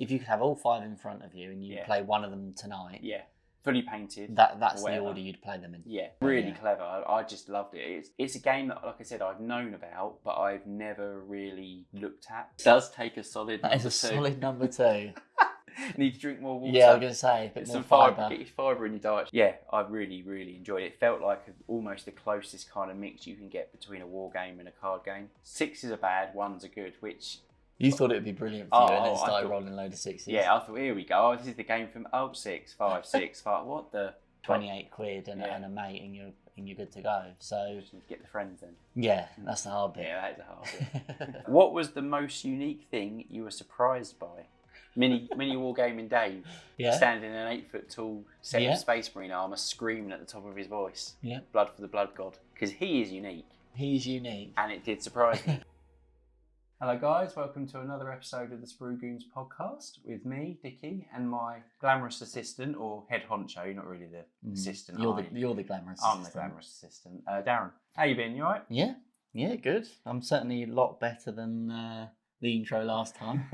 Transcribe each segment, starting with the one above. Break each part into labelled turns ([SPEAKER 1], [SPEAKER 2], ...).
[SPEAKER 1] if you could have all 5 in front of you and you
[SPEAKER 2] Yeah.
[SPEAKER 1] play one of them tonight,
[SPEAKER 2] Yeah, fully painted.
[SPEAKER 1] that's the
[SPEAKER 2] whatever.
[SPEAKER 1] order you'd play them in.
[SPEAKER 2] Yeah, really clever. I just loved it. It's a game that, like I said, I've known about, but I've never really looked at. It does take a solid.
[SPEAKER 1] That is a solid number 2.
[SPEAKER 2] Need to drink more water.
[SPEAKER 1] Yeah, I was going to say, a bit more fibre.
[SPEAKER 2] Get your fibre in your diet. Yeah, I really, really enjoyed it. It felt like almost the closest kind of mix you can get between a war game and a card game. 6s are bad, 1s are good, which...
[SPEAKER 1] You thought it would be brilliant for you, and then started rolling a load of 6s.
[SPEAKER 2] Yeah, I thought, here we go. Oh, this is the game from 6, 5, 6, 5. What the...
[SPEAKER 1] 28 quid and a mate, and you're good to go. So
[SPEAKER 2] just need to get the friends then.
[SPEAKER 1] Yeah, that's the hard bit.
[SPEAKER 2] Yeah, that is the hard bit. What was the most unique thing you were surprised by? Miniwargaming Dave, standing in an 8 foot tall set of Space Marine armour, screaming at the top of his voice. Yeah, blood for the blood god, because he is unique.
[SPEAKER 1] He's unique,
[SPEAKER 2] and it did surprise me. Hello guys, welcome to another episode of the Sprue Goons podcast with me, Dickie, and my glamorous assistant, or head honcho. You're not really the assistant.
[SPEAKER 1] You're the glamorous.
[SPEAKER 2] I'm the glamorous assistant. Darren, how you been? You alright?
[SPEAKER 1] Yeah, good. I'm certainly a lot better than the intro last time.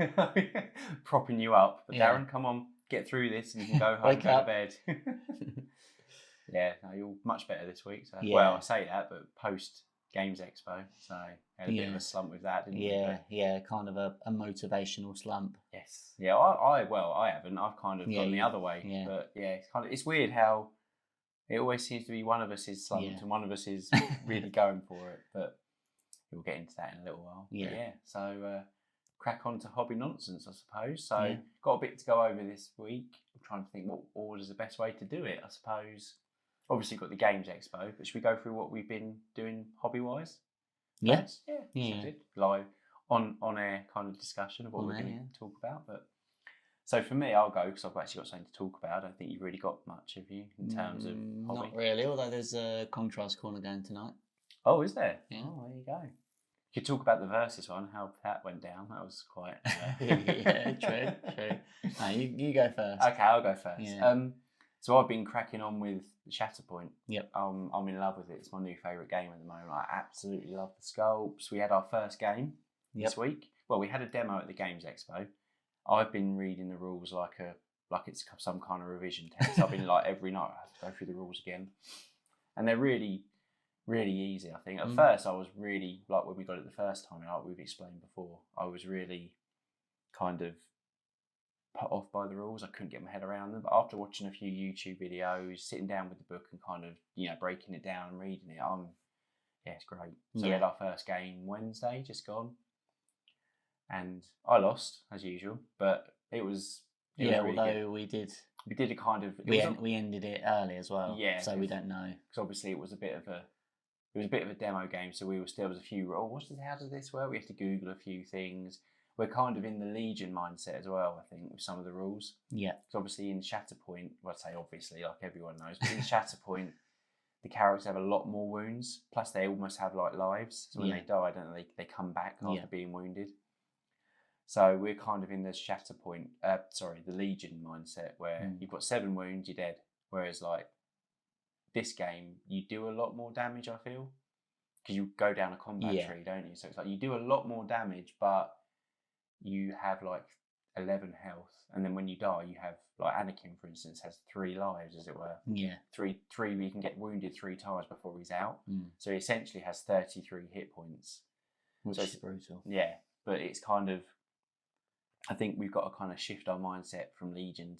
[SPEAKER 2] Propping you up, but Darren, come on, get through this, and you can go home, go to bed. Yeah, no, you're much better this week. So. Yeah. Well, I say that, but post Games Expo, so had a bit of a slump with that, didn't you?
[SPEAKER 1] Yeah, kind of a motivational slump.
[SPEAKER 2] Yes. Yeah, I haven't. I've kind of gone the other way. Yeah. But yeah, it's weird how it always seems to be one of us is slumped and one of us is really going for it. But we'll get into that in a little while. Yeah. But yeah. So crack on to hobby nonsense, I suppose. So got a bit to go over this week. I'm trying to think what order's the best way to do it, I suppose. Obviously got the Games Expo, but should we go through what we've been doing hobby-wise?
[SPEAKER 1] Yes.
[SPEAKER 2] Yeah. Live on air kind of discussion of what we're going to talk about. But so for me, I'll go because I've actually got something to talk about. I don't think you've really got much, have you, in terms of hobby?
[SPEAKER 1] Not really, although there's a contrast corner going tonight.
[SPEAKER 2] Oh, is there?
[SPEAKER 1] Yeah.
[SPEAKER 2] Oh, there you go. You could talk about the Versus one, how that went down. That was quite...
[SPEAKER 1] yeah, true. No, you go first.
[SPEAKER 2] Okay, I'll go first.
[SPEAKER 1] Yeah.
[SPEAKER 2] So I've been cracking on with Shatterpoint.
[SPEAKER 1] Yep.
[SPEAKER 2] I'm in love with it. It's my new favourite game at the moment. I absolutely love the sculpts. We had our first game this week. Well, we had a demo at the Games Expo. I've been reading the rules like it's some kind of revision text. I've been like every night I have to go through the rules again, and they're really, really easy. I think at first I was really like when we got it the first time, like we've explained before. I was really kind of put off by the rules. I couldn't get my head around them, but after watching a few YouTube videos, sitting down with the book and kind of breaking it down and reading it, it's great. So we had our first game Wednesday, just gone, and I lost as usual, but it was really
[SPEAKER 1] although
[SPEAKER 2] good.
[SPEAKER 1] we did
[SPEAKER 2] a kind of
[SPEAKER 1] we ended it early as well.
[SPEAKER 2] Yeah,
[SPEAKER 1] so we don't know
[SPEAKER 2] because obviously it was a bit of a demo game, so there was a few how does this work? We have to Google a few things. We're kind of in the Legion mindset as well, I think, with some of the rules. Yeah. Because obviously in Shatterpoint, well, I'd say obviously, like everyone knows, but in Shatterpoint, the characters have a lot more wounds. Plus, they almost have like lives. So when they die, don't they come back after being wounded. So we're kind of in the Shatterpoint, the Legion mindset, where you've got 7 wounds, you're dead. Whereas like this game, you do a lot more damage, I feel, because you go down a combat tree, don't you? So it's like you do a lot more damage, but you have like 11 health, and then when you die you have like Anakin, for instance, has 3 lives, as it were. Three you can get wounded 3 times before he's out. So he essentially has 33 hit points,
[SPEAKER 1] which is brutal.
[SPEAKER 2] But it's kind of, I think we've got to kind of shift our mindset from Legion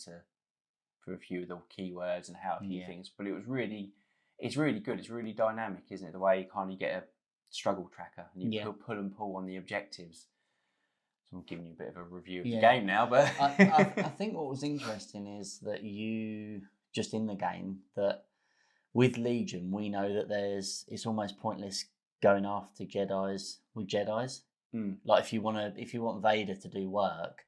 [SPEAKER 2] for a few of the keywords and how a few things, but it's really good. It's really dynamic, isn't it? The way you kind of get a struggle tracker and you pull and pull on the objectives. So I'm giving you a bit of a review of the game now, but
[SPEAKER 1] I think what was interesting is that you just in the game that with Legion we know that it's almost pointless going after Jedis with Jedis. Like if you want Vader to do work,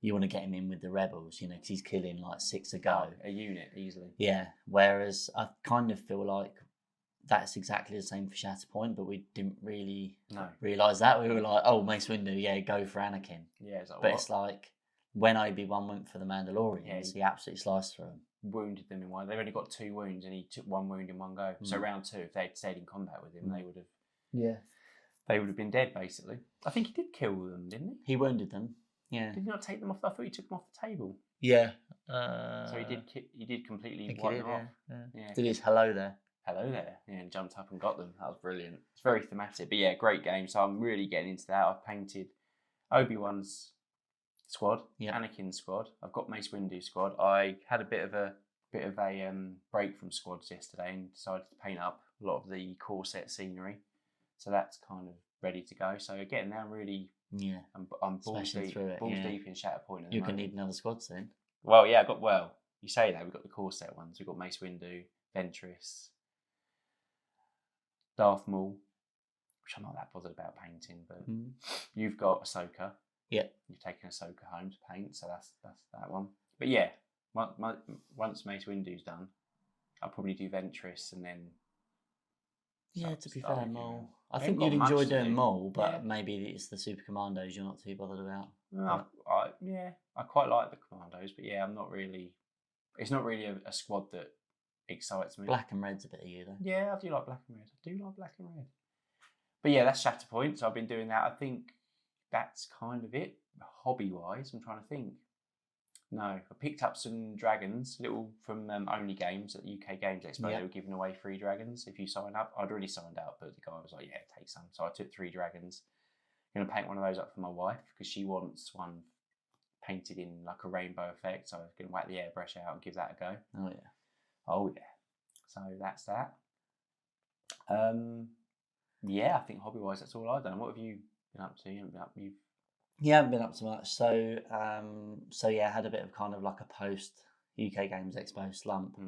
[SPEAKER 1] you want to get him in with the rebels, because he's killing like 6 a go.
[SPEAKER 2] A unit easily.
[SPEAKER 1] Yeah. Whereas I kind of feel like that's exactly the same for Shatterpoint, but we didn't really realise that. We were like, oh, Mace Windu, go for Anakin.
[SPEAKER 2] Yeah, it's like,
[SPEAKER 1] but it's like when Obi-Wan went for the Mandalorians, he absolutely sliced through them.
[SPEAKER 2] Wounded them in one. They've only got 2 wounds, and he took 1 wound in one go. So round 2, if they'd stayed in combat with him, they would have. Yeah. They would have been dead, basically. I think he did kill them, didn't he?
[SPEAKER 1] He wounded them. Yeah.
[SPEAKER 2] Did you not take them off? I thought you took them off the table.
[SPEAKER 1] Yeah.
[SPEAKER 2] So he did completely wipe them off.
[SPEAKER 1] Yeah. Did his hello there.
[SPEAKER 2] Hello there. Yeah, and jumped up and got them. That was brilliant. It's very thematic. But yeah, great game. So I'm really getting into that. I've painted Obi-Wan's squad, Anakin's squad. I've got Mace Windu's squad. I had a bit of a break from squads yesterday and decided to paint up a lot of the core set scenery. So that's kind of ready to go. So again, now really, I'm balls deep in Shatterpoint.
[SPEAKER 1] You're gonna need another squad soon.
[SPEAKER 2] Well, yeah, you say that, we've got the core set ones. We've got Mace Windu, Ventress, Darth Maul, which I'm not that bothered about painting, but you've got Ahsoka.
[SPEAKER 1] Yeah.
[SPEAKER 2] You've taken Ahsoka home to paint, so that's that one. But yeah, once Mace Windu's done, I'll probably do Ventress and then.
[SPEAKER 1] Yeah, to be fair, Maul. I think you'd enjoy doing Maul, but maybe it's the Super Commandos you're not too bothered about.
[SPEAKER 2] I quite like the Commandos, but yeah, I'm not really. It's not really a squad that excites me.
[SPEAKER 1] Black and red's a bit of you, though.
[SPEAKER 2] Yeah, I do like black and red. But yeah, that's Shatterpoint. So I've been doing that. I think that's kind of it. Hobby-wise, I'm trying to think. No, I picked up some dragons, little from Only Games at the UK Games Expo. They were giving away 3 dragons if you sign up. I'd already signed up, but the guy was like, "Yeah, take some." So I took 3 dragons. I'm gonna paint one of those up for my wife because she wants one painted in like a rainbow effect. So I was gonna whack the airbrush out and give that a go. Oh yeah. So that's that. Yeah, I think hobby-wise, that's all I've done. What have you been up to? You
[SPEAKER 1] haven't been up to much. So yeah, I had a bit of kind of like a post UK Games Expo slump,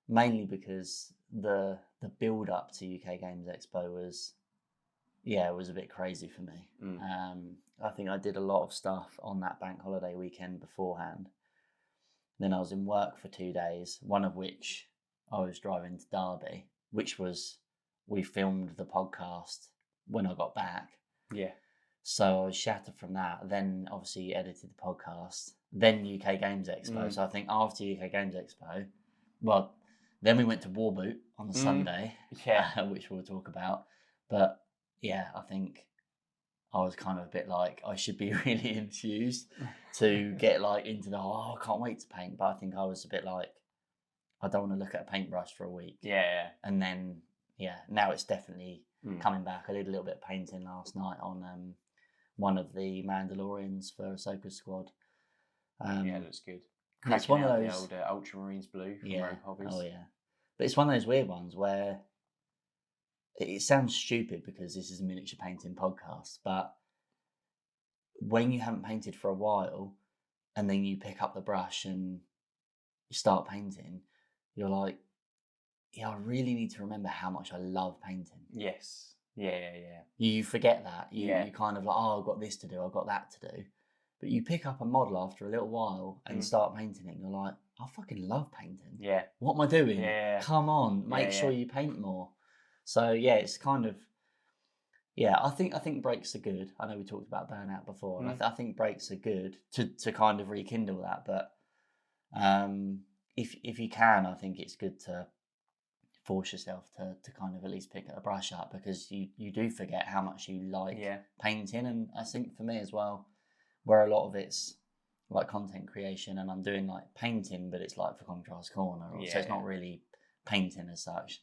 [SPEAKER 1] mainly because the build up to UK Games Expo was a bit crazy for me. I think I did a lot of stuff on that bank holiday weekend beforehand. Then I was in work for 2 days, one of which I was driving to Derby, which was we filmed the podcast when I got back.
[SPEAKER 2] Yeah.
[SPEAKER 1] So I was shattered from that. Then obviously edited the podcast. Then UK Games Expo. So I think after UK Games Expo, then we went to Warboot on the Sunday, which we'll talk about. But yeah, I think I was kind of a bit like I should be really enthused to get like into I can't wait to paint. But I think I was a bit like I don't want to look at a paintbrush for a week.
[SPEAKER 2] Yeah.
[SPEAKER 1] And then now it's definitely coming back. I did a little bit of painting last night on one of the Mandalorians for Ahsoka's squad.
[SPEAKER 2] It looks good.
[SPEAKER 1] It's one of those
[SPEAKER 2] the old Ultramarines blue from Rogue Hobbies.
[SPEAKER 1] Oh yeah, but it's one of those weird ones where it sounds stupid because this is a miniature painting podcast, but when you haven't painted for a while and then you pick up the brush and you start painting, you're like, I really need to remember how much I love painting.
[SPEAKER 2] Yes. Yeah.
[SPEAKER 1] You forget that. You kind of like, I've got this to do, I've got that to do. But you pick up a model after a little while and start painting it, and you're like, I fucking love painting.
[SPEAKER 2] Yeah.
[SPEAKER 1] What am I doing?
[SPEAKER 2] Yeah.
[SPEAKER 1] Come on, make sure you paint more. So yeah, it's kind of, I think breaks are good. I know we talked about burnout before, and I think breaks are good to kind of rekindle that. But if you can, I think it's good to force yourself to kind of at least pick a brush up, because you do forget how much you like painting. And I think for me as well, where a lot of it's like content creation and I'm doing like painting, but it's like for Contrast Corner, so it's not really painting as such.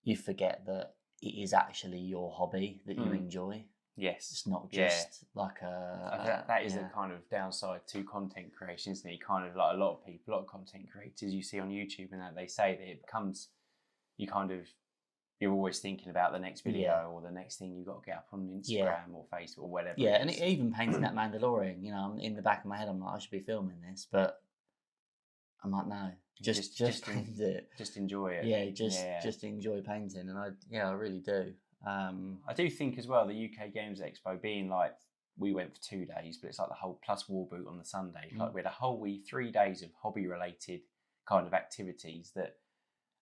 [SPEAKER 1] You forget that it is actually your hobby that you enjoy.
[SPEAKER 2] Yes.
[SPEAKER 1] It's not just like
[SPEAKER 2] that is a kind of downside to content creation, isn't it? You kind of like a lot of content creators you see on YouTube and that they say that it becomes, you're always thinking about the next video or the next thing you've got to get up on Instagram or Facebook or whatever.
[SPEAKER 1] Yeah, and even painting that Mandalorian, in the back of my head, I'm like, I should be filming this, but I'm like, no, just paint it.
[SPEAKER 2] Just enjoy it.
[SPEAKER 1] Yeah, just enjoy painting, and I really do.
[SPEAKER 2] I do think as well the UK Games Expo being like, we went for 2 days, but it's like the whole plus Warboot on the Sunday. Like we had a whole 3 days of hobby related kind of activities that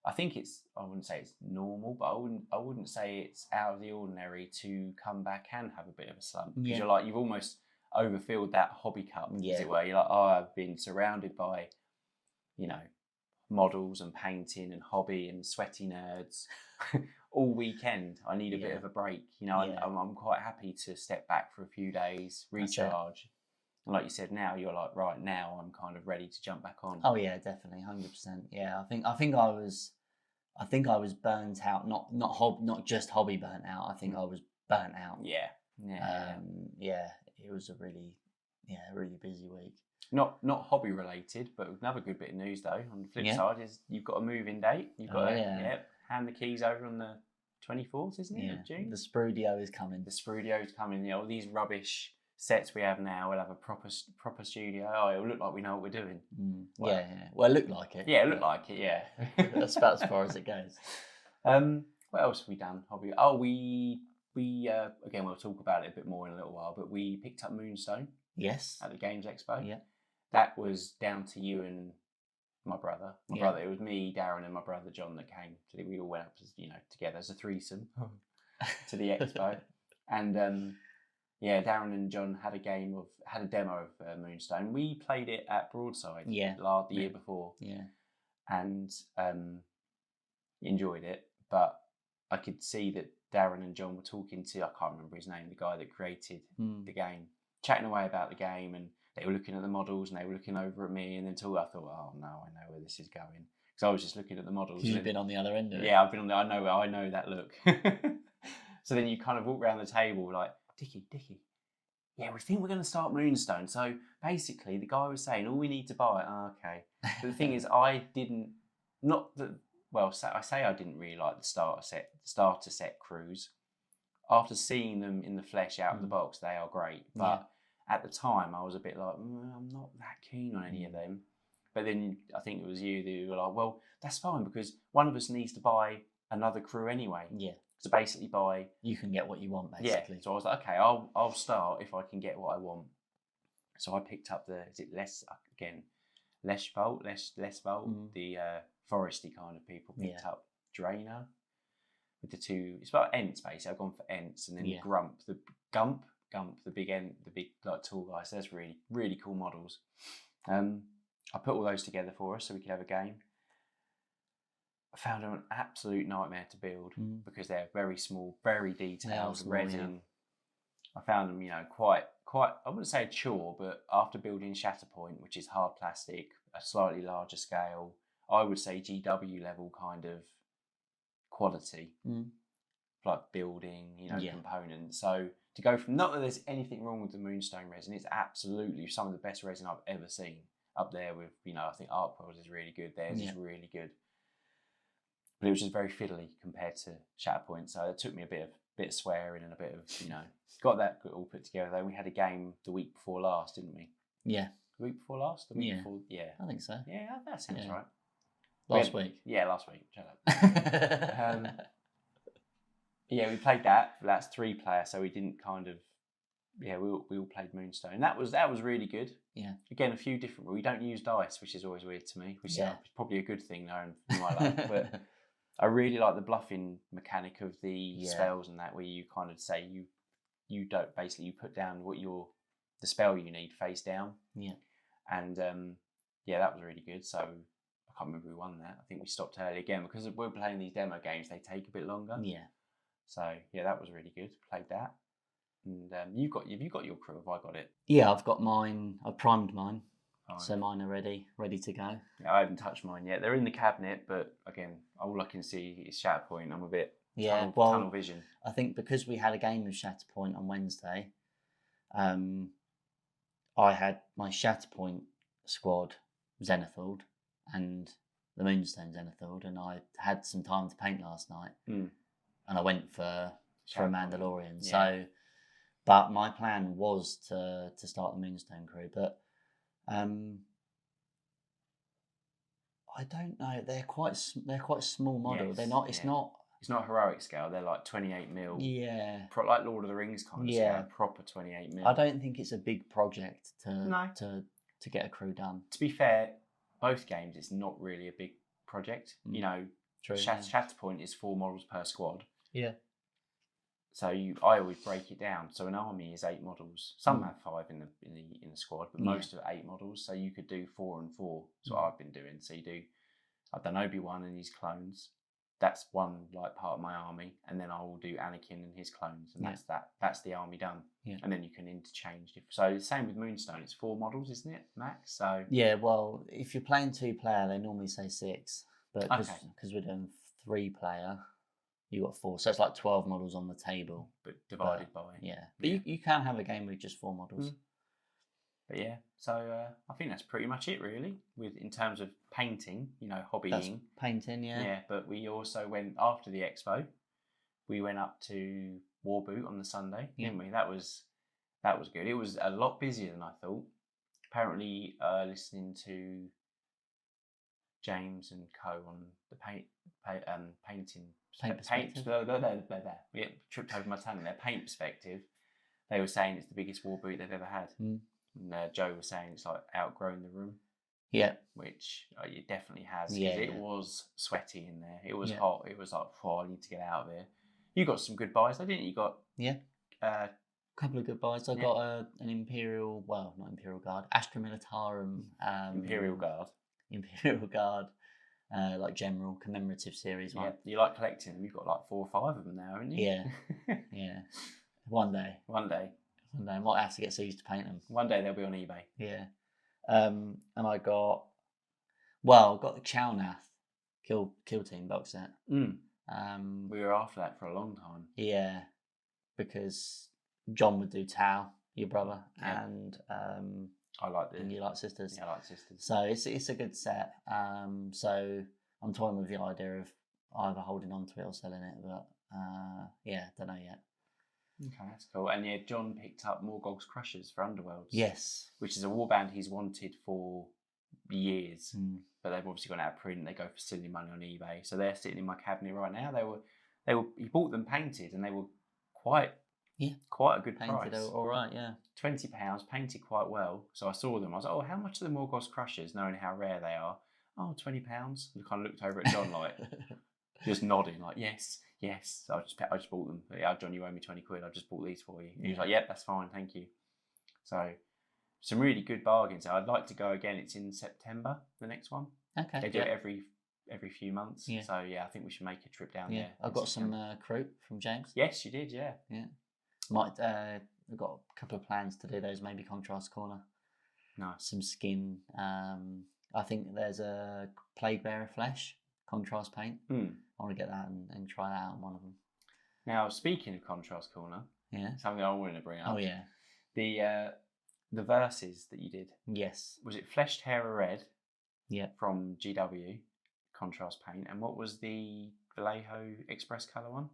[SPEAKER 2] I think I wouldn't say it's normal, but I wouldn't say it's out of the ordinary to come back and have a bit of a slump, because you're like, you've almost overfilled that hobby cup, as it were. You're like, I've been surrounded by, models and painting and hobby and sweaty nerds all weekend. I need a bit of a break. You know, I'm quite happy to step back for a few days, recharge. And like you said, now you're like, right now I'm kind of ready to jump back on.
[SPEAKER 1] Oh yeah, definitely, 100%. Yeah, I think I was burnt out. Not just hobby burnt out. I think I was burnt out.
[SPEAKER 2] Yeah.
[SPEAKER 1] It was a really busy week.
[SPEAKER 2] Not hobby related, but another good bit of news though. On the flip side is you've got a move-in date. You've got to hand the keys over on the 24th, isn't it, of June?
[SPEAKER 1] The Sprue is coming.
[SPEAKER 2] The Sprue is coming. You know, all these rubbish sets we have now, we'll have a proper studio. Oh, it'll look like we know what we're doing.
[SPEAKER 1] Well, Well, it looked like it.
[SPEAKER 2] Yeah, it looked like it, yeah.
[SPEAKER 1] That's about as far as it goes.
[SPEAKER 2] What else have we done? Hobby? Oh, we again, we'll talk about it a bit more in a little while, but we picked up Moonstone.
[SPEAKER 1] Yes.
[SPEAKER 2] At the Games Expo.
[SPEAKER 1] Yeah.
[SPEAKER 2] That was down to you and my brother. My brother, it was me, Darren, and my brother John that came. So we all went up, together as a threesome to the expo. And Darren and John had a demo of Moonstone. We played it at Broadside the year before. Yeah. And enjoyed it. But I could see that Darren and John were talking to, I can't remember his name, the guy that created the game, chatting away about the game, and they were looking at the models and they were looking over at me, and then I thought, oh no, I know where this is going. Because I was just looking at the models.
[SPEAKER 1] You've been on the other end of it.
[SPEAKER 2] Yeah, I've been on I know that look. So then you kind of walk around the table like, Dickie, yeah, we think we're going to start Moonstone. So basically the guy was saying, all we need to buy, okay. But the thing is, I didn't really like the starter set crews. After seeing them in the flesh out of the box, they are great. But at the time, I was a bit like, I'm not that keen on any of them. But then I think it was you that were like, well, that's fine because one of us needs to buy another crew anyway. Yeah. So basically
[SPEAKER 1] you can get what you want, basically.
[SPEAKER 2] Yeah. So I was like, okay, I'll start if I can get what I want. So I picked up Leshvolt, the foresty kind of people. Picked up Drainer with the two. It's about Ents basically. I've gone for Ents, and then Gump, the big like tall guy. So that's really, really cool models. I put all those together for us so we could have a game. I found them an absolute nightmare to build because they're very small, very detailed, resin. I found them, quite. I wouldn't say a chore, but after building Shatterpoint, which is hard plastic, a slightly larger scale, I would say GW level kind of quality, like building, components. So to go from, not that there's anything wrong with the Moonstone resin, it's absolutely some of the best resin I've ever seen. Up there with, I think Artworld is really good. Theirs is really good. But it was just very fiddly compared to Shatterpoint. So it took me a bit of swearing and a bit of, got that all put together though. We had a game the week before last, didn't we? Yeah. The week before last? The week before? Yeah.
[SPEAKER 1] I think so.
[SPEAKER 2] Yeah, that sounds right.
[SPEAKER 1] Last week?
[SPEAKER 2] Yeah, last week. Shut up. We played that. That's 3-player, so we didn't kind of, we all played Moonstone. That was really good. Yeah. Again, a few different, we don't use dice, which is always weird to me, which is probably a good thing though, in my life. But I really like the bluffing mechanic of the spells and that, where you kind of say you don't, basically you put down the spell you need face down. Yeah. And that was really good. So I can't remember who won that. I think we stopped early again because we're playing these demo games, they take a bit longer. Yeah. So that was really good. Played that. And have you got your crew? Have I got it?
[SPEAKER 1] Yeah, I've got mine. I've primed mine. So mine are ready to go.
[SPEAKER 2] Yeah, I haven't touched mine yet. They're in the cabinet, but again, all I can see is Shatterpoint. I'm a bit tunnel vision.
[SPEAKER 1] I think because we had a game of Shatterpoint on Wednesday, I had my Shatterpoint squad Zenithald and the Moonstone Zenithald, and I had some time to paint last night, and I went for a Mandalorian. Yeah. So, but my plan was to start the Moonstone crew, but I don't know. They're quite small model. Yes, they're not. It's not.
[SPEAKER 2] It's not heroic scale. They're like 28 mil.
[SPEAKER 1] Yeah.
[SPEAKER 2] Like Lord of the Rings kind of scale. Proper 28 mil.
[SPEAKER 1] I don't think it's a big project to get a crew done.
[SPEAKER 2] To be fair, both games it's not really a big project. True. Shatterpoint is 4 models per squad. Yeah. So I always break it down. So an army is 8 models. Some have 5 in the squad, but most are 8 models. So you could do 4 and 4. That's what I've been doing. So I've done Obi-Wan and his clones. that's one like part of my army, and then I will do Anakin and his clones, and that's the army done.
[SPEAKER 1] Yeah.
[SPEAKER 2] And then you can interchange. So same with Moonstone, it's 4 models, isn't it, max? So
[SPEAKER 1] yeah, well, if you're playing 2-player, they normally say 6, but because we're doing 3-player, you got 4, so it's like 12 models on the table,
[SPEAKER 2] but divided by
[SPEAKER 1] But you can have a game with just 4 models.
[SPEAKER 2] But yeah, so I think that's pretty much it really. With in terms of painting, hobbying.
[SPEAKER 1] That's painting, yeah.
[SPEAKER 2] Yeah, but we also went after the expo. We went up to Warboot on the Sunday, didn't we? That was good. It was a lot busier than I thought. Apparently, listening to James and Co on the painting
[SPEAKER 1] perspective.
[SPEAKER 2] Yeah, tripped over my tongue. Their paint perspective. They were saying it's the biggest Warboot they've ever had. And Joe was saying it's like outgrown the room.
[SPEAKER 1] Yeah.
[SPEAKER 2] Which it definitely has.
[SPEAKER 1] Yeah,
[SPEAKER 2] it was sweaty in there. It was hot. It was like, I need to get out of here. You got some good buys, though, didn't you? You got
[SPEAKER 1] a couple of good buys. I got an Imperial, well, not Imperial Guard, Astra Militarum.
[SPEAKER 2] Imperial Guard.
[SPEAKER 1] Imperial Guard, like general commemorative series one.
[SPEAKER 2] Yeah, you like collecting them. You've got like 4 or 5 of them now, haven't you?
[SPEAKER 1] Yeah. Yeah. One day. I might have to get Suze to paint them.
[SPEAKER 2] One day they'll be on eBay.
[SPEAKER 1] Yeah. And I got the Chalnath Kill Team box set.
[SPEAKER 2] We were after that for a long time.
[SPEAKER 1] Yeah, because John would do Tau, your brother, and
[SPEAKER 2] I like
[SPEAKER 1] and you like Sisters.
[SPEAKER 2] Yeah, I like Sisters.
[SPEAKER 1] So it's a good set. So I'm toying with the idea of either holding on to it or selling it, but don't know yet.
[SPEAKER 2] Okay, that's cool. And yeah, John picked up Morgog's Crushers for Underworlds.
[SPEAKER 1] Yes.
[SPEAKER 2] Which is a warband he's wanted for years. But they've obviously gone out of print. They go for silly money on eBay. So they're sitting in my cabinet right now. He bought them painted and they were quite a good
[SPEAKER 1] painted
[SPEAKER 2] price.
[SPEAKER 1] All right, yeah.
[SPEAKER 2] £20, painted quite well. So I saw them. I was like, how much are the Morgog's Crushers, knowing how rare they are? Oh, £20. And I kind of looked over at John like, just nodding like, yes. So I just bought them. Yeah, John, you owe me 20 quid. I just bought these for you. He was like, yep, that's fine, thank you. So some really good bargains. I'd like to go again. It's in September, the next one.
[SPEAKER 1] Okay.
[SPEAKER 2] They do it every few months.
[SPEAKER 1] Yeah.
[SPEAKER 2] So yeah, I think we should make a trip down there.
[SPEAKER 1] I got some croup from James.
[SPEAKER 2] Yes, you did. Yeah.
[SPEAKER 1] We've got a couple of plans to do those. Maybe Contrast Corner.
[SPEAKER 2] Nice.
[SPEAKER 1] Some skin. I think there's a Plague Bearer Flesh contrast paint. I want to get that and try that out on one of them.
[SPEAKER 2] Now, speaking of Contrast Corner, something I wanted to bring up.
[SPEAKER 1] Oh yeah.
[SPEAKER 2] The verses that you did.
[SPEAKER 1] Yes.
[SPEAKER 2] Was it Fleshed Hair Red?
[SPEAKER 1] Yeah.
[SPEAKER 2] From GW contrast paint, and what was the Vallejo Express colour one?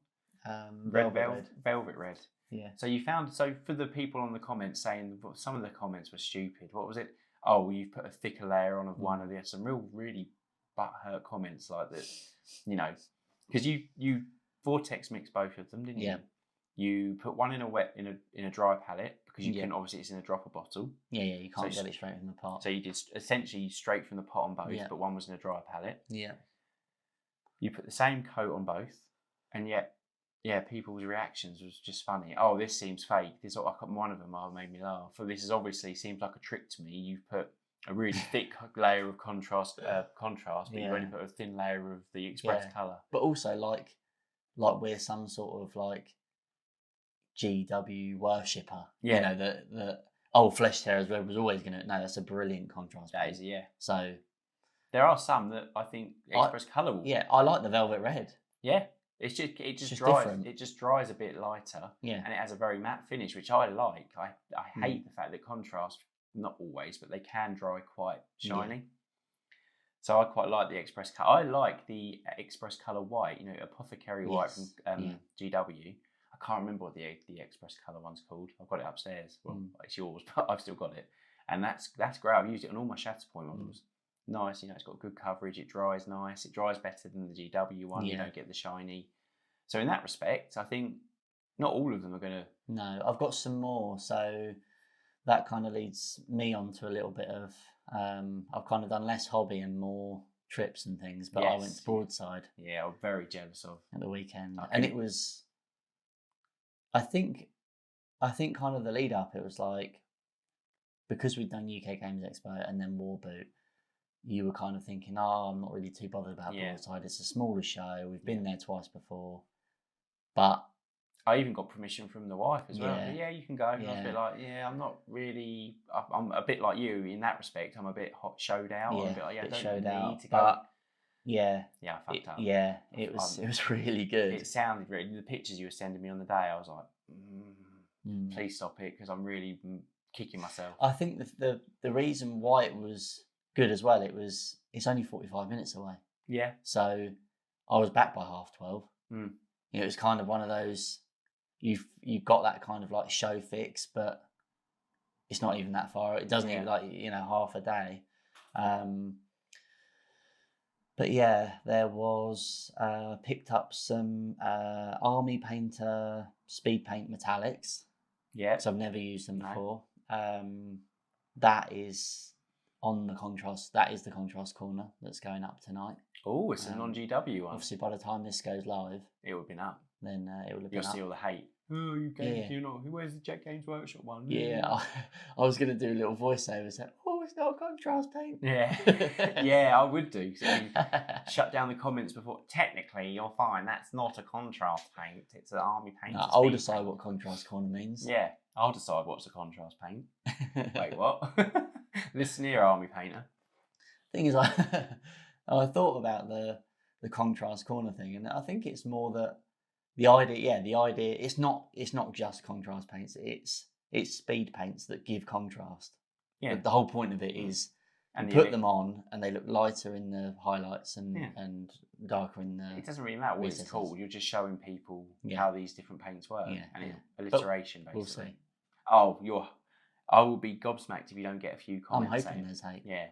[SPEAKER 2] Velvet Red.
[SPEAKER 1] Yeah.
[SPEAKER 2] So you found for the people on the comments saying some of the comments were stupid. What was it? Oh, you've put a thicker layer on of one of the some really butthurt comments like that. Because you vortex mixed both of them, didn't you?
[SPEAKER 1] Yeah.
[SPEAKER 2] You put one in a dry palette because you can obviously it's in a dropper bottle.
[SPEAKER 1] Yeah, you can't get it straight from the pot.
[SPEAKER 2] So you did essentially straight from the pot on both, but one was in a dry palette.
[SPEAKER 1] Yeah. You
[SPEAKER 2] put the same coat on both, and yet, people's reactions was just funny. Oh, this seems fake. This one of them made me laugh. So this is obviously seems like a trick to me. You've put a really thick layer of contrast, but you've only put a thin layer of the express colour.
[SPEAKER 1] But also like we're some sort of like GW worshipper.
[SPEAKER 2] Yeah.
[SPEAKER 1] That Fleshed Hair Red was always going to... No, that's a brilliant contrast.
[SPEAKER 2] That is, yeah.
[SPEAKER 1] So...
[SPEAKER 2] There are some that I think express colour will...
[SPEAKER 1] Yeah, I like the Velvet Red.
[SPEAKER 2] Yeah. It just dries.
[SPEAKER 1] Different.
[SPEAKER 2] It just dries a bit lighter.
[SPEAKER 1] Yeah.
[SPEAKER 2] And it has a very matte finish, which I like. I hate the fact that contrast, not always, but they can dry quite shiny. Yeah. So I quite like the express colour. I like the express colour white, Apothecary white from GW. I can't remember what the express colour one's called. I've got it upstairs. Well, it's yours, but I've still got it. And that's great. I've used it on all my Shatterpoint models. Nice, it's got good coverage. It dries nice. It dries better than the GW one. You don't get the shiny. So in that respect, I think not all of them are going to...
[SPEAKER 1] No, I've got some more. So that kind of leads me on to a little bit of... I've kind of done less hobby and more trips and things, but I went to Broadside.
[SPEAKER 2] Yeah, I'm very jealous of.
[SPEAKER 1] At the weekend. And it was... I think kind of the lead up, it was like, because we'd done UK Games Expo and then Warboot, you were kind of thinking, oh, I'm not really too bothered about
[SPEAKER 2] Yeah.
[SPEAKER 1] Broadside. It's a smaller show. We've been there twice before. But
[SPEAKER 2] I even got permission from the wife as well.
[SPEAKER 1] Yeah.
[SPEAKER 2] Yeah, you can go. And I was a bit like, I'm not really. I'm a bit like you in that respect. I'm a bit hot showed out. I'm a bit like, I don't need to go.
[SPEAKER 1] But I fucked
[SPEAKER 2] up.
[SPEAKER 1] Yeah, it was really good.
[SPEAKER 2] It sounded really. The pictures you were sending me on the day, I was like, please stop it, because I'm really kicking myself.
[SPEAKER 1] I think the reason why it was good as well, it's only 45 minutes away.
[SPEAKER 2] Yeah.
[SPEAKER 1] So I was back by 12:30. It was kind of one of those. You've got that kind of like show fix, but it's not even that far. It doesn't even like half a day. But yeah, there was picked up some Army Painter speed paint metallics. Yeah, so I've never used them before. That is on the contrast. That is the contrast corner that's going up tonight.
[SPEAKER 2] Oh, it's a non-GW one.
[SPEAKER 1] Obviously, by the time this goes live,
[SPEAKER 2] it would have been up.
[SPEAKER 1] Then it would have been up.
[SPEAKER 2] You'll see all the hate. Oh, you games, you're not. Where's the Jet Games Workshop one?
[SPEAKER 1] Yeah, I was going to do a little voiceover saying, "Oh, it's not a contrast paint."
[SPEAKER 2] Yeah, yeah, I would do. Shut down the comments before. Technically, you're fine. That's not a contrast paint. It's an Army paint.
[SPEAKER 1] No, I'll decide what contrast corner means.
[SPEAKER 2] Yeah, I'll decide what's a contrast paint. Wait, what? Listen here, Army Painter.
[SPEAKER 1] Thing is, I thought about the contrast corner thing, and I think it's more that. The idea, it's not just contrast paints. It's speed paints that give contrast. Yeah. But the whole point of it is you put them on and they look lighter in the highlights and darker in the.
[SPEAKER 2] It doesn't really matter what it's called. You're just showing people how these different paints work and alliteration, basically. We'll see. Oh, I will be gobsmacked if you don't get a few comments.
[SPEAKER 1] I'm hoping there's hate.
[SPEAKER 2] Yeah.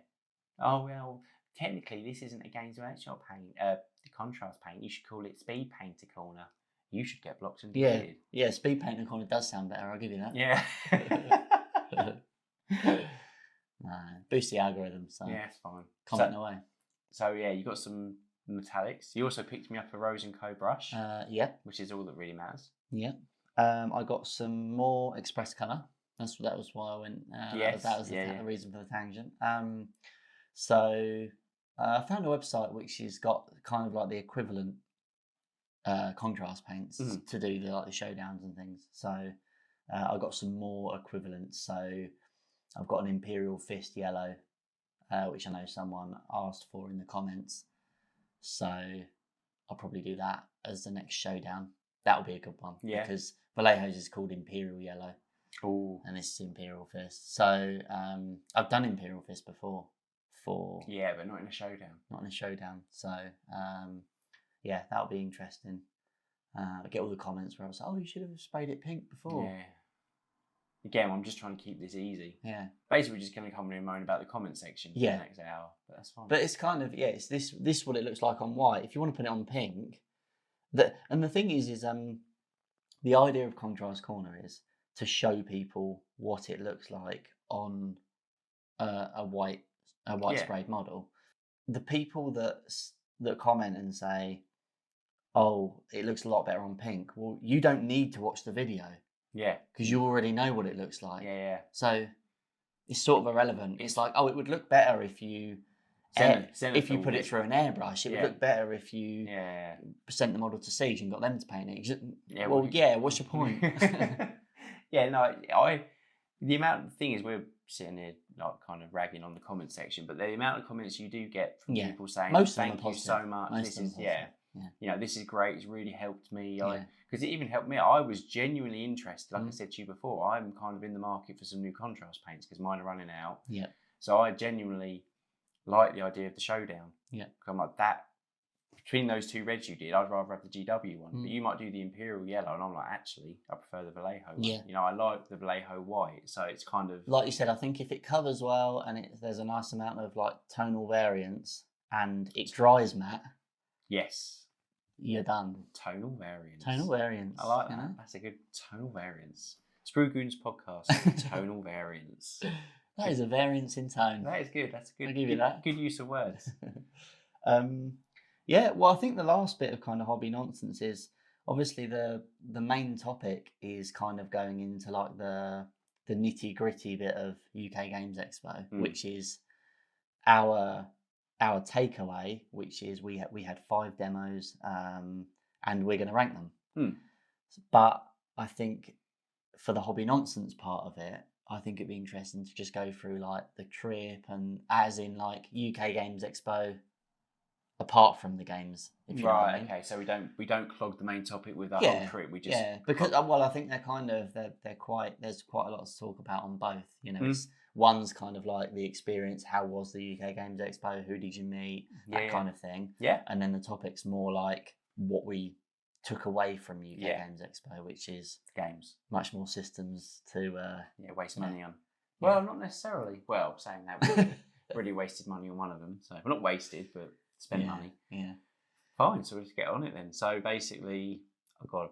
[SPEAKER 2] Oh well. Technically, this isn't a Games Workshop paint. The contrast paint. You should call it Speed Painter Corner. You should get blocked and deleted. Yeah, Speed Painter Corner does sound better. I'll give you that. Yeah. Boost the algorithm. So yeah, it's fine.
[SPEAKER 1] Comment away.
[SPEAKER 2] So yeah, you got some metallics. You also picked me up a Rose & Co brush.
[SPEAKER 1] Yeah.
[SPEAKER 2] Which is all that really matters.
[SPEAKER 1] Yeah. I got some more Express Colour. That was why I went. Yes. That was the reason for the tangent. So I found a website which has got kind of like the equivalent contrast paints to do the showdowns and things. So I got some more equivalents. So I've got an Imperial Fist yellow, which I know someone asked for in the comments. So I'll probably do that as the next showdown. That'll be a good one. Yeah. Because Vallejo's is called Imperial Yellow. Ooh. And this is Imperial Fist. So I've done Imperial Fist before. Yeah, but not in a showdown. Not in a showdown. So yeah, that'll be interesting. I get all the comments where I was like, oh, you should have sprayed it pink before. Yeah. Again, I'm just trying to keep this easy. Yeah. Basically, we're just going to come in and moan about the comment section for the next hour, but that's fine. But it's kind of, it's this what it looks like on white. If you want to put it on pink, and the thing is the idea of Contrast Corner is to show people what it looks like on a white sprayed model. The people that comment and say, oh, it looks a lot better on pink. Well, you don't need to watch the video. Yeah. Because you already know what it looks like. Yeah. So it's sort of irrelevant. It's like, oh, it would look better if you put it through an airbrush. It would look better if you sent the model to Siege and got them to paint it. What's your point? The thing is, we're sitting here like kind of ragging on the comment section, but the amount of comments you do get from people saying, thank you so much. This is this is great. It's really helped me. Because it even helped me. I was genuinely interested. Like I said to you before, I'm kind of in the market for some new contrast paints because mine are running out. Yeah. So I genuinely like the idea of the showdown. Yeah. I'm like that. Between those two reds you did, I'd rather have the GW one. But you might do the Imperial Yellow, and I'm like, actually, I prefer the Vallejo one. Yeah. I like the Vallejo white, so it's kind of like you said. I think if it covers well and there's a nice amount of like tonal variance and it dries matte, yes, you're done. Tonal variance. Tonal variance. I like that. That's a good tonal variance. Sprue Goons podcast. Tonal variance. That is a variance in tone. That is good. That's a good. I'll give you that. Good use of words. Yeah, well, I think the last bit of kind of hobby nonsense is obviously the main topic is kind of going into like the nitty gritty bit of UK Games Expo, which is our our takeaway, which is we had 5 demos, and we're going to rank them. But I think for the hobby nonsense part of it, I think it'd be interesting to just go through like the trip, and as in like UK Games Expo, apart from the games. If you know what I mean.
[SPEAKER 2] Okay. So we don't clog the main topic with the whole trip. We just
[SPEAKER 1] because I think they're kind of they're quite there's quite a lot to talk about on both. You know, it's one's kind of like the experience. How was the UK Games Expo? Who did you meet? That kind of thing.
[SPEAKER 2] Yeah.
[SPEAKER 1] And then the topic's more like what we took away from UK Games Expo, which is
[SPEAKER 2] games,
[SPEAKER 1] much more systems to
[SPEAKER 2] waste money on. Well, not necessarily. Well, saying that, we already wasted money on one of them. So well, not wasted, but spent money.
[SPEAKER 1] Yeah.
[SPEAKER 2] Fine. So we'll just get on it then. So basically,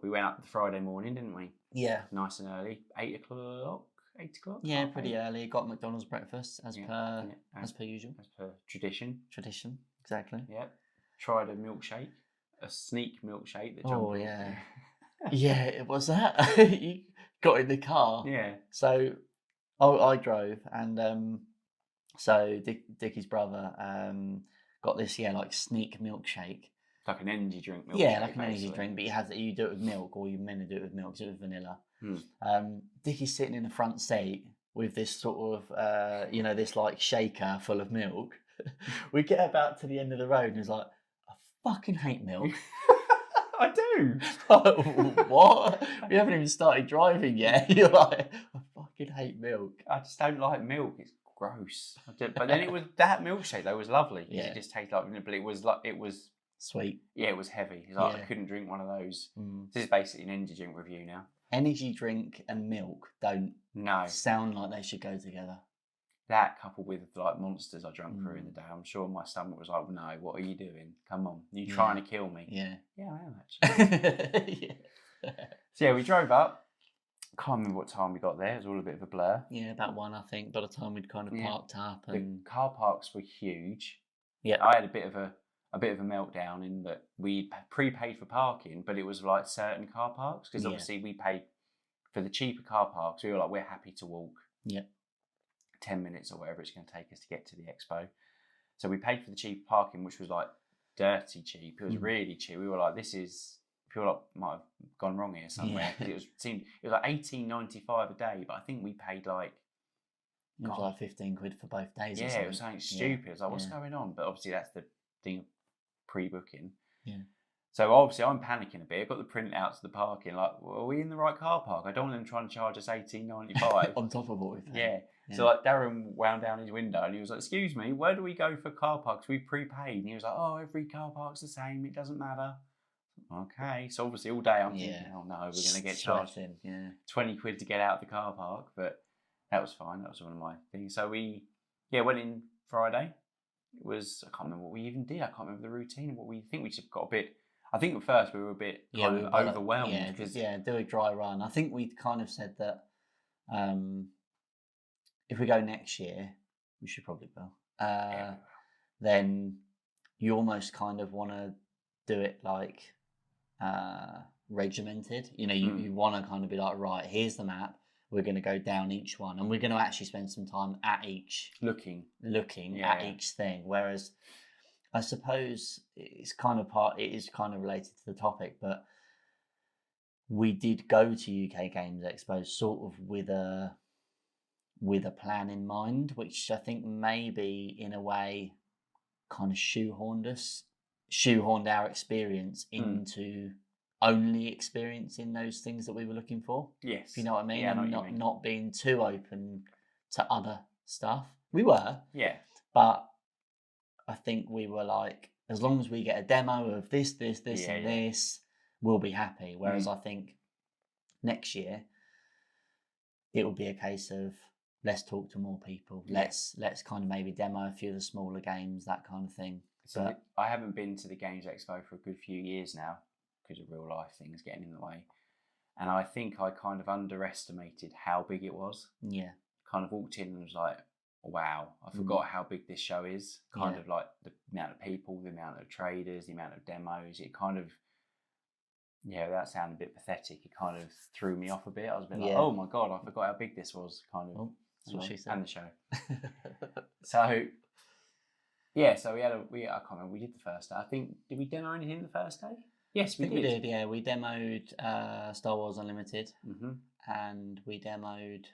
[SPEAKER 2] we went up the Friday morning, didn't we? Yeah. Nice and early, 8 o'clock. 8 o'clock.
[SPEAKER 1] Yeah, pretty early. Got McDonald's breakfast as per usual.
[SPEAKER 2] As per tradition.
[SPEAKER 1] Tradition, exactly.
[SPEAKER 2] Yeah. Tried a milkshake, a sneak milkshake that.
[SPEAKER 1] Oh yeah. Yeah, it was that. You got in the car.
[SPEAKER 2] Yeah.
[SPEAKER 1] So, I drove, and so Dickie's brother got this like sneak milkshake.
[SPEAKER 2] Like an energy drink milkshake.
[SPEAKER 1] Yeah, like an energy drink, but you do it with milk, or you're meant to do it with milk, so it was vanilla. Dickie's sitting in the front seat with this sort of, this like shaker full of milk. We get about to the end of the road and he's like, I fucking hate milk.
[SPEAKER 2] I do.
[SPEAKER 1] What? We haven't even started driving yet. You're like, I fucking hate milk.
[SPEAKER 2] I just don't like milk. It's gross. But then it was that milkshake though was lovely. Yeah. It just tasted like, but it was
[SPEAKER 1] sweet.
[SPEAKER 2] Yeah, it was heavy. It's like I couldn't drink one of those. This is basically an energy drink review now. Energy
[SPEAKER 1] drink and milk don't sound like they should go together.
[SPEAKER 2] That coupled with like monsters I drank through in the day, I'm sure my stomach was like, no, what are you doing? Come on, you trying to kill me?
[SPEAKER 1] Yeah.
[SPEAKER 2] Yeah, I am actually. So we drove up. Can't remember what time we got there. It was all a bit of a blur.
[SPEAKER 1] Yeah, about 1, I think, by the time we'd kind of parked up. And
[SPEAKER 2] the car parks were huge.
[SPEAKER 1] Yeah.
[SPEAKER 2] I had a bit of a meltdown in that we prepaid for parking, but it was like certain car parks, because obviously we paid for the cheaper car parks. We were like, we're happy to walk 10 minutes or whatever it's going to take us to get to the expo. So we paid for the cheaper parking, which was like dirty cheap. It was really cheap. We were like, I feel like might have gone wrong here somewhere. It was like $18.95 a day, but I think we paid like
[SPEAKER 1] it was like 15 quid for both days.
[SPEAKER 2] Yeah, it was something stupid. It was like, what's going on? But obviously that's the thing of pre-booking.
[SPEAKER 1] Yeah.
[SPEAKER 2] So obviously I'm panicking a bit. I got the printouts of the parking. Like, well, are we in the right car park? I don't want them trying to charge us $18.95
[SPEAKER 1] on top of what we paid.
[SPEAKER 2] Yeah. So like Darren wound down his window and he was like, "Excuse me, where do we go for car parks? We prepaid." And he was like, "Oh, every car park's the same. It doesn't matter." Okay. So obviously all day I'm thinking, "Oh no, we're going to get charged 20 quid to get out of the car park." But that was fine. That was one of my things. So we went in Friday. It was, I can't remember what we even did. I can't remember the routine. What we think we just got a bit. I think at first we were a bit overwhelmed.
[SPEAKER 1] Do a dry run. I think we kind of said that if we go next year, we should probably go. Then you almost kind of want to do it like regimented. You know, you want to kind of be like, right, here's the map. We're going to go down each one, and we're going to actually spend some time at each looking at each thing. Whereas, I suppose it is kind of related to the topic, but we did go to UK Games Expo sort of with a plan in mind, which I think maybe in a way kind of shoehorned our experience into only experiencing those things that we were looking for.
[SPEAKER 2] Yes.
[SPEAKER 1] If you know what I mean?
[SPEAKER 2] Yeah,
[SPEAKER 1] and not being too open to other stuff. We were.
[SPEAKER 2] Yeah.
[SPEAKER 1] But I think we were like, as long as we get a demo of this, and this, we'll be happy. Whereas I think next year it will be a case of let's talk to more people. Yeah. Let's kind of maybe demo a few of the smaller games, that kind of thing.
[SPEAKER 2] So but I haven't been to the Games Expo for a good few years now because of real life things getting in the way. And I think I kind of underestimated how big it was.
[SPEAKER 1] Yeah.
[SPEAKER 2] Kind of walked in and was like, wow, I forgot how big this show is. Kind of like the amount of people, the amount of traders, the amount of demos. It kind of, that sounded a bit pathetic. It kind of threw me off a bit. I was a bit like, oh my God, I forgot how big this was. Kind of.
[SPEAKER 1] That's what she said.
[SPEAKER 2] And the show. So, Yeah, so I can't remember, we did the first day. I think, did we demo anything the first day? Yes, we did.
[SPEAKER 1] Yeah. We demoed Star Wars Unlimited,
[SPEAKER 2] Mm-hmm.
[SPEAKER 1] and we demoed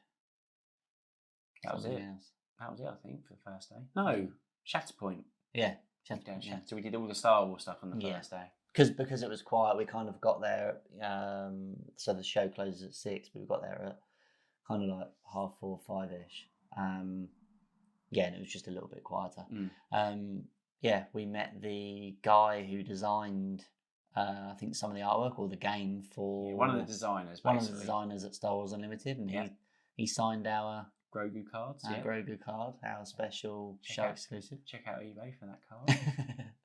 [SPEAKER 1] something else.
[SPEAKER 2] That was it, I think, for the first day. No, Shatterpoint.
[SPEAKER 1] Yeah,
[SPEAKER 2] Shatterpoint. Yeah. So we did all the Star Wars stuff on the first day.
[SPEAKER 1] Because it was quiet, we kind of got there. So the show closes at 6, but we got there at kind of like 4:30, 5ish. And it was just a little bit quieter. We met the guy who designed, I think, some of the artwork or the game for
[SPEAKER 2] one of the designers.
[SPEAKER 1] Basically. One of the designers at Star Wars Unlimited, and he signed our
[SPEAKER 2] Grogu cards.
[SPEAKER 1] Grogu card, our special show exclusive.
[SPEAKER 2] Check out eBay for that card.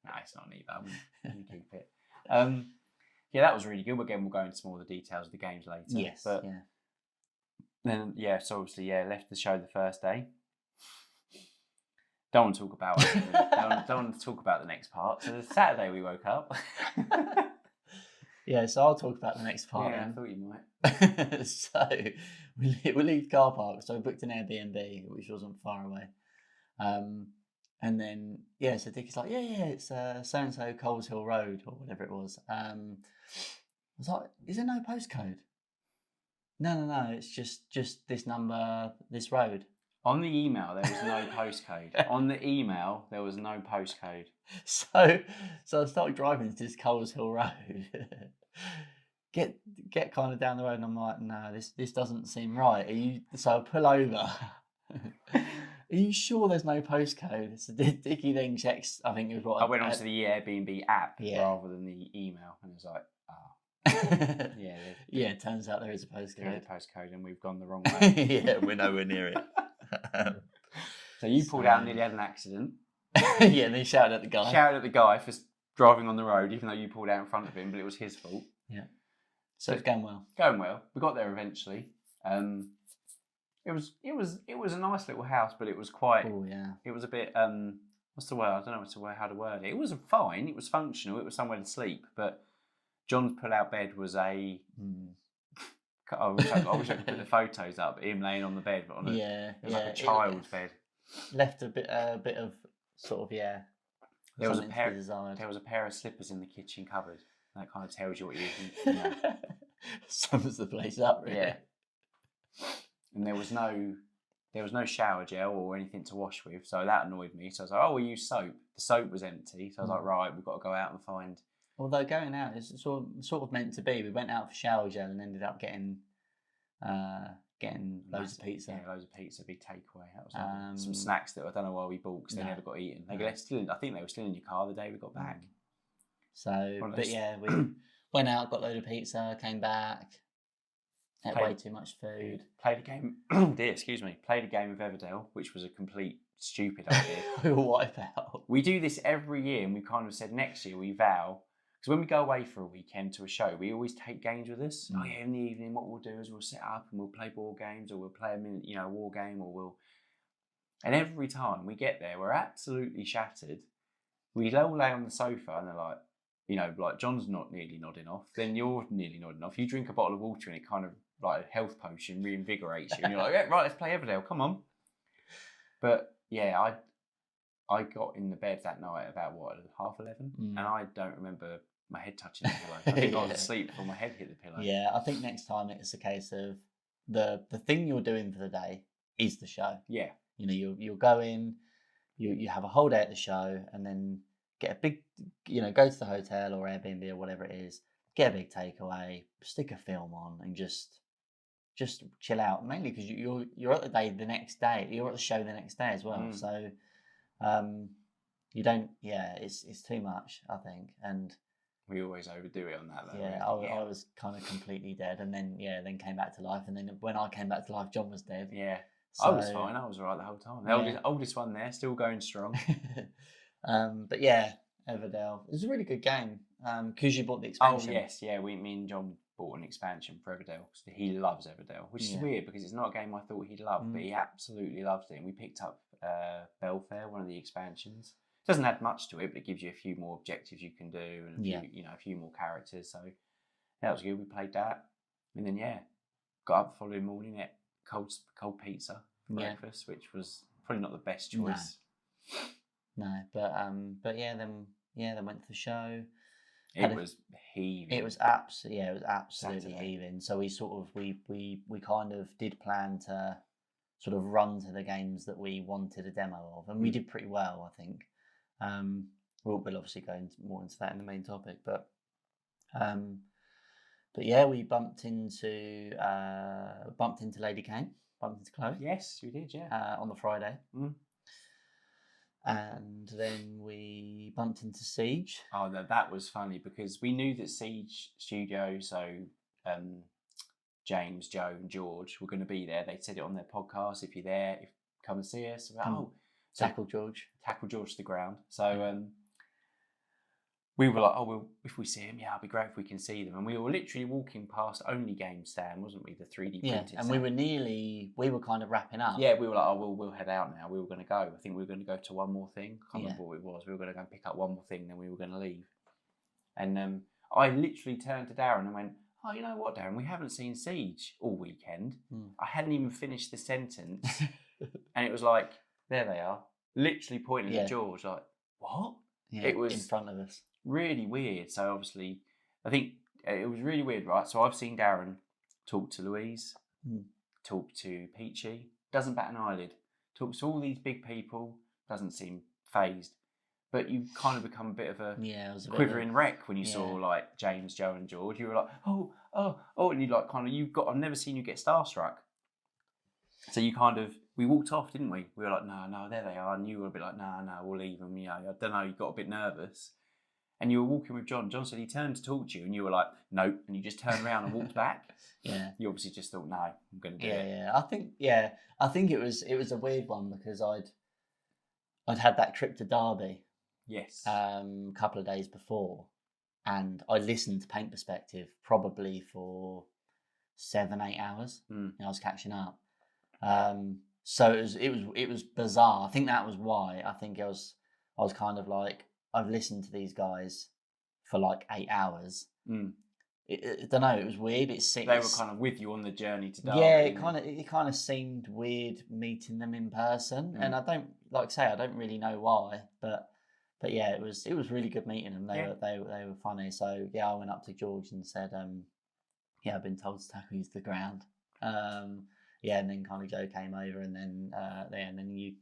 [SPEAKER 2] No, it's not on eBay. We keep it. That was really good. Again, we'll go into some more of the details of the games later.
[SPEAKER 1] Yes.
[SPEAKER 2] But then, so obviously, left the show the first day. Don't want to talk about it. Don't want to talk about the next part. So the Saturday we woke up.
[SPEAKER 1] So I'll talk about the next part.
[SPEAKER 2] Yeah, I thought you might.
[SPEAKER 1] So we leave car park. So we booked an Airbnb, which wasn't far away. And then so Dick is like, it's so and so Coles Hill Road or whatever it was. I was like, is there no postcode? No, it's just this number, this road.
[SPEAKER 2] On the email, there was no postcode. So
[SPEAKER 1] I started driving to this Coles Hill Road. Get kind of down the road, and I'm like, no, this doesn't seem right. So I pull over. Are you sure there's no postcode? So Dickie then checks. I think it was what
[SPEAKER 2] I went onto the Airbnb app rather than the email, and it was like,
[SPEAKER 1] it turns out there is a postcode.
[SPEAKER 2] There is a postcode, and we've gone the wrong way.
[SPEAKER 1] We're nowhere near it.
[SPEAKER 2] So you pulled out and nearly had an accident.
[SPEAKER 1] And they shouted at the guy.
[SPEAKER 2] For driving on the road, even though you pulled out in front of him, but it was his fault.
[SPEAKER 1] Yeah. So it's going well.
[SPEAKER 2] We got there eventually. It was a nice little house, but it was quite.
[SPEAKER 1] Oh yeah.
[SPEAKER 2] It was a bit. What's the word? I don't know how to word it. It was fine. It was functional. It was somewhere to sleep. But John's pull-out bed was a. I wish I could put the photos up. Him laying on the bed, but it was like a child's bed.
[SPEAKER 1] Left a bit of sort of
[SPEAKER 2] There was a pair of slippers in the kitchen cupboard. That kind of tells you what you're eating.
[SPEAKER 1] Sums the place up, really.
[SPEAKER 2] Yeah. And there was no shower gel or anything to wash with, so that annoyed me. So I was like, we'll use soap. The soap was empty, so I was like, right, we've got to go out and find.
[SPEAKER 1] Although going out is sort of meant to be. We went out for shower gel and ended up getting loads of pizza.
[SPEAKER 2] Yeah, loads of pizza, big takeaway. That was lovely. Some snacks that I don't know why we bought because they never got eaten. I think they were still in your car the day we got back.
[SPEAKER 1] So, we went out, got a load of pizza, came back, ate way too much food.
[SPEAKER 2] Played a game. Played a game of Everdell, which was a complete stupid idea.
[SPEAKER 1] We were wipe out.
[SPEAKER 2] We do this every year, and we kind of said next year we vow. Because when we go away for a weekend to a show, we always take games with us. In the evening, what we'll do is we'll set up and we'll play board games, or we'll play a war game, or we'll. And every time we get there, we're absolutely shattered. We all lay on the sofa, and they're like, like John's not nearly nodding off. Then you're nearly nodding off. You drink a bottle of water, and it kind of like a health potion reinvigorates you, and you're like, yeah, right, let's play Everdell. Come on. But I got in the bed that night about 11:30, and I don't remember my head touching the pillow. I think I was asleep before my head hit the pillow.
[SPEAKER 1] Yeah, I think next time it's a case of the thing you're doing for the day is the show.
[SPEAKER 2] Yeah.
[SPEAKER 1] You'll go in, you have a whole day at the show, and then get a big, go to the hotel or Airbnb or whatever it is, get a big takeaway, stick a film on, and just chill out. Mainly because you're at the next day. You're at the show the next day as well. So you don't. Yeah, it's too much, I think, and
[SPEAKER 2] we always overdo it on that. Though,
[SPEAKER 1] yeah, I was kind of completely dead, and then came back to life, and then when I came back to life, John was dead.
[SPEAKER 2] Yeah, so, I was fine. I was alright the whole time. The oldest one there, still going strong.
[SPEAKER 1] But yeah, Everdell. It was a really good game because you bought the expansion.
[SPEAKER 2] Oh yes, yeah. Me and John bought an expansion for Everdell because he loves Everdell, which is weird because it's not a game I thought he'd love, but he absolutely loves it. And we picked up Belfair, one of the expansions. It doesn't add much to it, but it gives you a few more objectives you can do and a few more characters. So that was good. We played that, and then got up the following morning, ate cold pizza for breakfast, which was probably not the best choice.
[SPEAKER 1] But then went to the show.
[SPEAKER 2] It was heaving.
[SPEAKER 1] It was absolutely
[SPEAKER 2] Saturday.
[SPEAKER 1] heaving. So we sort of we kind of did plan to sort of run to the games that we wanted a demo of, and we did pretty well, I think. We'll obviously go more into that in the main topic, but yeah, we bumped into Lady Kane, bumped into Chloe.
[SPEAKER 2] Yes, we did. Yeah,
[SPEAKER 1] on the Friday. And then we bumped into Siege.
[SPEAKER 2] Oh, that was funny because we knew that Siege Studio, so James, Joe, and George were going to be there. They said it on their podcast. If you're there, come and see us.
[SPEAKER 1] Tackle George
[SPEAKER 2] to the ground. So we were like, well, if we see him, it'd be great if we can see them. And we were literally walking past Only Game stand, wasn't we? The 3D printed
[SPEAKER 1] and
[SPEAKER 2] stand.
[SPEAKER 1] we were kind of wrapping up.
[SPEAKER 2] Yeah, we were like, we'll head out now. We were going to go. I think we were going to go to one more thing. I can't remember what it was. We were going to go and pick up one more thing, then we were going to leave. And I literally turned to Darren and went, oh, you know what, Darren? We haven't seen Siege all weekend. I hadn't even finished the sentence. And it was like, there they are. Literally pointing at George, like, what?
[SPEAKER 1] Yeah,
[SPEAKER 2] it was
[SPEAKER 1] in front of us.
[SPEAKER 2] Really weird. So obviously, I think it was really weird, right? So I've seen Darren talk to Louise, talk to Peachy, doesn't bat an eyelid, talks to all these big people, doesn't seem phased. But you kind of become a bit of a quivering wreck when you saw like James, Joe, and George. You were like, oh, and you like kind of I've never seen you get starstruck. So you kind of we walked off, didn't we? We were like, no, there they are, and you were a bit like, no, we'll leave them. You know, I don't know. You got a bit nervous. And you were walking with John. John said he turned to talk to you, and you were like, nope. And you just turned around and walked back. Yeah. You obviously just thought, no, I'm going to do it.
[SPEAKER 1] Yeah. I think it was a weird one because I'd had that trip to Derby.
[SPEAKER 2] Yes.
[SPEAKER 1] A couple of days before, and I listened to Paint Perspective probably for 7-8 hours. And I was catching up. So it was bizarre. I think that was why. I think I was kind of like, I've listened to these guys for like 8 hours. I don't know. It was weird. They
[SPEAKER 2] were kind of with you on the journey to Derby.
[SPEAKER 1] Yeah, it kind of seemed weird meeting them in person, and I don't I don't really know why, but yeah, it was really good meeting them. They were funny. So yeah, I went up to George and said, I've been told to tackle you to the ground. And then kind of Joe came over, and then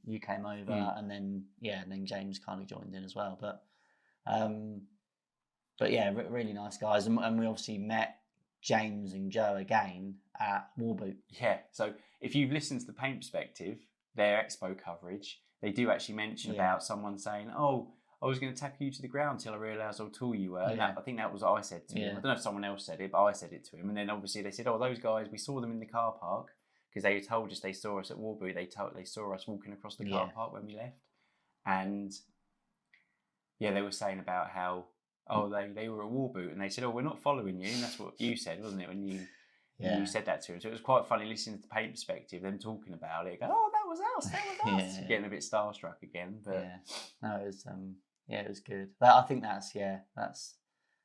[SPEAKER 1] you came over, and then James kind of joined in as well. But yeah, really nice guys, and we obviously met James and Joe again at Warboot.
[SPEAKER 2] Yeah, so if you've listened to the Paint Perspective, their expo coverage, they do actually mention about someone saying, "Oh, I was going to tackle you to the ground till I realised how tall you were." Yeah. I think that was what I said to him. I don't know if someone else said it, but I said it to him. And then obviously they said, "Oh, those guys, we saw them in the car park." Because they told us they saw us at Warboot. They saw us walking across the car park when we left. And they were saying about how, they were at Warboot, and they said, "Oh, we're not following you." And that's what you said, wasn't it, when you said that to him? So it was quite funny listening to the Paint Perspective, them talking about it, going, "Oh, that was us. Getting a bit starstruck again. But
[SPEAKER 1] no, it was it was good. I think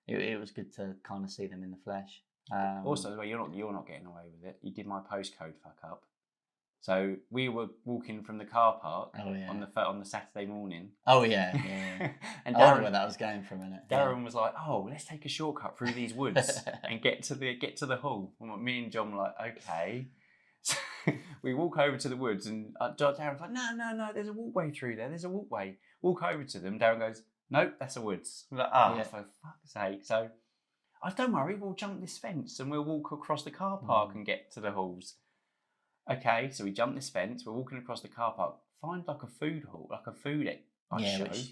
[SPEAKER 1] it was good to kind of see them in the flesh.
[SPEAKER 2] Also, you're not getting away with it. You did my postcode fuck up. So we were walking from the car park on the Saturday morning.
[SPEAKER 1] Oh yeah. And Darren, where that was going for a minute.
[SPEAKER 2] Darren was like, "Oh, let's take a shortcut through these woods and get to the hall." And me and John were like, "Okay." So we walk over to the woods, and Darren's like, "No, there's a walkway through there. There's a walkway." Walk over to them. Darren goes, "Nope, that's a woods." We're like, for fuck's sake. So, don't worry, we'll jump this fence and we'll walk across the car park and get to the halls. Okay, so we jump this fence, we're walking across the car park, find like a food hall, like a food show.
[SPEAKER 1] Which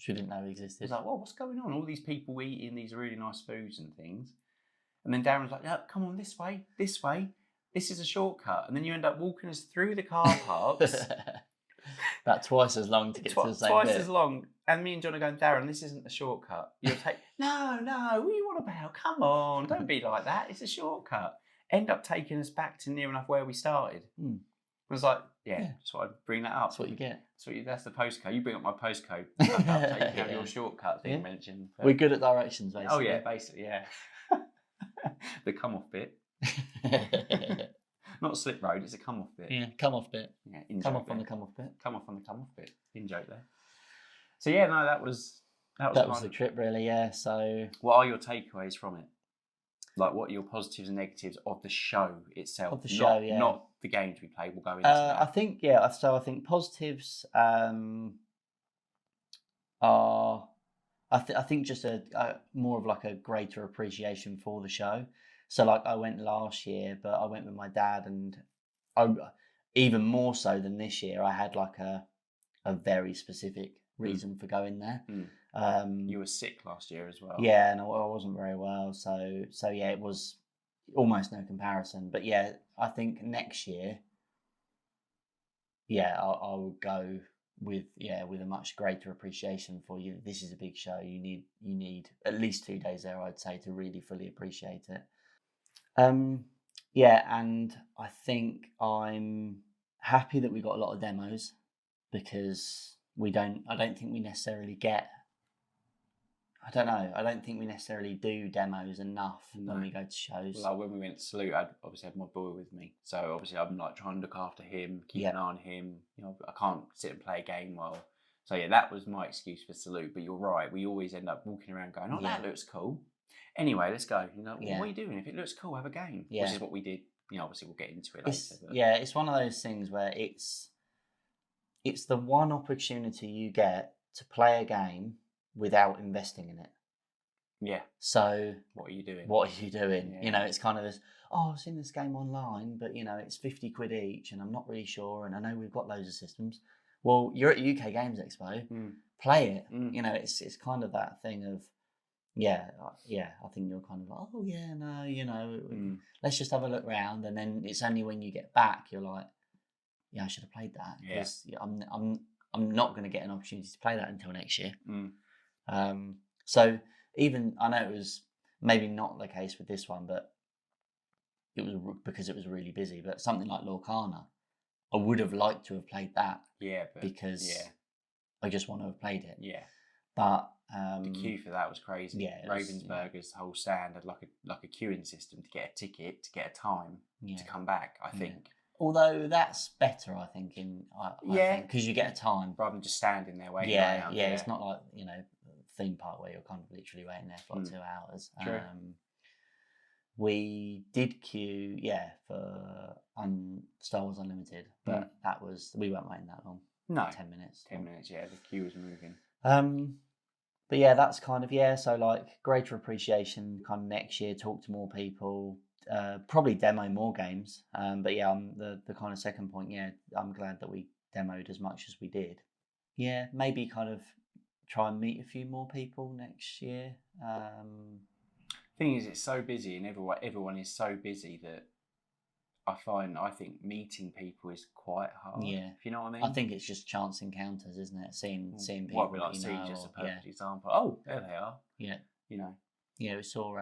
[SPEAKER 1] we didn't know existed.
[SPEAKER 2] It's like, what's going on? All these people eating these really nice foods and things. And then Darren's like, "No, come on, this way. This is a shortcut." And then you end up walking us through the car parks.
[SPEAKER 1] About twice as long to get to the same
[SPEAKER 2] Twice
[SPEAKER 1] bit.
[SPEAKER 2] as long. And me and John are going, "Darren, this isn't a shortcut. You'll take..." No, what are you on about? Come on, don't be like that. It's a shortcut. End up taking us back to near enough where we started. I was like, just thought I'd bring that up.
[SPEAKER 1] That's what you get.
[SPEAKER 2] That's the postcode. You bring up my postcode. I'll take care of your shortcut thing mentioned. But...
[SPEAKER 1] We're good at directions, basically.
[SPEAKER 2] Oh, yeah, basically, yeah. The come off bit. Not slip road, it's a come off bit.
[SPEAKER 1] Yeah, come off bit.
[SPEAKER 2] Yeah,
[SPEAKER 1] come off on the come off bit.
[SPEAKER 2] Come off on the come off bit. In joke there. So yeah, no, that was
[SPEAKER 1] the trip, really. Yeah. So,
[SPEAKER 2] what are your takeaways from it? Like, what are your positives and negatives of the show itself?
[SPEAKER 1] Of the show,
[SPEAKER 2] not the games we played. We'll go into that.
[SPEAKER 1] I think, yeah. So I think positives are, I think just a more of like a greater appreciation for the show. So like I went last year, but I went with my dad, and even more so than this year, I had like a very specific reason for going there.
[SPEAKER 2] You were sick last year as well.
[SPEAKER 1] Yeah, and I wasn't very well, so yeah, it was almost no comparison. But yeah, I think next year, yeah, I would go with a much greater appreciation for you. This is a big show. You need at least 2 days there, I'd say, to really fully appreciate it. Yeah, and I think I'm happy that we got a lot of demos, because I don't think we necessarily get. I don't know. I don't think we necessarily do demos enough when we go to shows.
[SPEAKER 2] Well, when we went to Salute, I obviously had my boy with me, so obviously I'm like trying to look after him, keep an eye on him. You know, I can't sit and play a game while. So yeah, that was my excuse for Salute. But you're right. We always end up walking around going, "Oh, that looks cool." Anyway, let's go. You know, what are you doing? If it looks cool, have a game.
[SPEAKER 1] Yeah.
[SPEAKER 2] Which is what we did. You know, obviously we'll get into it later. But...
[SPEAKER 1] Yeah, it's one of those things where it's the one opportunity you get to play a game without investing in it.
[SPEAKER 2] Yeah.
[SPEAKER 1] So
[SPEAKER 2] what are you doing?
[SPEAKER 1] Yeah. You know, it's kind of this, I've seen this game online, but you know, it's 50 quid each and I'm not really sure, and I know we've got loads of systems. Well, you're at UK Games Expo, play it. You know, it's kind of that thing of, I think you're kind of like, oh yeah, no, you know, let's just have a look round, and then it's only when you get back you're like, yeah, I should have played that, because I'm not going to get an opportunity to play that until next year. So even, I know it was maybe not the case with this one, but it was because it was really busy. But something like Lorcana, I would have liked to have played that.
[SPEAKER 2] Yeah,
[SPEAKER 1] because I just want to have played it.
[SPEAKER 2] Yeah,
[SPEAKER 1] but
[SPEAKER 2] the queue for that was crazy. Yeah, Ravensburger's whole stand had like a queuing system to get a ticket, to get a time to come back. I think.
[SPEAKER 1] Although that's better, I think, because you get a time
[SPEAKER 2] rather than just standing there waiting.
[SPEAKER 1] Yeah, it's not like, you know, theme park where you're kind of literally waiting there for like 2 hours.
[SPEAKER 2] True.
[SPEAKER 1] We did queue, for Star Wars Unlimited, but we weren't waiting that long.
[SPEAKER 2] No,
[SPEAKER 1] 10 minutes.
[SPEAKER 2] 10 minutes. Yeah, the queue was moving.
[SPEAKER 1] But yeah, that's kind of so like greater appreciation. Kind of next year, talk to more people. Probably demo more games. But yeah, the kind of second point. Yeah, I'm glad that we demoed as much as we did. Yeah, maybe kind of try and meet a few more people next year.
[SPEAKER 2] Thing is, it's so busy, and everyone is so busy that I think meeting people is quite hard. Yeah, if you know what I mean.
[SPEAKER 1] I think it's just chance encounters, isn't it? Seeing people.
[SPEAKER 2] What like seeing just a perfect example. Oh, there they are.
[SPEAKER 1] Yeah.
[SPEAKER 2] You know.
[SPEAKER 1] Yeah, we saw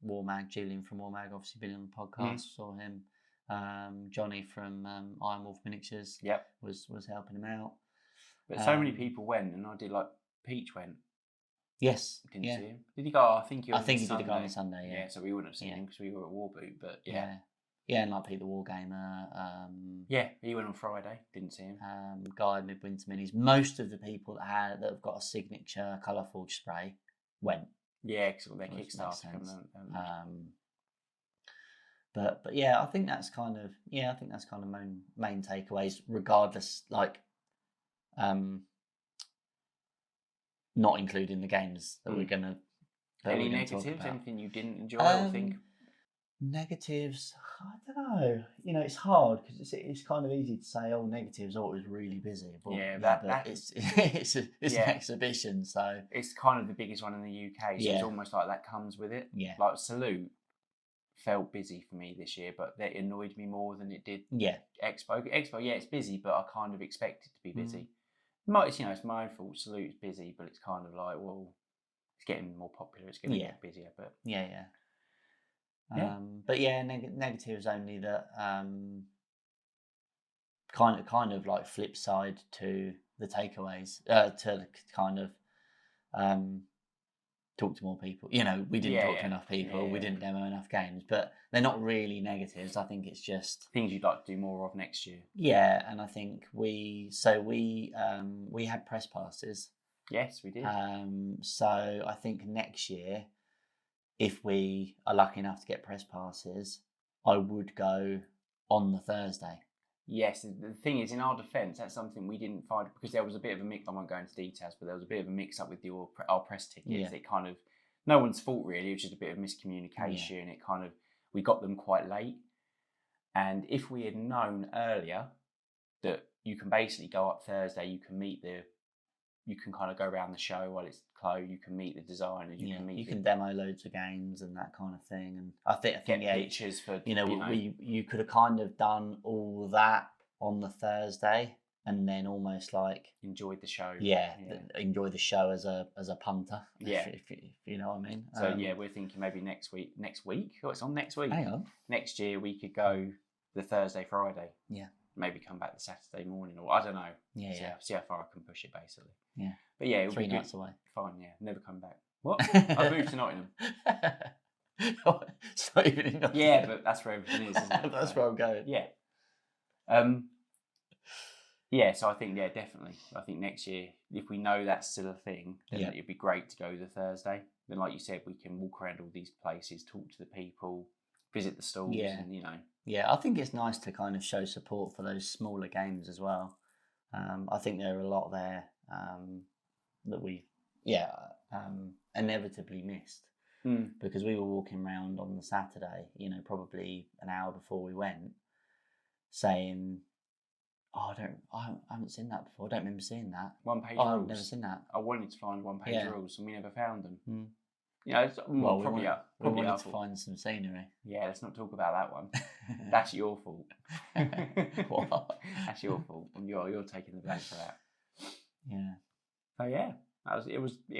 [SPEAKER 1] Warmag, Julian from Warmag, obviously been on the podcast. Saw him. Johnny from Iron Wolf Miniatures.
[SPEAKER 2] Yep.
[SPEAKER 1] Was helping him out.
[SPEAKER 2] But so many people went, and I did like Peach went.
[SPEAKER 1] Yes.
[SPEAKER 2] Didn't see him. Did he go? I think he
[SPEAKER 1] did go on the Sunday. Yeah.
[SPEAKER 2] So we wouldn't have seen him because we were at Warboot. But
[SPEAKER 1] yeah, and like Pete the Wargamer.
[SPEAKER 2] He went on Friday. Didn't see him.
[SPEAKER 1] Guy Midwinter Minis. Most of the people that have got a signature colourforge spray went.
[SPEAKER 2] Yeah, because their Kickstarter coming out.
[SPEAKER 1] But yeah, I think that's kind of main takeaways. Regardless, like, not including the games that we're gonna.
[SPEAKER 2] Any negatives? Anything you didn't enjoy or think?
[SPEAKER 1] Negatives, I don't know. You know, it's hard because it's kind of easy to say, "Oh, negatives. Oh, it was really busy." But it's an exhibition, so
[SPEAKER 2] it's kind of the biggest one in the UK. So it's almost like that comes with it.
[SPEAKER 1] Yeah,
[SPEAKER 2] like Salute felt busy for me this year, but that annoyed me more than it did.
[SPEAKER 1] Yeah,
[SPEAKER 2] Expo, it's busy, but I kind of expect it to be busy. It's my own fault. Salute's busy, but it's kind of like, well, it's getting more popular. It's going to get busier, but
[SPEAKER 1] but yeah, negatives only that kind of like flip side to the takeaways, to kind of talk to more people. You know, we didn't talk to enough people. We didn't demo enough games, but they're not really negatives. I think it's just
[SPEAKER 2] things you'd like to do more of next year.
[SPEAKER 1] Yeah, and I think we had press passes
[SPEAKER 2] Yes, we did.
[SPEAKER 1] So I think next year, if we are lucky enough to get press passes, I would go on the Thursday.
[SPEAKER 2] Yes, the thing is, in our defence, that's something we didn't find, because there was a bit of a mix. I won't go into details, but there was a bit of a mix-up with our press tickets.
[SPEAKER 1] Yeah.
[SPEAKER 2] It kind of, no one's fault really. It was just a bit of miscommunication.
[SPEAKER 1] Yeah.
[SPEAKER 2] It kind of, we got them quite late, and if we had known earlier that you can basically go up Thursday, you can kind of go around the show while it's closed. You can meet the designers.
[SPEAKER 1] You can demo loads of games and that kind of thing. And I think
[SPEAKER 2] pictures for
[SPEAKER 1] you could have kind of done all that on the Thursday and then almost like
[SPEAKER 2] enjoyed the show.
[SPEAKER 1] Yeah. Enjoy the show as a punter.
[SPEAKER 2] Yeah,
[SPEAKER 1] if you know what I mean.
[SPEAKER 2] So we're thinking maybe next week. Oh, it's on next week.
[SPEAKER 1] Hang on.
[SPEAKER 2] Next year we could go the Thursday, Friday.
[SPEAKER 1] Yeah.
[SPEAKER 2] Maybe come back the Saturday morning, or I don't know. See how far I can push it, basically.
[SPEAKER 1] Yeah.
[SPEAKER 2] But yeah, it'll
[SPEAKER 1] 3
[SPEAKER 2] be
[SPEAKER 1] nights
[SPEAKER 2] good.
[SPEAKER 1] away.
[SPEAKER 2] Fine, yeah. Never come back. What? I moved to Nottingham.
[SPEAKER 1] It's not even in Nottingham.
[SPEAKER 2] Yeah, but that's where everything is, isn't it?
[SPEAKER 1] That's where I'm going.
[SPEAKER 2] Yeah. Yeah, so I think, definitely. I think next year, if we know that's still a thing, then it'd be great to go the Thursday. Then, like you said, we can walk around all these places, talk to the people, visit the stalls, and
[SPEAKER 1] Yeah, I think it's nice to kind of show support for those smaller games as well. I think there are a lot there that we, inevitably missed because we were walking around on the Saturday, probably an hour before we went, saying, "Oh, I haven't seen that before. I don't remember seeing that.
[SPEAKER 2] One-page
[SPEAKER 1] rules.
[SPEAKER 2] rules.
[SPEAKER 1] I've never seen that.
[SPEAKER 2] I wanted to find one-page rules, and we never found them.
[SPEAKER 1] We
[SPEAKER 2] wanted
[SPEAKER 1] to find some scenery.
[SPEAKER 2] Yeah, let's not talk about that one. That's your fault.
[SPEAKER 1] What?
[SPEAKER 2] That's your fault. You're taking the blame for that.
[SPEAKER 1] Yeah.
[SPEAKER 2] So yeah,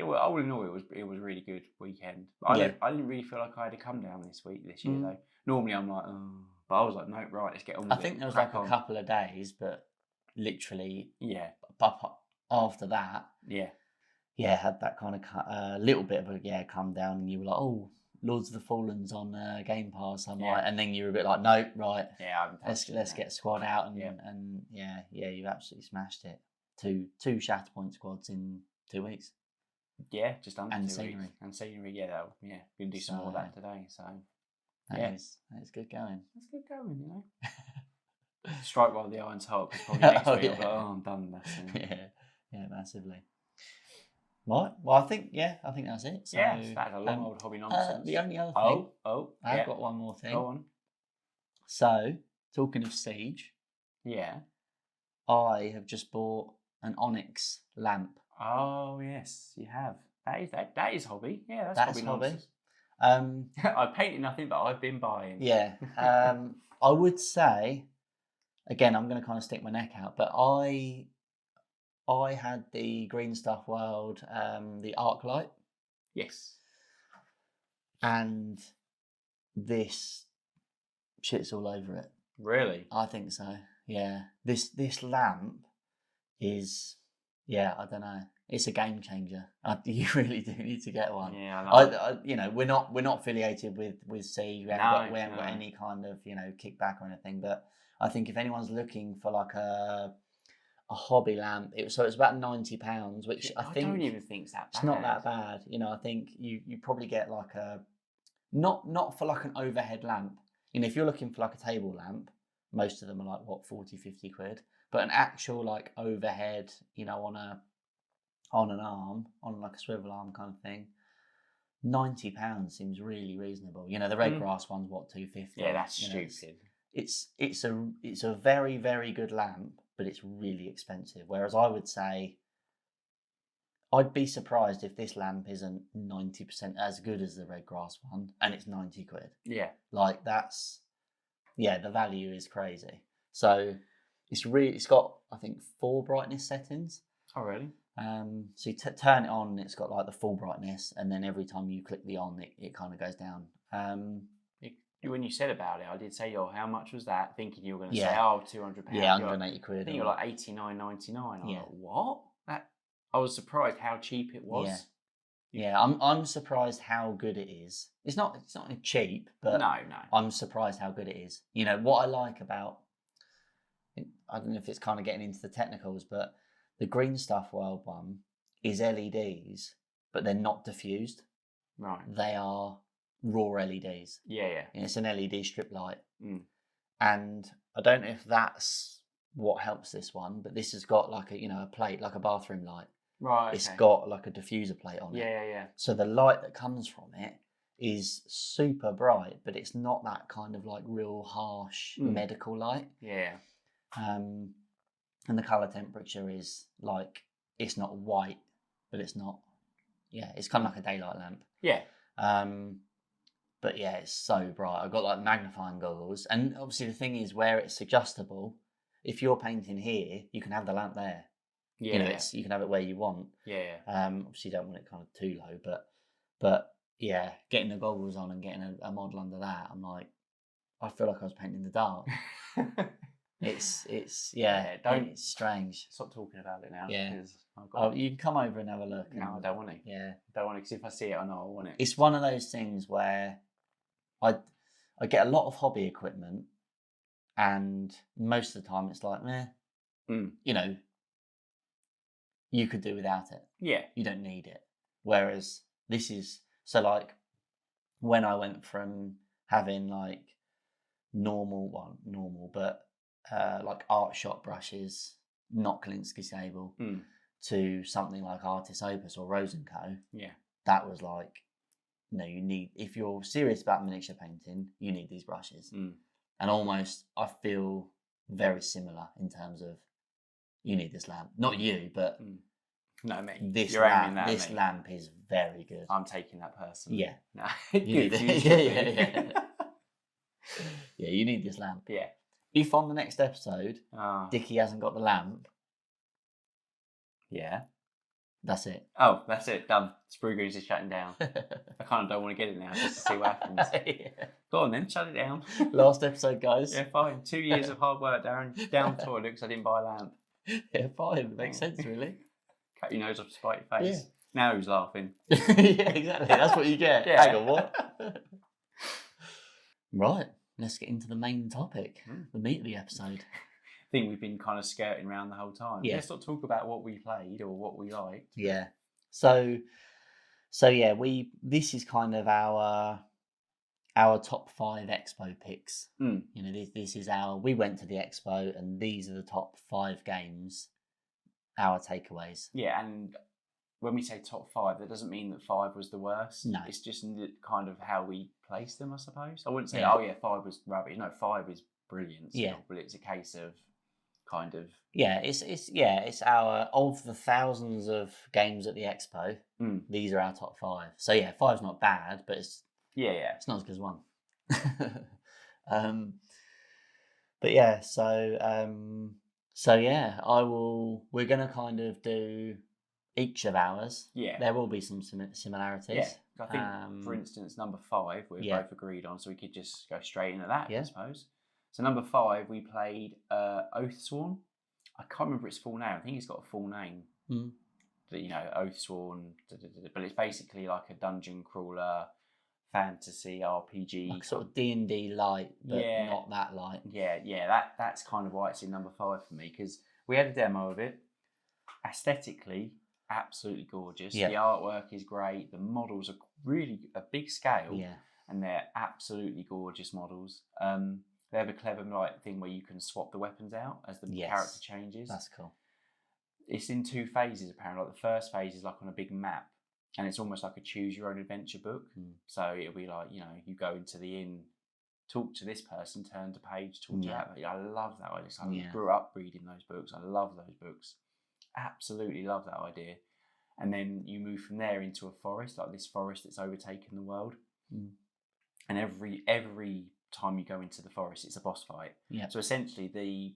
[SPEAKER 2] all in all, it was a really good weekend. I didn't really feel like I had to come down this year though. Normally I'm like, oh, but I was like, no, right, let's get on with it.
[SPEAKER 1] I think there was like a couple of days, but literally, after that, had that kind of little bit of a come down, and you were like, oh, Lords of the Fallen's on Game Pass, I might, and then you were a bit like, no, right, let's get squad out, and you've absolutely smashed it. Two Shatterpoint squads in 2 weeks.
[SPEAKER 2] Yeah, just under 2 weeks.
[SPEAKER 1] And
[SPEAKER 2] scenery, we're gonna do some more of that today. So
[SPEAKER 1] that is good going.
[SPEAKER 2] That's good going, Strike while the iron's hot, because probably next week I'll be like, oh, I'm done.
[SPEAKER 1] Yeah, massively. Right. Well, I think that's it. So,
[SPEAKER 2] that's a long old hobby nonsense.
[SPEAKER 1] The only other thing.
[SPEAKER 2] I've
[SPEAKER 1] got one more thing.
[SPEAKER 2] Go on.
[SPEAKER 1] So, talking of Siege.
[SPEAKER 2] Yeah.
[SPEAKER 1] I have just bought an Onyx lamp.
[SPEAKER 2] Oh yes, you have. That is hobby. Yeah,
[SPEAKER 1] that's
[SPEAKER 2] hobby. I painted nothing, but I've been buying.
[SPEAKER 1] Yeah. I would say, again, I'm going to kind of stick my neck out, but I had the Green Stuff World, the arc light.
[SPEAKER 2] Yes.
[SPEAKER 1] And this shits all over it.
[SPEAKER 2] Really?
[SPEAKER 1] I think so. Yeah. This lamp is, I don't know. It's a game changer. You really do need to get one.
[SPEAKER 2] Yeah,
[SPEAKER 1] we're not affiliated with Siege. We haven't got any kind of kickback or anything. But I think if anyone's looking for like a hobby lamp, it's about £90, which I think
[SPEAKER 2] don't even think it's that bad.
[SPEAKER 1] It's not that bad. I think you probably get like a not for like an overhead lamp. If you're looking for like a table lamp, most of them are like what 40, 50 quid. But an actual like overhead, on an arm, on like a swivel arm kind of thing, £90 seems really reasonable. The red grass one's what, 250.
[SPEAKER 2] Yeah, that's stupid.
[SPEAKER 1] It's a very, very good lamp, but it's really expensive. Whereas I would say I'd be surprised if this lamp isn't 90% as good as the red grass one, and it's 90 quid.
[SPEAKER 2] Yeah.
[SPEAKER 1] Like the value is crazy. So it's got, I think, 4 brightness settings.
[SPEAKER 2] Oh, really?
[SPEAKER 1] So you turn it on, it's got like the full brightness, and then every time you click the on, it kind of goes down.
[SPEAKER 2] When you said about it, I did say, how much was that? Thinking you were going to say, £200.
[SPEAKER 1] Yeah, 180 quid.
[SPEAKER 2] I think you're like $89.99. I'm like, what? I was surprised how cheap it was.
[SPEAKER 1] Yeah, I'm surprised how good it is. It's not cheap, but
[SPEAKER 2] no.
[SPEAKER 1] I'm surprised how good it is. What I like about, I don't know if it's kind of getting into the technicals, but the Green Stuff World one is LEDs, but they're not diffused.
[SPEAKER 2] Right.
[SPEAKER 1] They are raw LEDs.
[SPEAKER 2] Yeah.
[SPEAKER 1] It's an LED strip light.
[SPEAKER 2] Mm.
[SPEAKER 1] And I don't know if that's what helps this one, but this has got like a plate, like a bathroom light.
[SPEAKER 2] Right.
[SPEAKER 1] It's got like a diffuser plate on it.
[SPEAKER 2] Yeah.
[SPEAKER 1] So the light that comes from it is super bright, but it's not that kind of like real harsh medical light.
[SPEAKER 2] Yeah.
[SPEAKER 1] And the color temperature is like, it's not white, but it's not. Yeah, it's kind of like a daylight lamp.
[SPEAKER 2] Yeah.
[SPEAKER 1] But yeah, it's so bright. I've got like magnifying goggles, and obviously the thing is, where it's adjustable, if you're painting here, you can have the lamp there.
[SPEAKER 2] Yeah.
[SPEAKER 1] You can have it where you want.
[SPEAKER 2] Yeah.
[SPEAKER 1] Obviously you don't want it kind of too low, but yeah, getting the goggles on and getting a model under that, I'm like, I feel like I was painting in the dark. It's it's strange.
[SPEAKER 2] Stop talking about it now.
[SPEAKER 1] Yeah. You can come over and have a look.
[SPEAKER 2] No, I don't want to.
[SPEAKER 1] Yeah.
[SPEAKER 2] Don't want to, because if I see it, I know I want it.
[SPEAKER 1] It's one of those things where I get a lot of hobby equipment, and most of the time it's like, meh. You could do without it.
[SPEAKER 2] Yeah.
[SPEAKER 1] You don't need it. Whereas this is, so like, when I went from having like normal, but like art shop brushes, not Kolinsky table, to something like Artist Opus or Rose & Co.
[SPEAKER 2] Yeah.
[SPEAKER 1] That was like, you need, if you're serious about miniature painting, you need these brushes. And almost, I feel very similar in terms of, you need this lamp. Not you, but
[SPEAKER 2] no, me.
[SPEAKER 1] This lamp is very good.
[SPEAKER 2] I'm taking that person.
[SPEAKER 1] Yeah.
[SPEAKER 2] No.
[SPEAKER 1] Yeah. Yeah, you need this lamp.
[SPEAKER 2] Yeah.
[SPEAKER 1] If on the next episode, Dickie hasn't got the lamp.
[SPEAKER 2] Yeah.
[SPEAKER 1] That's it.
[SPEAKER 2] Oh, that's it. Done. Sprue Goons is shutting down. I kind of don't want to get it now, just to see what happens.
[SPEAKER 1] Yeah.
[SPEAKER 2] Go on then, shut it down.
[SPEAKER 1] Last episode, guys.
[SPEAKER 2] Yeah, fine. 2 years of hard work, Darren. Down the toilet because I didn't buy a lamp.
[SPEAKER 1] Yeah, fine. Makes sense, really.
[SPEAKER 2] Cut your nose off to spite your face.
[SPEAKER 1] Yeah.
[SPEAKER 2] Now who's laughing?
[SPEAKER 1] Yeah, exactly. That's what you get.
[SPEAKER 2] Yeah.
[SPEAKER 1] Hang on, what? Right. Let's get into the main topic, the meat of the episode.
[SPEAKER 2] I think we've been kind of skirting around the whole time.
[SPEAKER 1] Yeah.
[SPEAKER 2] Let's not talk about what we played or what we liked.
[SPEAKER 1] Yeah. So yeah, this is kind of our top 5 expo picks. This is we went to the expo, and these are the top 5 games, our takeaways.
[SPEAKER 2] Yeah, and when we say top 5, that doesn't mean that 5 was the worst.
[SPEAKER 1] No.
[SPEAKER 2] It's just kind of how we placed them, I suppose. I wouldn't say, 5 was rubbish. No, 5 is brilliant still, but it's a case of kind of...
[SPEAKER 1] Yeah, it's our, of the thousands of games at the expo, these are our top 5. So yeah, 5's not bad, but it's...
[SPEAKER 2] Yeah.
[SPEAKER 1] It's not as good as 1. But yeah, so yeah, we're going to kind of do each of ours.
[SPEAKER 2] Yeah.
[SPEAKER 1] There will be some similarities.
[SPEAKER 2] Yeah. I think, for instance, number 5 we're both agreed on, so we could just go straight into that, I suppose. So number 5, we played Oathsworn. I can't remember its full name. I think it's got a full name. Oathsworn, but it's basically like a dungeon crawler, fantasy RPG,
[SPEAKER 1] like sort of D&D light, but not that light.
[SPEAKER 2] Yeah. That's kind of why it's in number 5 for me, because we had a demo of it. Aesthetically, absolutely gorgeous. The artwork is great. The models are really a big scale, and they're absolutely gorgeous models. They have a clever thing where you can swap the weapons out as the character changes.
[SPEAKER 1] That's cool.
[SPEAKER 2] It's in 2 phases apparently. Like the first phase is like on a big map, and it's almost like a choose your own adventure book. So it'll be like, you go into the inn, talk to this person, turn to page, talk to that. I love that idea. I grew up reading those books. I love those books. Absolutely love that idea. And then you move from there into a forest, like this forest that's overtaken the world. And every time you go into the forest, it's a boss fight. So essentially,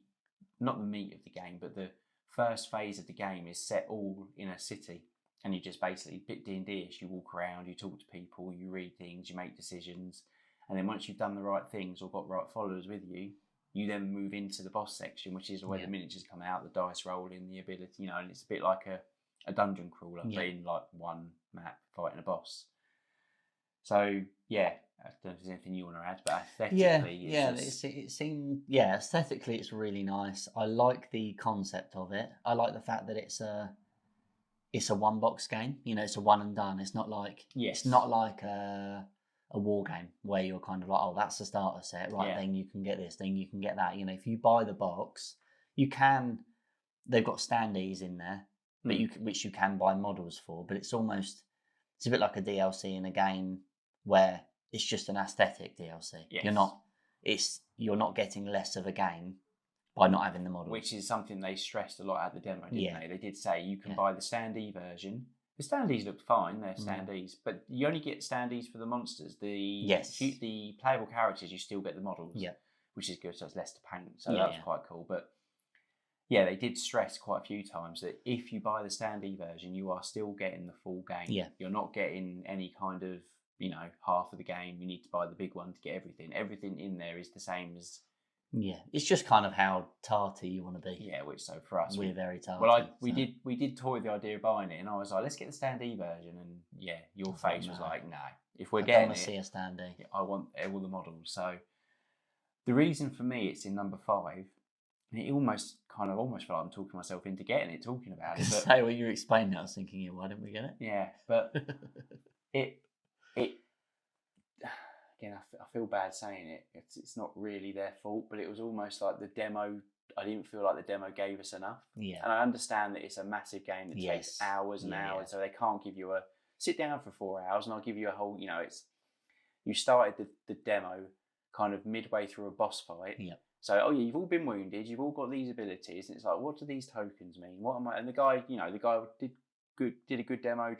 [SPEAKER 2] not the meat of the game, but the first phase of the game is set all in a city, and you just basically bit D&D-ish. You walk around, you talk to people, you read things, you make decisions, and then once you've done the right things or got right followers with you, you then move into the boss section, which is where the miniatures come out, the dice rolling, the ability, and it's a bit like a dungeon crawler, but in like one map fighting a boss. So yeah, I don't know if there's anything you want to add, but aesthetically,
[SPEAKER 1] it seemed aesthetically it's really nice. I like the concept of it. I like the fact that it's it's a one box game. You know, it's a one and done. It's not like it's not like a war game where you're kind of like, oh, that's the starter set, right? Then you can get this, then you can get that. You know, if you buy the box, you can. They've got standees in there, but which you can buy models for. But it's a bit like a DLC in a game where it's just an aesthetic DLC. Yes. You're not getting less of a game by not having the models. Which
[SPEAKER 2] is something they stressed a lot at the demo, didn't they? They did say you can buy the standee version. The standees look fine, they're standees, but you only get standees for the monsters. The playable characters, you still get the models, which is good, so it's less to paint. So that was quite cool. But yeah, they did stress quite a few times that if you buy the standee version, you are still getting the full game. Yeah. You're not getting any kind of, half of the game. You need to buy the big one to get everything. Everything in there is the same as...
[SPEAKER 1] Yeah, it's just kind of how tarty you want to be.
[SPEAKER 2] Yeah, which so for us...
[SPEAKER 1] We're very tarty.
[SPEAKER 2] Well, we did toy with the idea of buying it, and I was like, let's get the standee version. And yeah, your face was like, no. If we're getting it... I don't want to
[SPEAKER 1] see a standee.
[SPEAKER 2] I want all the models. So the reason for me it's in number 5... It almost felt like I'm talking myself into getting it, talking about it. But
[SPEAKER 1] say when you were explaining it, I was thinking, yeah, why didn't we get it?
[SPEAKER 2] Yeah, but it again, I feel bad saying it. It's not really their fault, but it was almost like the demo. I didn't feel like the demo gave us enough. Yeah, and I understand that it's a massive game that takes hours and hours, so they can't give you a sit down for 4 hours and I'll give you a whole. You started the demo kind of midway through a boss fight. Yeah. So, you've all been wounded. You've all got these abilities, and it's like, what do these tokens mean? What am I? And the guy did a good demo,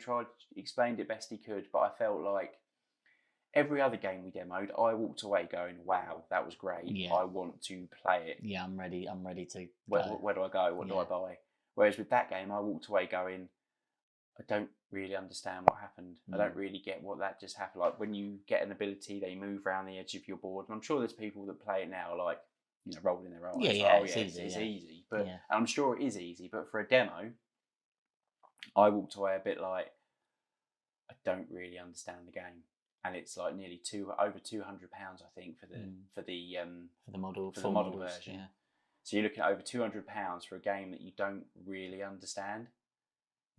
[SPEAKER 2] explained it best he could. But I felt like every other game we demoed, I walked away going, "Wow, that was great. Yeah. I want to play it.
[SPEAKER 1] Yeah, I'm ready. I'm ready to.
[SPEAKER 2] Where do I go? What do I buy?" Whereas with that game, I walked away going, "I don't really understand what happened. I don't really get what that just happened. Like when you get an ability, they move around the edge of your board, and I'm sure there's people that play it now like." Rolling their eyes. It's easy. But I'm sure it is easy. But for a demo, I walked away a bit like I don't really understand the game, and it's like nearly over £200, I think, for the model version. Yeah. So you're looking at over £200 for a game that you don't really understand.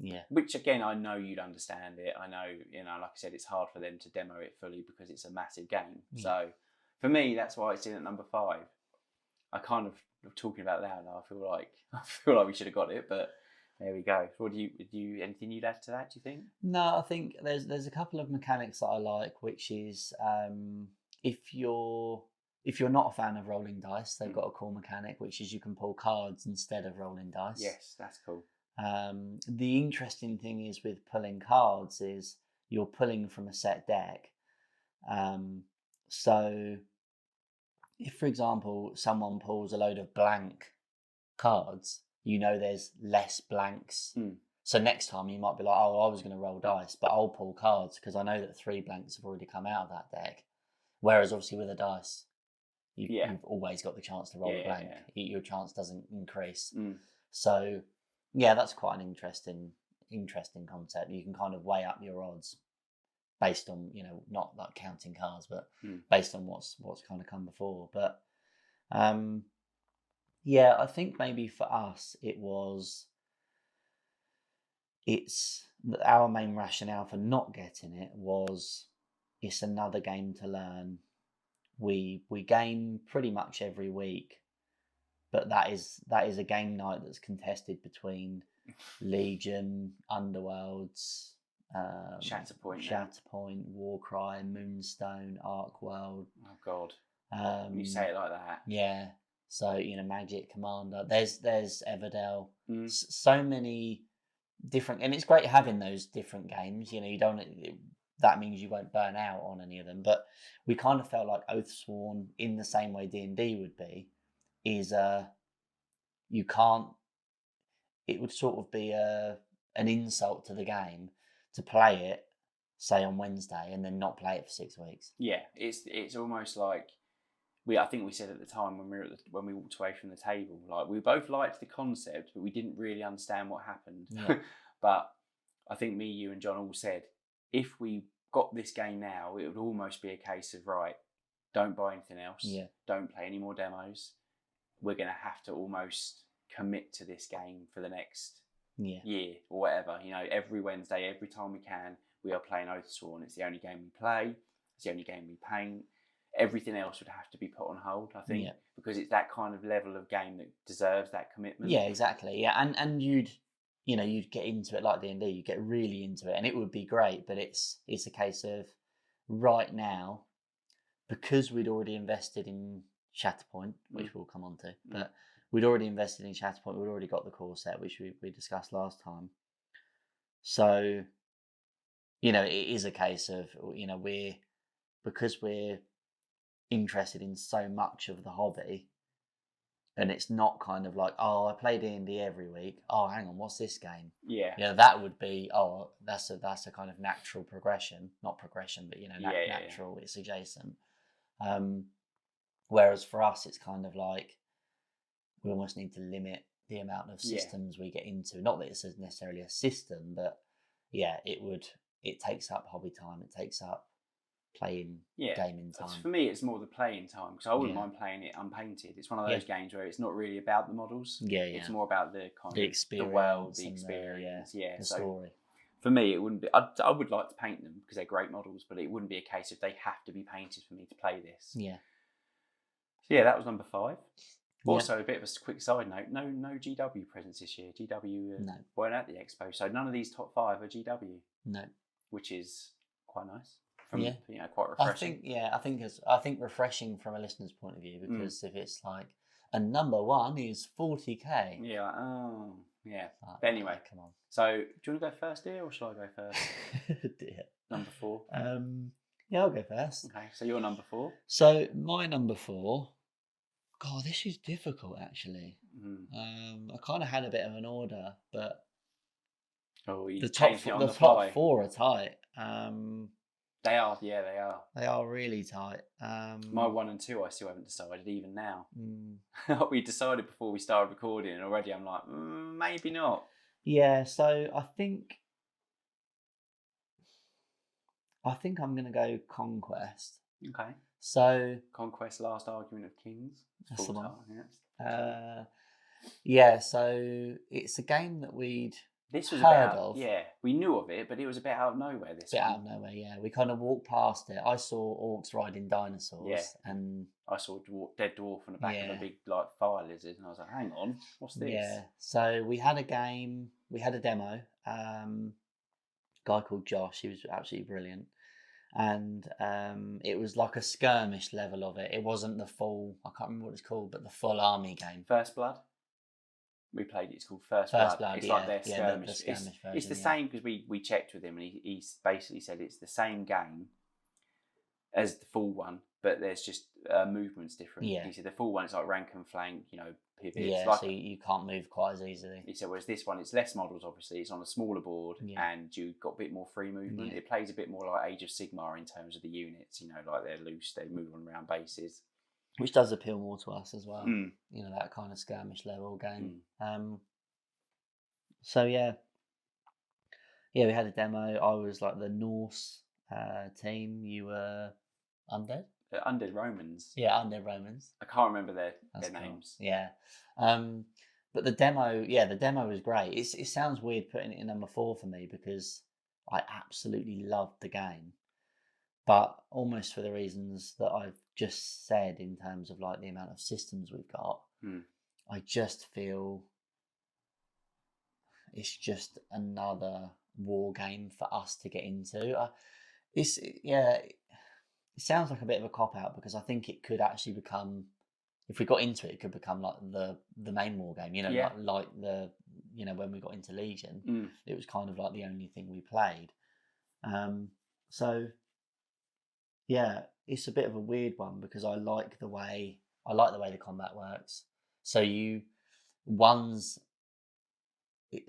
[SPEAKER 2] Yeah. Which again, I know you'd understand it. I know, like I said, it's hard for them to demo it fully because it's a massive game. Yeah. So for me, that's why it's in at number 5. I kind of talking about that now. I feel like we should have got it, but there we go. What do you anything you'd add to that? Do you think?
[SPEAKER 1] No, I think there's a couple of mechanics that I like, which is if you're not a fan of rolling dice, they've got a cool mechanic, which is you can pull cards instead of rolling dice.
[SPEAKER 2] Yes, that's cool.
[SPEAKER 1] The interesting thing is with pulling cards is you're pulling from a set deck, so. If, for example, someone pulls a load of blank cards, there's less blanks. So next time you might be like, oh, I was going to roll dice, but I'll pull cards because I know that 3 blanks have already come out of that deck. Whereas obviously with a dice, you've always got the chance to roll a blank. Yeah. Your chance doesn't increase. So, that's quite an interesting concept. You can kind of weigh up your odds. Based on, not like counting cards, but based on what's kind of come before. But I think maybe for us it's our main rationale for not getting it was it's another game to learn. We game pretty much every week, but that is a game night that's contested between Legion, Underworlds, Shatterpoint, Warcry, Moonstone, Arcworld.
[SPEAKER 2] Oh God! When you say it like that.
[SPEAKER 1] Yeah. So Magic Commander. There's Everdell. So many different, and it's great having those different games. You don't. That means you won't burn out on any of them. But we kind of felt like Oathsworn, in the same way D&D would be, is you can't. It would sort of be an insult to the game to play it, say on Wednesday, and then not play it for 6 weeks.
[SPEAKER 2] Yeah, it's almost like I think we said at the time when we walked away from the table, like we both liked the concept, but we didn't really understand what happened. Yeah. But I think me, you, and John all said if we got this game now, it would almost be a case of right, don't buy anything else. Yeah. Don't play any more demos. We're going to have to almost commit to this game for the next year or whatever. You know, every Wednesday, every time we can, we are playing Oathsworn. It's the only game we play. It's the only game we paint. Everything else would have to be put on hold, I think, because it's that kind of level of game that deserves that commitment.
[SPEAKER 1] Yeah, exactly. Yeah, and you'd get into it like D&D. You get really into it, and it would be great. But it's a case of right now, because we'd already invested in Shatterpoint, which we'll come on to, but we'd already invested in Shatterpoint. We'd already got the core set, which we discussed last time. So, it is a case of, because we're interested in so much of the hobby, and it's not kind of like, oh, I play D&D every week. Oh, hang on, what's this game?
[SPEAKER 2] Yeah.
[SPEAKER 1] That would be, oh, that's a kind of natural progression. Not progression, but, natural. It's adjacent. Whereas for us, it's kind of like we almost need to limit the amount of systems we get into. Not that it's necessarily a system, but it takes up hobby time. It takes up playing gaming time.
[SPEAKER 2] For me, it's more the playing time, because I wouldn't mind playing it unpainted. It's one of those games where it's not really about the models. It's more about the kind of
[SPEAKER 1] experience,
[SPEAKER 2] the world, the experience. The
[SPEAKER 1] so story.
[SPEAKER 2] For me, it wouldn't be. I would like to paint them because they're great models, but it wouldn't be a case of they have to be painted for me to play this.
[SPEAKER 1] Yeah.
[SPEAKER 2] So that was number 5. Also, a bit of a quick side note: no GW presents this year. GW weren't at the expo, so none of these top 5 are GW.
[SPEAKER 1] No,
[SPEAKER 2] which is quite nice. Quite refreshing.
[SPEAKER 1] I think refreshing from a listener's point of view, because if it's like, and number 1 is 40k.
[SPEAKER 2] Yeah. But anyway,
[SPEAKER 1] come on.
[SPEAKER 2] So, do you want to go first, dear, or shall I go first?
[SPEAKER 1] Dear.
[SPEAKER 2] Number 4.
[SPEAKER 1] I'll go first.
[SPEAKER 2] Okay, so you're number 4.
[SPEAKER 1] So my number 4. God, this is difficult actually. I kind of had a bit of an order, but the top 4 are tight.
[SPEAKER 2] They are, they are.
[SPEAKER 1] They are really tight.
[SPEAKER 2] My 1 and 2, I still haven't decided even now. We decided before we started recording, and already I'm like, maybe not.
[SPEAKER 1] Yeah, so I think I'm going to go Conquest.
[SPEAKER 2] Okay.
[SPEAKER 1] So
[SPEAKER 2] Conquest: Last Argument of Kings.
[SPEAKER 1] That's the one.
[SPEAKER 2] Yes.
[SPEAKER 1] So it's a game that we'd
[SPEAKER 2] This was
[SPEAKER 1] heard of.
[SPEAKER 2] Yeah, we knew of it, but it was a bit out of nowhere.
[SPEAKER 1] Out of nowhere, yeah. We kind of walked past it. I saw orcs riding dinosaurs, and
[SPEAKER 2] I saw a dead dwarf on the back of a big fire lizard, and I was like, "Hang on, what's this?"
[SPEAKER 1] Yeah. So we had a game. We had a demo. A guy called Josh. He was absolutely brilliant, and it was like a skirmish level of it. It wasn't the full. I can't remember what it's called, but the full army game.
[SPEAKER 2] First Blood. We played it. It's called First Blood. It's like their skirmish.
[SPEAKER 1] The skirmish version,
[SPEAKER 2] it's the same, because we checked with him, and he basically said it's the same game as the full one, but there's just movements different.
[SPEAKER 1] Yeah.
[SPEAKER 2] He said the full one is like rank and flank, pivots.
[SPEAKER 1] Yeah,
[SPEAKER 2] like,
[SPEAKER 1] so you can't move quite as easily.
[SPEAKER 2] He said, whereas this one, it's less models, obviously. It's on a smaller board, and you've got a bit more free movement. Yeah. It plays a bit more like Age of Sigmar in terms of the units, like they're loose, they move on around bases.
[SPEAKER 1] Which does appeal more to us as well. That kind of skirmish level game. So we had a demo. I was like the Norse team. You were Undead?
[SPEAKER 2] Undead Romans.
[SPEAKER 1] Yeah, Undead Romans.
[SPEAKER 2] I can't remember their names.
[SPEAKER 1] Cool. Yeah. But the demo was great. It sounds weird putting it in number 4 for me, because I absolutely loved the game. But almost for the reasons that I've just said, in terms of like the amount of systems we've got, I just feel it's just another war game for us to get into. It sounds like a bit of a cop-out, because I think it could actually become, if we got into it, it could become like the main war game, like the, when we got into Legion, it was kind of like the only thing we played. So it's a bit of a weird one, because I like the way the combat works. So ones and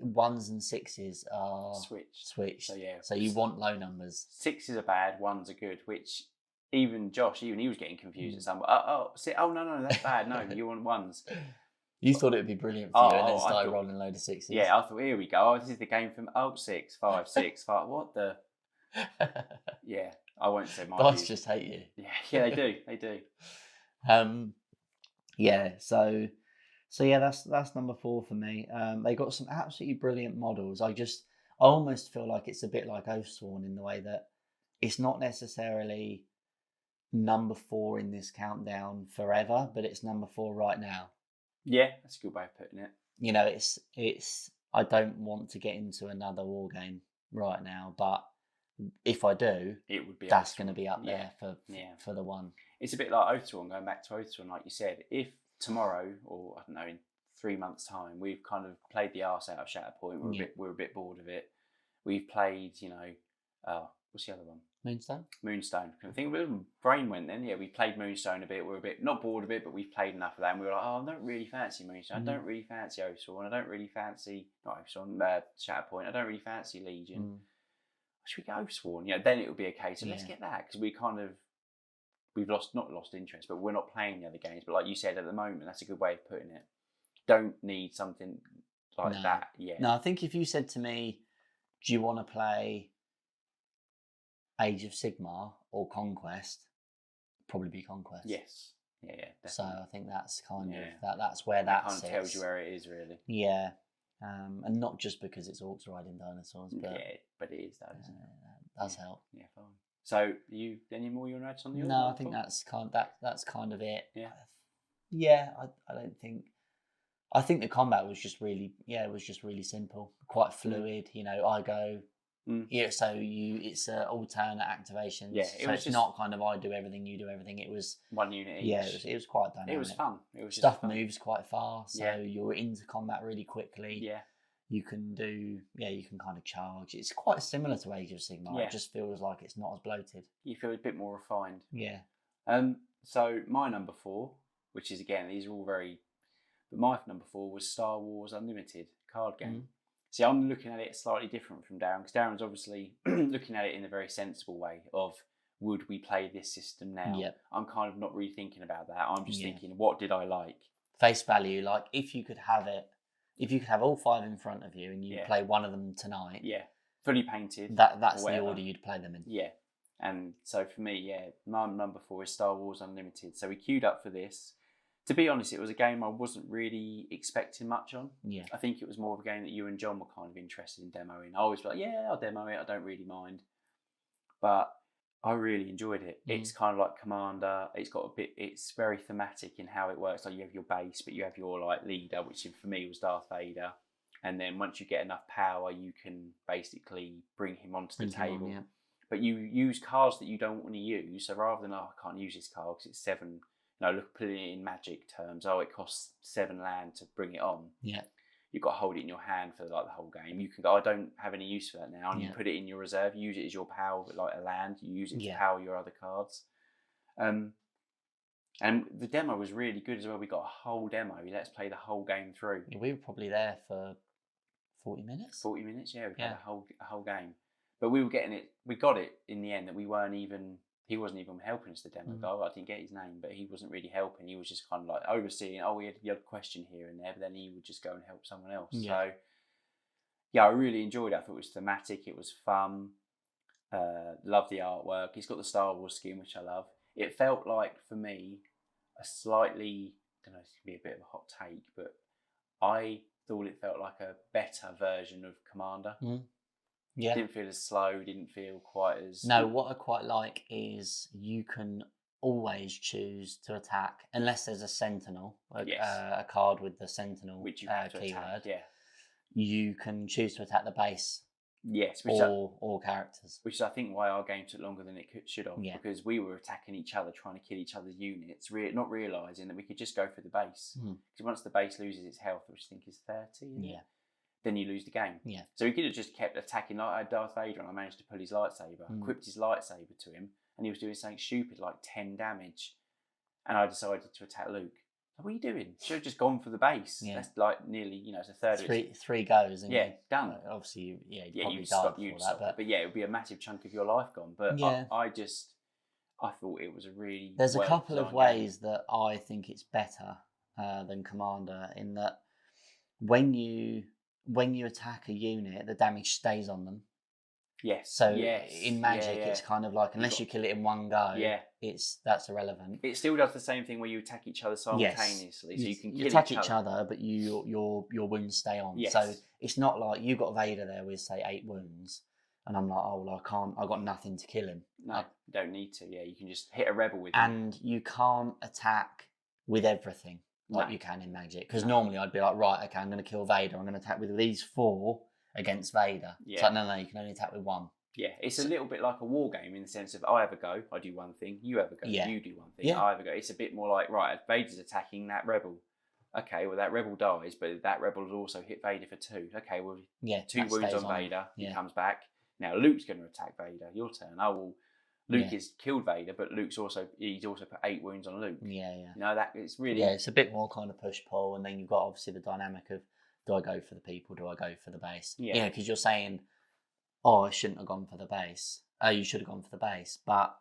[SPEAKER 1] 6s are switched. So you want low numbers.
[SPEAKER 2] 6s are bad, 1s are good, which even Josh, he was getting confused at some. No, that's bad. No, you want 1s.
[SPEAKER 1] You thought it would be brilliant for you, and then started rolling a load of 6s.
[SPEAKER 2] Yeah, I thought, here we go. This is the game from 6, 5, 6, 5. What the? Yeah, I won't say my
[SPEAKER 1] Dice
[SPEAKER 2] views.
[SPEAKER 1] Just hate you.
[SPEAKER 2] Yeah, they do. They do.
[SPEAKER 1] So yeah, that's number 4 for me. They got some absolutely brilliant models. I almost feel like it's a bit like Oathsworn in the way that it's not necessarily number 4 in this countdown forever, but it's number 4 right now.
[SPEAKER 2] Yeah, that's a good way of putting it.
[SPEAKER 1] You know, it's I don't want to get into another war game right now, but if I do,
[SPEAKER 2] it would be
[SPEAKER 1] that's going to be up there for the one.
[SPEAKER 2] It's a bit like Oathsworn, going back to Oathsworn, like you said. If tomorrow, or I don't know, in 3 months' time, we've kind of played the arse out of Shatterpoint, we're a bit bored of it. We've played, what's the other one? Moonstone. I think brain went then. Yeah, we played Moonstone a bit. We were a bit not bored of it, but we've played enough of that. And we were like, oh, I don't really fancy Moonstone. I don't really fancy Oathsworn. I don't really fancy Shatterpoint. I don't really fancy Legion. Should we go Oathsworn? Then it would be a case of let's get that, because we've not lost interest, but we're not playing the other games. But like you said, at the moment, that's a good way of putting it. Don't need something like that yet.
[SPEAKER 1] No, I think if you said to me, do you want to play Age of Sigmar or Conquest? Probably be Conquest.
[SPEAKER 2] Yes. Yeah, definitely.
[SPEAKER 1] So I think that's kind of that's where that
[SPEAKER 2] kind of tells you where it is, really.
[SPEAKER 1] Yeah. And not just because it's orcs riding dinosaurs, but
[SPEAKER 2] but it is, though, isn't it?
[SPEAKER 1] That does help.
[SPEAKER 2] Yeah, fine. So, any more you want to add on the?
[SPEAKER 1] No, I think that's kind of it.
[SPEAKER 2] Yeah.
[SPEAKER 1] Yeah, I don't think. I think the combat was just really, simple, quite fluid. You know, I go. Yeah, so it's alternate activations. Yeah, it's not kind of I do everything, you do everything. It was
[SPEAKER 2] one unit each.
[SPEAKER 1] Yeah, it was quite dynamic.
[SPEAKER 2] It was fun. It was
[SPEAKER 1] stuff moves quite fast, so you're into combat really quickly.
[SPEAKER 2] Yeah,
[SPEAKER 1] you can kind of charge. It's quite similar to Age of Sigmar. It just feels like it's not as bloated.
[SPEAKER 2] You feel a bit more refined.
[SPEAKER 1] Yeah.
[SPEAKER 2] So my number 4, which is again, these are all very, but my number 4 was Star Wars Unlimited card game. See, I'm looking at it slightly different from Darren, because Darren's obviously looking at it in a very sensible way of, would we play this system now?
[SPEAKER 1] Yep.
[SPEAKER 2] I'm kind of not really thinking about that. I'm just thinking, what did I like?
[SPEAKER 1] Face value, like if you could have all 5 in front of you and you play one of them tonight.
[SPEAKER 2] Yeah, fully painted.
[SPEAKER 1] That's the order you'd play them in.
[SPEAKER 2] Yeah, and so for me, my number 4 is Star Wars Unlimited. So we queued up for this. To be honest, it was a game I wasn't really expecting much on.
[SPEAKER 1] Yeah.
[SPEAKER 2] I think it was more of a game that you and John were kind of interested in demoing. I always was like, I'll demo it. I don't really mind. But I really enjoyed it. It's kind of like Commander. It's very thematic in how it works. Like you have your base, but you have your like leader, which for me was Darth Vader. And then once you get enough power, you can basically bring him onto the table. But you use cards that you don't want to use. So rather than, I can't use this card because it's 7... putting it in Magic terms. It costs 7 land to bring it on.
[SPEAKER 1] Yeah,
[SPEAKER 2] you've got to hold it in your hand for like the whole game. You can go, I don't have any use for that now, and you put it in your reserve. You use it as your power, like a land. You use it to power your other cards. And the demo was really good as well. We got a whole demo. Let's play the whole game through.
[SPEAKER 1] Yeah, we were probably there for 40 minutes.
[SPEAKER 2] 40 minutes, yeah. We had a whole game, but we were getting it. We got it in the end that we weren't even. He wasn't even helping us the demo guy. I didn't get his name, but he wasn't really helping. He was just kind of like overseeing. We had the odd question here and there, but then he would just go and help someone else.
[SPEAKER 1] Yeah.
[SPEAKER 2] So, I really enjoyed it. I thought it was thematic. It was fun. Love the artwork. He's got the Star Wars skin, which I love. It felt like, for me, a slightly, I don't know, it's going to be a bit of a hot take, but I thought it felt like a better version of Commander.
[SPEAKER 1] Yeah.
[SPEAKER 2] Didn't feel as slow, didn't feel quite as...
[SPEAKER 1] No, what I quite like is you can always choose to attack, unless there's a Sentinel, a card with the Sentinel
[SPEAKER 2] which you have to
[SPEAKER 1] keyword.
[SPEAKER 2] attack,
[SPEAKER 1] You can choose to attack the base.
[SPEAKER 2] Yes.
[SPEAKER 1] Or characters.
[SPEAKER 2] Which is, I think, why our game took longer than it should have.
[SPEAKER 1] Yeah.
[SPEAKER 2] Because we were attacking each other, trying to kill each other's units, not realising that we could just go for the base. Because once the base loses its health, which I think is 30... then you lose the game.
[SPEAKER 1] Yeah.
[SPEAKER 2] So he could have just kept attacking. Like I had Darth Vader and I managed to pull his lightsaber, equipped his lightsaber to him, and he was doing something stupid like 10 damage. And I decided to attack Luke. What are you doing? Should have just gone for the base.
[SPEAKER 1] Yeah.
[SPEAKER 2] That's like nearly, it's a third of it.
[SPEAKER 1] Three goes. And
[SPEAKER 2] done.
[SPEAKER 1] Obviously,
[SPEAKER 2] you'd stop that. But it would be a massive chunk of your life gone. But I thought it was a really...
[SPEAKER 1] There's a couple of ways that I think it's better than Commander, in that when you attack a unit, the damage stays on them.
[SPEAKER 2] Yes.
[SPEAKER 1] So
[SPEAKER 2] yes.
[SPEAKER 1] in Magic, it's kind of like unless you kill it in one go, that's irrelevant.
[SPEAKER 2] It still does the same thing where you attack each other simultaneously, so you can kill
[SPEAKER 1] attack each other, but your wounds stay on.
[SPEAKER 2] Yes.
[SPEAKER 1] So it's not like you got Vader there with say 8 wounds, and I'm like, oh well, I can't. I got nothing to kill him.
[SPEAKER 2] No, you don't need to. Yeah, you can just hit a rebel with
[SPEAKER 1] and you can't attack with everything like you can in Magic, because normally I'd be like, right, okay, I'm going to kill Vader. I'm going to attack with these 4 against Vader. Yeah. It's like, no, you can only attack with 1.
[SPEAKER 2] Yeah, it's a little bit like a war game in the sense of I have a go, I do one thing, you have a go, you do one thing, I have a go. It's a bit more like, right, Vader's attacking that rebel. Okay, well, that rebel dies, but that rebel has also hit Vader for 2. Okay, well, 2 wounds on Vader, he comes back. Now Luke's going to attack Vader, your turn. Oh, well, Luke has killed Vader, but he's also put 8 wounds on Luke.
[SPEAKER 1] Yeah.
[SPEAKER 2] You know, that it's really...
[SPEAKER 1] Yeah, it's a bit more kind of push-pull, and then you've got obviously the dynamic of, do I go for the people, do I go for the base? Yeah. You know, because you're saying, oh, I shouldn't have gone for the base. Oh, you should have gone for the base. But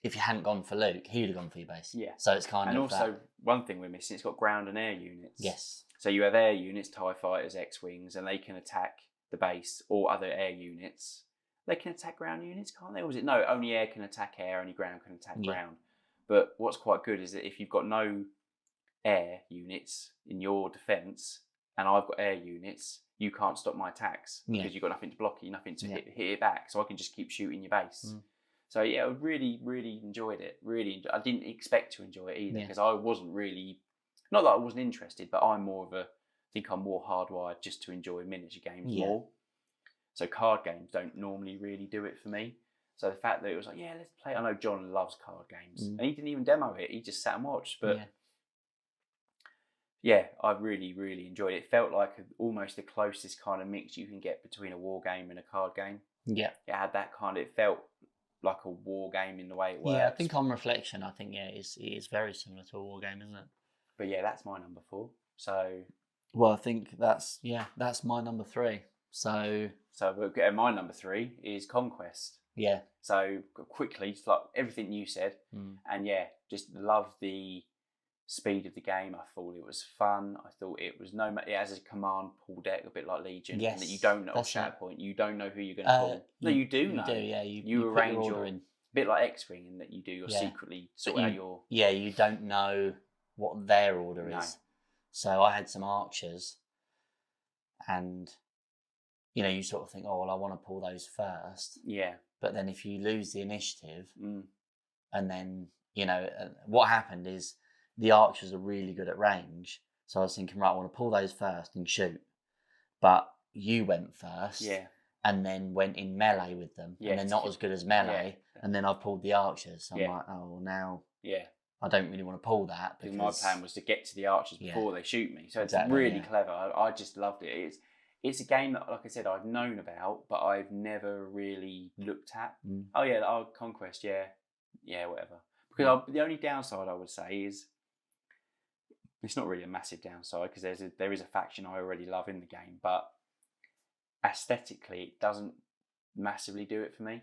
[SPEAKER 1] if you hadn't gone for Luke, he would have gone for your base. Yeah. So it's kind of...
[SPEAKER 2] And also, one thing we're missing, it's got ground and air units.
[SPEAKER 1] Yes.
[SPEAKER 2] So you have air units, TIE fighters, X-Wings, and they can attack the base or other air units. They can attack ground units, can't they? Or was it, no, only air can attack air, only ground can attack ground. But what's quite good is that if you've got no air units in your defence, and I've got air units, you can't stop my attacks because you've got nothing to block you, nothing to hit it back. So I can just keep shooting your base. So yeah, I really, really enjoyed it. I didn't expect to enjoy it either because I wasn't really, not that I wasn't interested, but I'm more hardwired just to enjoy miniature games more. So card games don't normally really do it for me. So the fact that it was like, let's play. I know John loves card games, and he didn't even demo it. He just sat and watched. But I really, really enjoyed it. It felt like almost the closest kind of mix you can get between a war game and a card game. Yeah, it had that kind of. It felt like a war game in the way it works.
[SPEAKER 1] Yeah, I think on reflection, it is very similar to a war game, isn't it?
[SPEAKER 2] But yeah, that's my number 4. So,
[SPEAKER 1] well, I think that's my number 3. So
[SPEAKER 2] my number 3 is Conquest.
[SPEAKER 1] Yeah.
[SPEAKER 2] So quickly, just like everything you said, and just love the speed of the game. I thought it was fun. I thought it was it has a command pull deck, a bit like Legion, and that you don't know Shatterpoint. You don't know who you're going to pull. No, you do know.
[SPEAKER 1] You do, yeah.
[SPEAKER 2] You arrange your in. Bit like X-Wing, in that you do your secretly sort out your.
[SPEAKER 1] Yeah, you don't know what their order is. So I had some archers, and you sort of think, oh well, I want to pull those first. Yeah. But then if you lose the initiative, and then what happened is the archers are really good at range. So I was thinking, right, I want to pull those first and shoot. But you went first, and then went in melee with them, and they're not as good as melee. And then I pulled the archers. So I'm like, oh well, now I don't really want to pull that because
[SPEAKER 2] my plan was to get to the archers before they shoot me. So it's really clever. I just loved it. It's a game that, like I said, I've known about, but I've never really looked at. Conquest, whatever. Because the only downside I would say is, it's not really a massive downside because there is a faction I already love in the game, but aesthetically it doesn't massively do it for me.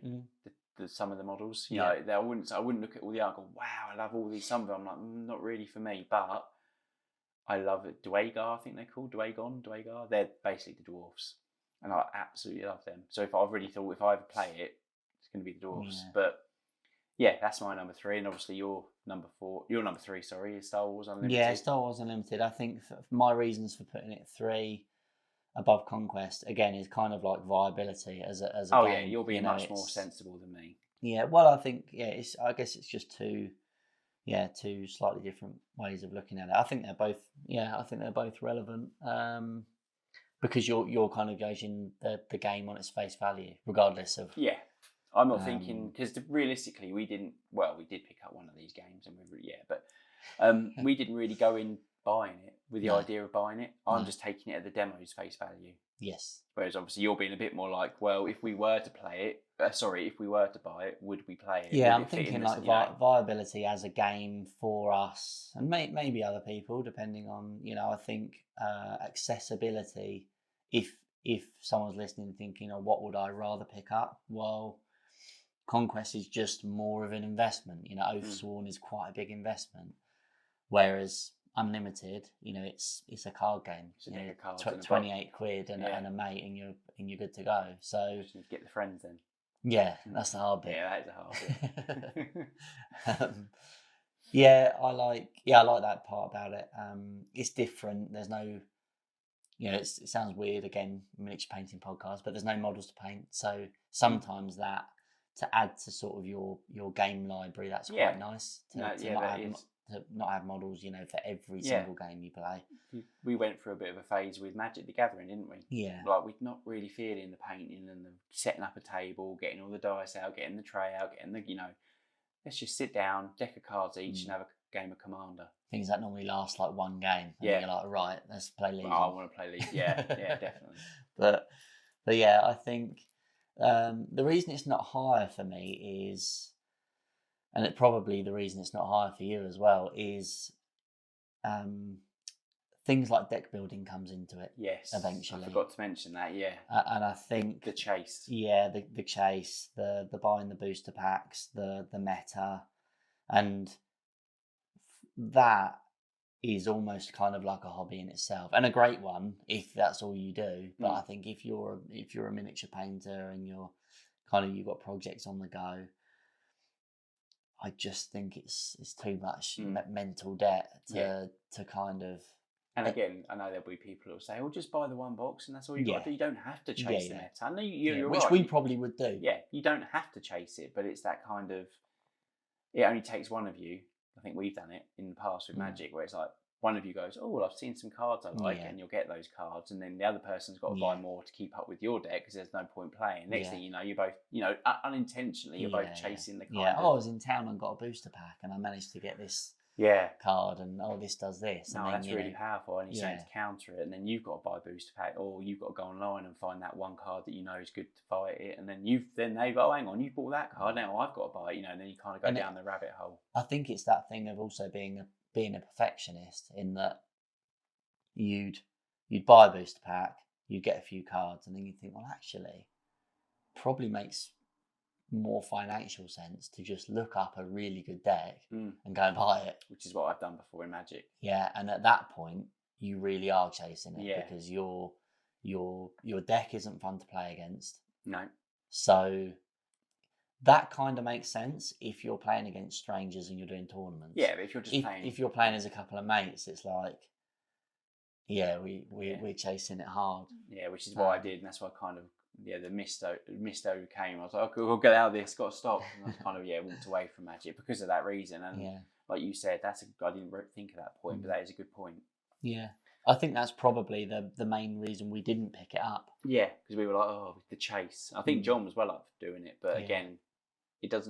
[SPEAKER 2] Some of the models, I wouldn't look at all the art and go, wow, I love all these. Some of them, I'm like, not really for me, but I love it. Dwagar, I think they're called. Dwagar. They're basically the dwarfs. And I absolutely love them. So if I ever play it, it's going to be the dwarfs. Yeah. But that's my number 3. And obviously your number 3, is Star Wars Unlimited.
[SPEAKER 1] Yeah, Star Wars Unlimited. I think my reasons for putting it 3 above Conquest, again, is kind of like viability as a game.
[SPEAKER 2] Yeah, you'll be much more sensible than me.
[SPEAKER 1] Yeah, well, I think, I guess it's just two slightly different ways of looking at it. I think they're both relevant, because you're kind of gauging the game on its face value, regardless of.
[SPEAKER 2] Yeah, I'm not thinking, because realistically we did pick up one of these games, and we didn't really go in buying it with the idea of buying it. I'm just taking it at the demo's face value.
[SPEAKER 1] Yes.
[SPEAKER 2] Whereas obviously you're being a bit more like, well, if we were to buy it, would we play it?
[SPEAKER 1] Yeah, I'm thinking like viability as a game for us, and maybe other people, depending on, I think accessibility. If someone's listening thinking, oh, what would I rather pick up? Well, Conquest is just more of an investment. Oathsworn is quite a big investment, whereas Unlimited, it's a card game. It's 28 quid and a mate, and you're good to go. So
[SPEAKER 2] just need to get the friends then.
[SPEAKER 1] Yeah, that's the hard bit.
[SPEAKER 2] Yeah, that is a hard bit.
[SPEAKER 1] I like that part about it. It's different. There's no, it sounds weird again, miniature painting podcast, but there's no models to paint. So sometimes that to add to sort of your game library, that's quite nice to not have models, for every single game you play.
[SPEAKER 2] We went through a bit of a phase with Magic the Gathering, didn't we?
[SPEAKER 1] Yeah.
[SPEAKER 2] Like, we're not really feeling the painting and the setting up a table, getting all the dice out, getting the tray out, getting the, let's just sit down, deck of cards each, and have a game of Commander.
[SPEAKER 1] Things that normally last like one game. And you're like, right, let's play Legion.
[SPEAKER 2] I want to play Legion. Yeah, definitely.
[SPEAKER 1] But yeah, I think the reason it's not higher for me is, and it probably the reason it's not higher for you as well, is things like deck building comes into it.
[SPEAKER 2] Yes,
[SPEAKER 1] eventually.
[SPEAKER 2] I forgot to mention that. Yeah,
[SPEAKER 1] and I think
[SPEAKER 2] the chase.
[SPEAKER 1] Yeah, the chase, the buying the booster packs, the meta, and that is almost kind of like a hobby in itself, and a great one if that's all you do. But I think if you're a miniature painter and you've got projects on the go, I just think it's too much mental debt to kind of.
[SPEAKER 2] And again, I know there'll be people who will say, "Well, just buy the one box, and that's all you got to do. You don't have to chase the meta." I know you're
[SPEAKER 1] which
[SPEAKER 2] right.
[SPEAKER 1] we probably would do.
[SPEAKER 2] Yeah, you don't have to chase it, but it's that kind of. It only takes one of you. I think we've done it in the past with Magic, where it's like one of you goes, "Oh, well, I've seen some cards I like," and you'll get those cards, and then the other person's got to buy more to keep up with your deck because there's no point playing. Next thing you know, you're both, unintentionally, you're both chasing the card.
[SPEAKER 1] Yeah, I was in town and got a booster pack, and I managed to get this card, and this does this.
[SPEAKER 2] No,
[SPEAKER 1] and
[SPEAKER 2] that's really powerful, and you're saying to counter it, and then you've got to buy a booster pack, or you've got to go online and find that one card that you know is good to fight it, and then they go, "Oh, hang on, you bought that card, now I've got to buy it," and then you kind of go down the rabbit hole.
[SPEAKER 1] I think it's that thing of also being a perfectionist, in that you'd buy a booster pack, you'd get a few cards, and then you think, well, actually, probably makes more financial sense to just look up a really good deck and go and buy it.
[SPEAKER 2] Which is what I've done before in Magic.
[SPEAKER 1] Yeah, and at that point, you really are chasing it because your deck isn't fun to play against.
[SPEAKER 2] No.
[SPEAKER 1] So that kind of makes sense if you're playing against strangers and you're doing tournaments.
[SPEAKER 2] Yeah, but if you're just playing...
[SPEAKER 1] If you're playing as a couple of mates, it's like, we're chasing it hard.
[SPEAKER 2] Yeah, which is what I did, and that's why I kind of... the Misto came. I was like, we'll get out of this, got to stop. And I was kind of, walked away from Magic because of that reason. And like you said, I didn't think of that point, but that is a good point. Yeah.
[SPEAKER 1] I think that's probably the main reason we didn't pick it up.
[SPEAKER 2] Yeah, because we were like, the chase. I think John was well up for doing it, but again, it does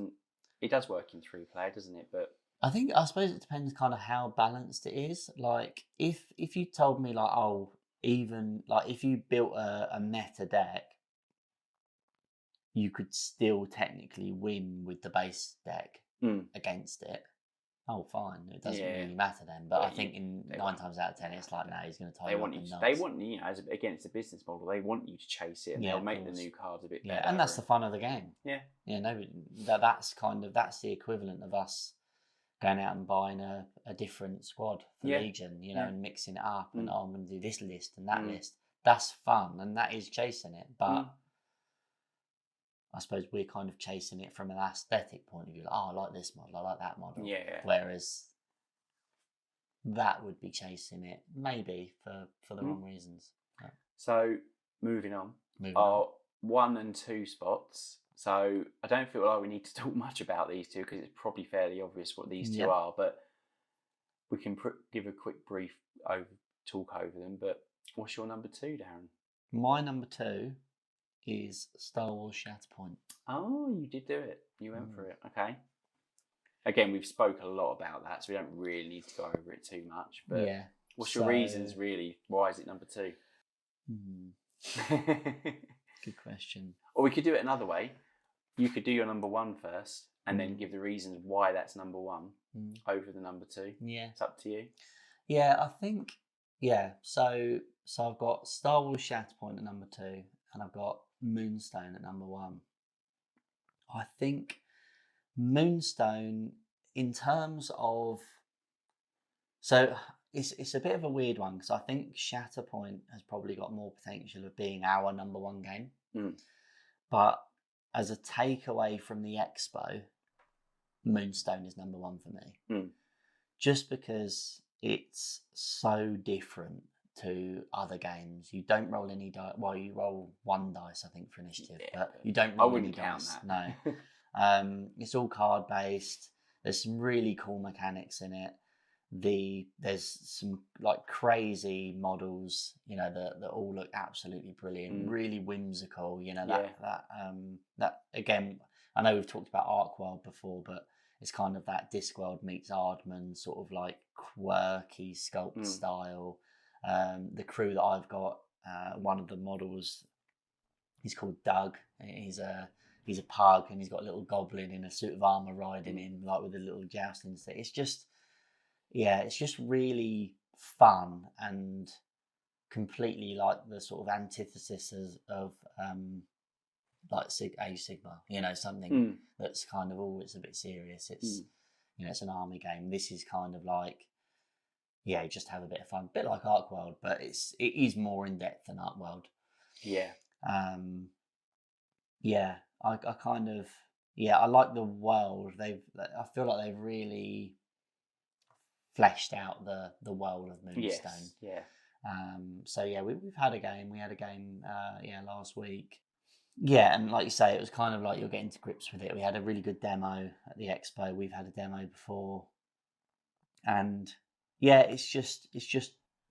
[SPEAKER 2] work in 3-player, doesn't it? But
[SPEAKER 1] I suppose it depends kind of how balanced it is. Like if you told me like, even like if you built a meta deck, you could still technically win with the base deck against it. Oh, fine. It doesn't really matter then. But I think 9 times out of 10, it's like, no, he's going to tie you up in nuts.
[SPEAKER 2] They want you, again, it's a business model. They want you to chase it, and they'll make the new cards a bit better.
[SPEAKER 1] And that's the fun of the game.
[SPEAKER 2] Yeah.
[SPEAKER 1] Yeah, no, that's the equivalent of us going out and buying a different squad for Legion, and mixing it up, and I'm going to do this list and that list. That's fun, and that is chasing it. But I suppose we're kind of chasing it from an aesthetic point of view. Like, I like this model, I like that model.
[SPEAKER 2] Yeah.
[SPEAKER 1] Whereas that would be chasing it, maybe for the wrong reasons. Yeah.
[SPEAKER 2] So moving on, our 1 and 2 spots. So I don't feel like we need to talk much about these two because it's probably fairly obvious what these two are. But we can give a quick brief talk over them. But what's your number 2, Darren?
[SPEAKER 1] My number 2 is Star Wars Shatterpoint.
[SPEAKER 2] Oh, you did do it. You went for it. Okay. Again, we've spoke a lot about that, so we don't really need to go over it too much. But what's your reasons, really? Why is it number 2?
[SPEAKER 1] Good question.
[SPEAKER 2] Or we could do it another way. You could do your number 1 first, and then give the reasons why that's number 1 over the number 2.
[SPEAKER 1] Yeah.
[SPEAKER 2] It's up to you.
[SPEAKER 1] Yeah, I think, So I've got Star Wars Shatterpoint at number 2, and I've got Moonstone at number 1. I think Moonstone, in terms of, so it's a bit of a weird one because I think Shatterpoint has probably got more potential of being our number 1 game, but as a takeaway from the expo, Moonstone is number one for me. Just because it's so different to other games. You don't roll any dice. Well, you roll one dice, I think, for initiative, but you don't roll any dice. No. It's all card based. There's some really cool mechanics in it. There's some like crazy models, that all look absolutely brilliant, really whimsical. That again, I know we've talked about Arcworld before, but it's kind of that Discworld meets Aardman sort of like quirky sculpt style. The crew that I've got, one of the models, he's called Doug. He's a pug, and he's got a little goblin in a suit of armor riding him, like with a little jousting stick. It's just really fun and completely like the sort of antithesis of like Age Sigma, something that's kind of always a bit serious. It's it's an army game. This is kind of like, just have a bit of fun, a bit like Arcworld, but it is more in depth than Arcworld. I kind of I like the world. I feel like they've really fleshed out the world of Moonstone. We've had a game. We had a game last week. And like you say, it was kind of like you're getting to grips with it. We had a really good demo at the expo. We've had a demo before, and it's just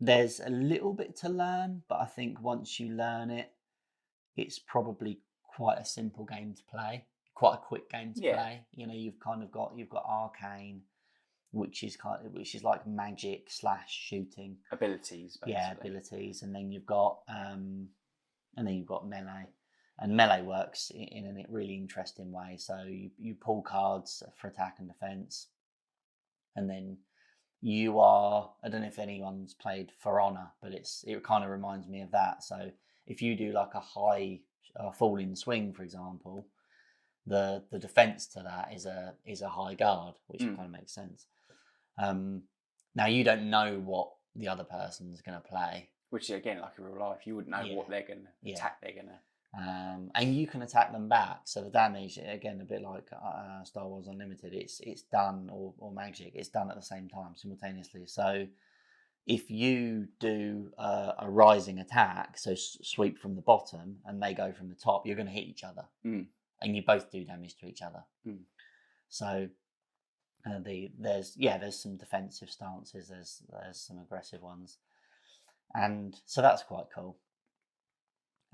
[SPEAKER 1] there's a little bit to learn, but I think once you learn it, it's probably quite a simple game to play, quite a quick game to play. You've got Arcane, which is like magic / shooting
[SPEAKER 2] abilities, basically.
[SPEAKER 1] Abilities, and then you've got melee. And melee works in a really interesting way. So you pull cards for attack and defense, and then you are, I don't know if anyone's played For Honor, but it kind of reminds me of that. So if you do like a high falling swing, for example, the defense to that is a high guard, which kind of makes sense. Now you don't know what the other person's going to play,
[SPEAKER 2] which again, like in real life, you wouldn't know what they're going to attack. They're going to.
[SPEAKER 1] And you can attack them back. So the damage, again, a bit like Star Wars Unlimited, it's done, or Magic, it's done at the same time, simultaneously. So if you do a rising attack, so sweep from the bottom, and they go from the top, you're going to hit each other, and you both do damage to each other. So there's some defensive stances, there's some aggressive ones, and so that's quite cool.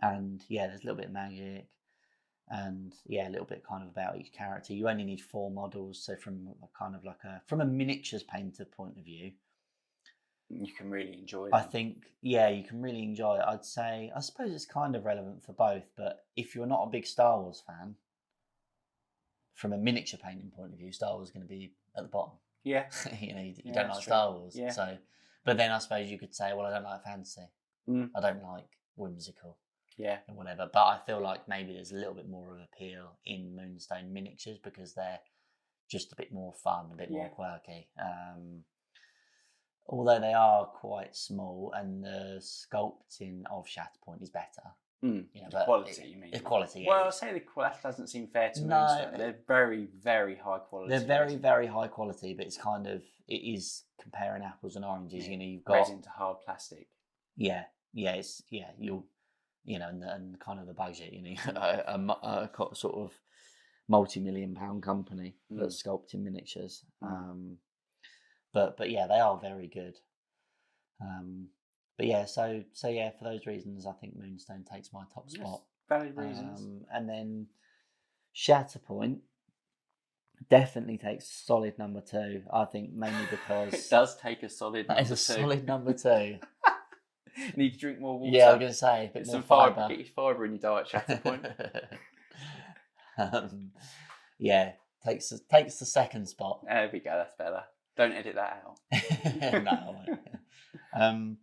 [SPEAKER 1] And there's a little bit of magic, and a little bit kind of about each character. You only need 4 models, so from a miniatures painter point of view,
[SPEAKER 2] you can really enjoy them.
[SPEAKER 1] I think you can really enjoy it. I suppose it's kind of relevant for both, but if you're not a big Star Wars fan, from a miniature painting point of view, Star Wars is going to be at the bottom. You don't like Star Wars, so. But then I suppose you could say, well, I don't like fantasy. I don't like whimsical. And whatever, but I feel like maybe there's a little bit more of appeal in Moonstone miniatures because they're just a bit more fun, a bit more quirky. Although they are quite small, and the sculpting of Shatterpoint is better.
[SPEAKER 2] But quality, you mean?
[SPEAKER 1] It's quality.
[SPEAKER 2] Well, I'll say that doesn't seem fair to Moonstone. They're very, very high quality.
[SPEAKER 1] They're very, very high quality, but it is comparing apples and oranges. You've got
[SPEAKER 2] resin to hard plastic.
[SPEAKER 1] You'll. And kind of the budget, a sort of multi-million-pound company that's sculpting miniatures. But they are very good. So for those reasons, I think Moonstone takes my top spot.
[SPEAKER 2] Valid reasons.
[SPEAKER 1] And then Shatterpoint definitely takes a solid number 2. I think mainly because
[SPEAKER 2] it does take a solid number 2.
[SPEAKER 1] That is a solid number 2.
[SPEAKER 2] Need to drink more water.
[SPEAKER 1] Yeah, I was going to say, a bit more fibre.
[SPEAKER 2] Get your fibre in your diet, Shatterpoint.
[SPEAKER 1] Takes the second spot.
[SPEAKER 2] There we go, that's better. Don't edit that out.
[SPEAKER 1] No, I won't.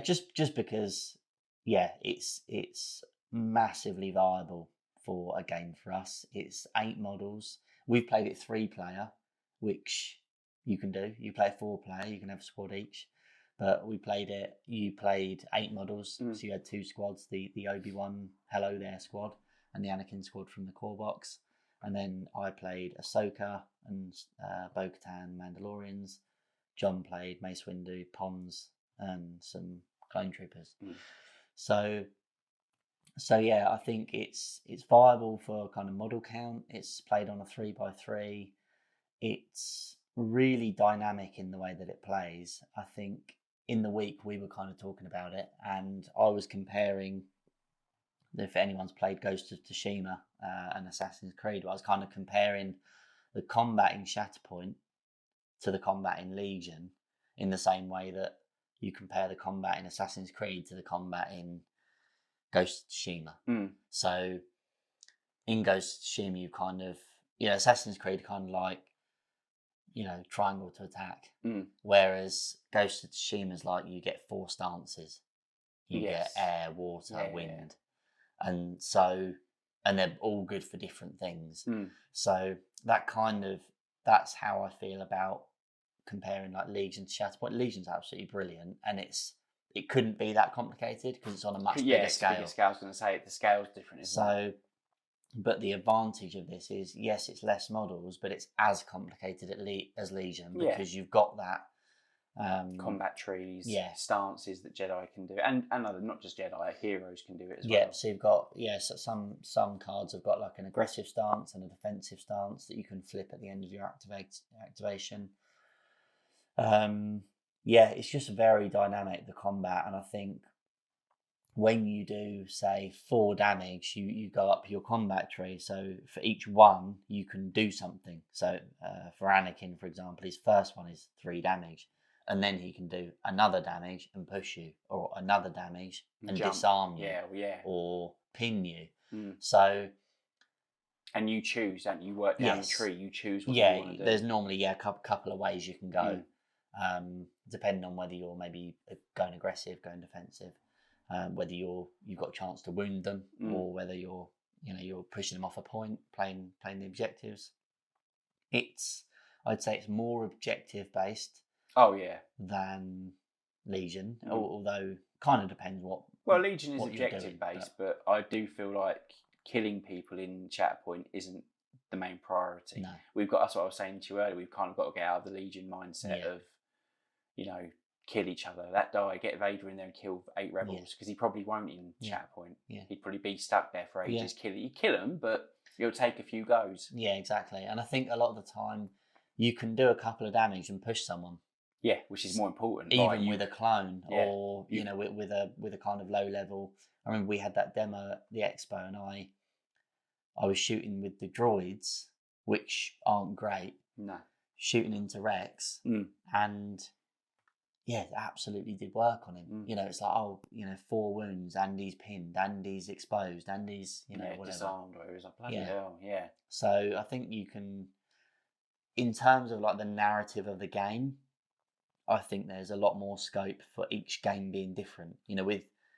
[SPEAKER 1] Just because, it's massively viable for a game for us. It's 8 models. We've played it 3-player, which you can do. You play 4-player, you can have a squad each. But you played 8 models, so you had 2 squads, the Obi-Wan Hello There squad, and the Anakin squad from the core box. And then I played Ahsoka and Bo-Katan Mandalorians. John played Mace Windu, Pons, and some clone troopers. So yeah, I think it's viable for kind of model count. It's played on a 3x3. It's really dynamic in the way that it plays. I think in the week we were kind of talking about it, and I was comparing, if anyone's played Ghost of Tsushima and Assassin's Creed, I was kind of comparing the combat in Shatterpoint to the combat in Legion, in the same way that you compare the combat in Assassin's Creed to the combat in Ghost of Tsushima. So in Ghost of Tsushima, you kind of, Assassin's Creed kind of like, triangle to attack. Whereas Ghost of Tsushima is like you get 4 stances. You get air, water, wind. And so, and they're all good for different things. So that's how I feel about comparing like Legion to Shatterpoint. Legion's absolutely brilliant, and it couldn't be that complicated because it's on a much bigger scale.
[SPEAKER 2] Bigger scale. I was going to say the scale's different, isn't it?
[SPEAKER 1] But the advantage of this is, yes, it's less models, but it's as complicated as Legion because you've got that
[SPEAKER 2] combat trees, stances that Jedi can do, and other, not just Jedi, heroes can do it as well.
[SPEAKER 1] Yeah, so you've got some cards have got like an aggressive stance and a defensive stance that you can flip at the end of your activation. It's just very dynamic, the combat, and I think when you do say 4 damage, you go up your combat tree. So for each one, you can do something. So for Anakin, for example, his first one is 3 damage. And then he can do another damage and push you, or another damage and disarm you, or pin you. So,
[SPEAKER 2] and you choose, don't you? Work down the tree. You choose what you want to do.
[SPEAKER 1] There's normally a couple of ways you can go, depending on whether you're maybe going aggressive, going defensive, whether you've got a chance to wound them, or whether you're pushing them off a point, playing the objectives. I'd say it's more objective based. Than Legion, although kind of depends what.
[SPEAKER 2] Well, Legion is objective based, but I do feel like killing people in Shatterpoint isn't the main priority.
[SPEAKER 1] No.
[SPEAKER 2] That's what I was saying to you earlier. We've kind of got to get out of the Legion mindset of, kill each other. That die, get Vader in there and kill 8 rebels, because he probably won't in Shatterpoint. He'd probably be stuck there for ages. You kill him, but it'll take a few goes.
[SPEAKER 1] Yeah, exactly. And I think a lot of the time you can do a couple of damage and push someone.
[SPEAKER 2] Yeah, which is more important.
[SPEAKER 1] Even with a clone, or with a kind of low level. I remember we had that demo at the expo, and I was shooting with the droids, which aren't great.
[SPEAKER 2] No.
[SPEAKER 1] Shooting into Rex, and it absolutely did work on him. It's like 4 wounds, and he's pinned, and he's exposed, and he's whatever.
[SPEAKER 2] Disarmed, or it was like bloody hell. Yeah.
[SPEAKER 1] So I think you can, in terms of like the narrative of the game, I think there's a lot more scope for each game being different.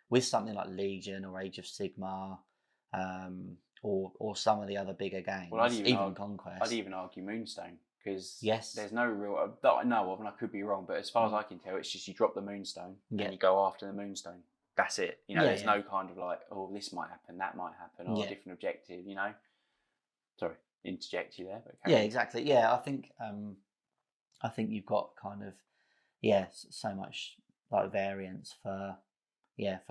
[SPEAKER 1] With something like Legion or Age of Sigmar, or some of the other bigger games, even Conquest.
[SPEAKER 2] I'd even argue Moonstone, because there's no real that I know of, and I could be wrong, but as far as I can tell, it's just you drop the Moonstone and you go after the Moonstone. That's it. There's no kind of like, this might happen, that might happen, or a different objective. Sorry, interject you there, but
[SPEAKER 1] exactly. Yeah, I think you've got kind of. So much like variance for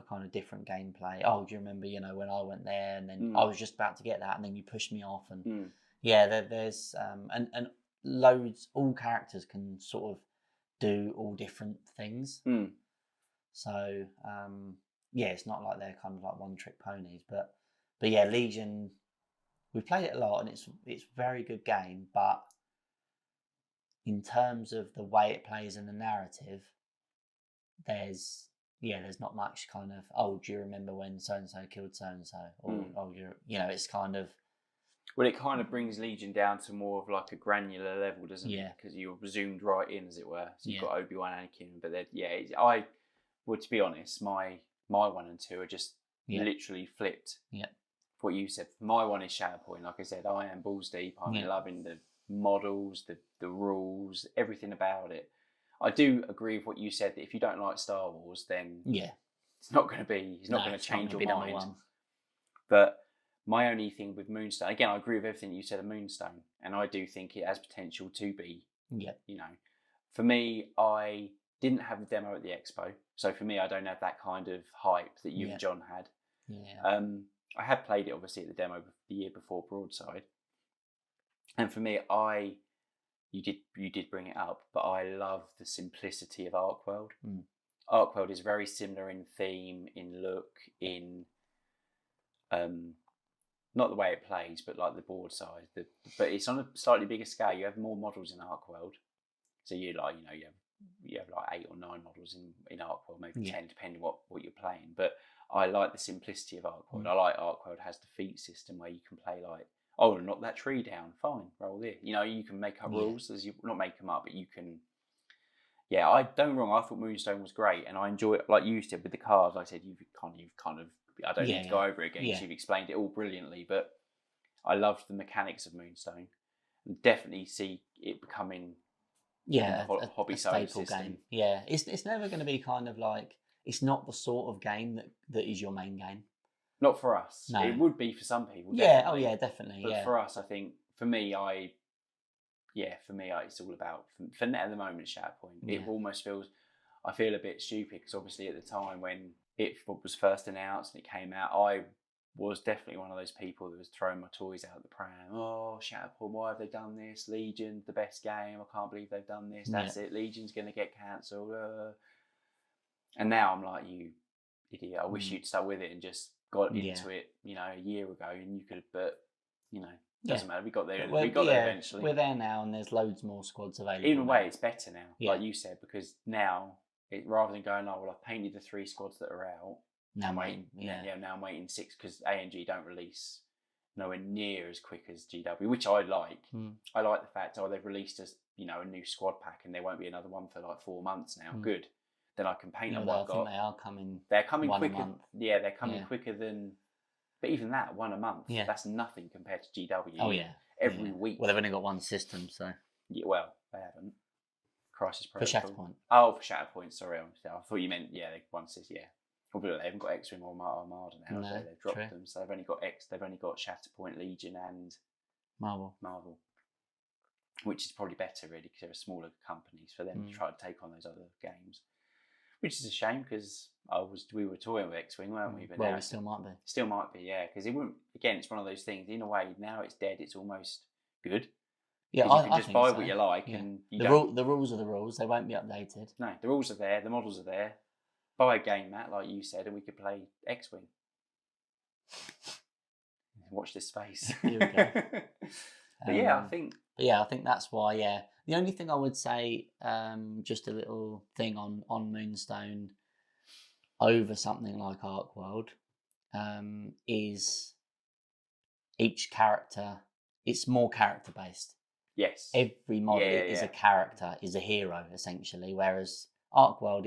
[SPEAKER 1] kind of different gameplay. Oh, do you remember, when I went there and then I was just about to get that and then you pushed me off, and there's and loads, all characters can sort of do all different things. So it's not like they're kind of like one trick ponies, but Legion, we've played it a lot and it's a very good game, but in terms of the way it plays in the narrative, there's not much kind of, do you remember when so-and-so killed so-and-so? Or, it's kind of...
[SPEAKER 2] Well, it kind of brings Legion down to more of like a granular level, doesn't it? Because you're zoomed right in, as it were. So you've got Obi-Wan, Anakin, but to be honest, my 1 and 2 are just literally flipped.
[SPEAKER 1] Yeah.
[SPEAKER 2] What you said. My 1 is Shatterpoint. Like I said, I am balls deep. I'm loving the models, the rules, everything about it. I do agree with what you said, that if you don't like Star Wars, then it's not going to be. He's not going to change your mind. But My only thing with Moonstone, again, I agree with everything you said of Moonstone, and I do think it has potential to be.
[SPEAKER 1] Yeah.
[SPEAKER 2] You know, for me, I didn't have the demo at the expo, so for me, I don't have that kind of hype that you and John had.
[SPEAKER 1] Yeah.
[SPEAKER 2] I had played it obviously at the demo the year before Broadside, and for me, you did bring it up, but I love the simplicity of Arkworld. Arkworld is very similar in theme, in look, in not the way it plays, but like the board size. But it's on a slightly bigger scale. You have more models in Arkworld, so you have like 8 or 9 models in Arkworld, maybe 10, depending what you're playing. But I like the simplicity of Arkworld. I like Arkworld has the feat system where you can play like, oh, knock that tree down, fine, roll there. You know, you can make up rules, as you not make them up, but you can. Yeah, I don't wrong. I thought Moonstone was great, and I enjoy it like you said with the cards. Like I said, you've kind of. I don't need to go over it again because you've explained it all brilliantly. But I loved the mechanics of Moonstone, and definitely see it becoming
[SPEAKER 1] a
[SPEAKER 2] hobby
[SPEAKER 1] staple game. Yeah, it's never going to be kind of like, it's not the sort of game that is your main game.
[SPEAKER 2] Not for us.
[SPEAKER 1] No.
[SPEAKER 2] It would be for some people.
[SPEAKER 1] Yeah. Oh yeah, definitely.
[SPEAKER 2] But for us, I think for me, it's all about for at the moment Shatterpoint. It almost feels, I feel a bit stupid because obviously at the time when it was first announced and it came out, I was definitely one of those people that was throwing my toys out the pram. Oh, Shatterpoint, why have they done this? Legion, the best game. I can't believe they've done this. That's it. Legion's going to get cancelled. And now I'm like, you idiot. I wish you'd stuck with it and just got into it, a year ago, and you could. But doesn't matter. We got there. We got there eventually.
[SPEAKER 1] We're there now, and there's loads more squads available.
[SPEAKER 2] Either way, it's better now, like you said, because now rather than going, oh well, I've painted the 3 squads that are out. Now I'm waiting. Now I'm waiting 6 because ANG don't release nowhere near as quick as GW, which I like. I like the fact they've released a new squad pack, and there won't be another one for like 4 months now. Good. Then I can paint them what I've got.
[SPEAKER 1] They are coming.
[SPEAKER 2] They're coming quicker. Yeah, they're coming quicker than. But even that, one a month. Yeah. That's nothing compared to GW.
[SPEAKER 1] Oh yeah.
[SPEAKER 2] Every week.
[SPEAKER 1] Well, they've only got one system, so.
[SPEAKER 2] Yeah, well, they haven't. Crisis Protocol.
[SPEAKER 1] For Shatterpoint.
[SPEAKER 2] Oh, for Shatterpoint. Sorry, I thought you meant one system. Yeah. Well, they haven't got X-Wing or Armada now, so they've dropped them. So they've only got They've only got Shatterpoint, Legion, and
[SPEAKER 1] Marvel.
[SPEAKER 2] Which is probably better, really, because they're smaller companies for them to try to take on those other games. Which is a shame because we were toying with X-Wing, weren't we? But
[SPEAKER 1] well, we still might be.
[SPEAKER 2] Still might be, yeah. Because it wouldn't. Again, it's one of those things. In a way, now it's dead. It's almost good.
[SPEAKER 1] Yeah,
[SPEAKER 2] you can just buy what you like, and
[SPEAKER 1] the rules are the rules. They won't be updated.
[SPEAKER 2] No, the rules are there. The models are there. Buy a game, Matt, like you said, and we could play X-Wing. Watch this space.
[SPEAKER 1] Here we go.
[SPEAKER 2] But I think
[SPEAKER 1] that's why. Yeah, the only thing I would say, just a little thing on Moonstone over something like Arkworld, is each character. It's more character based.
[SPEAKER 2] Yes.
[SPEAKER 1] Every model is a character, is a hero essentially, whereas Arkworld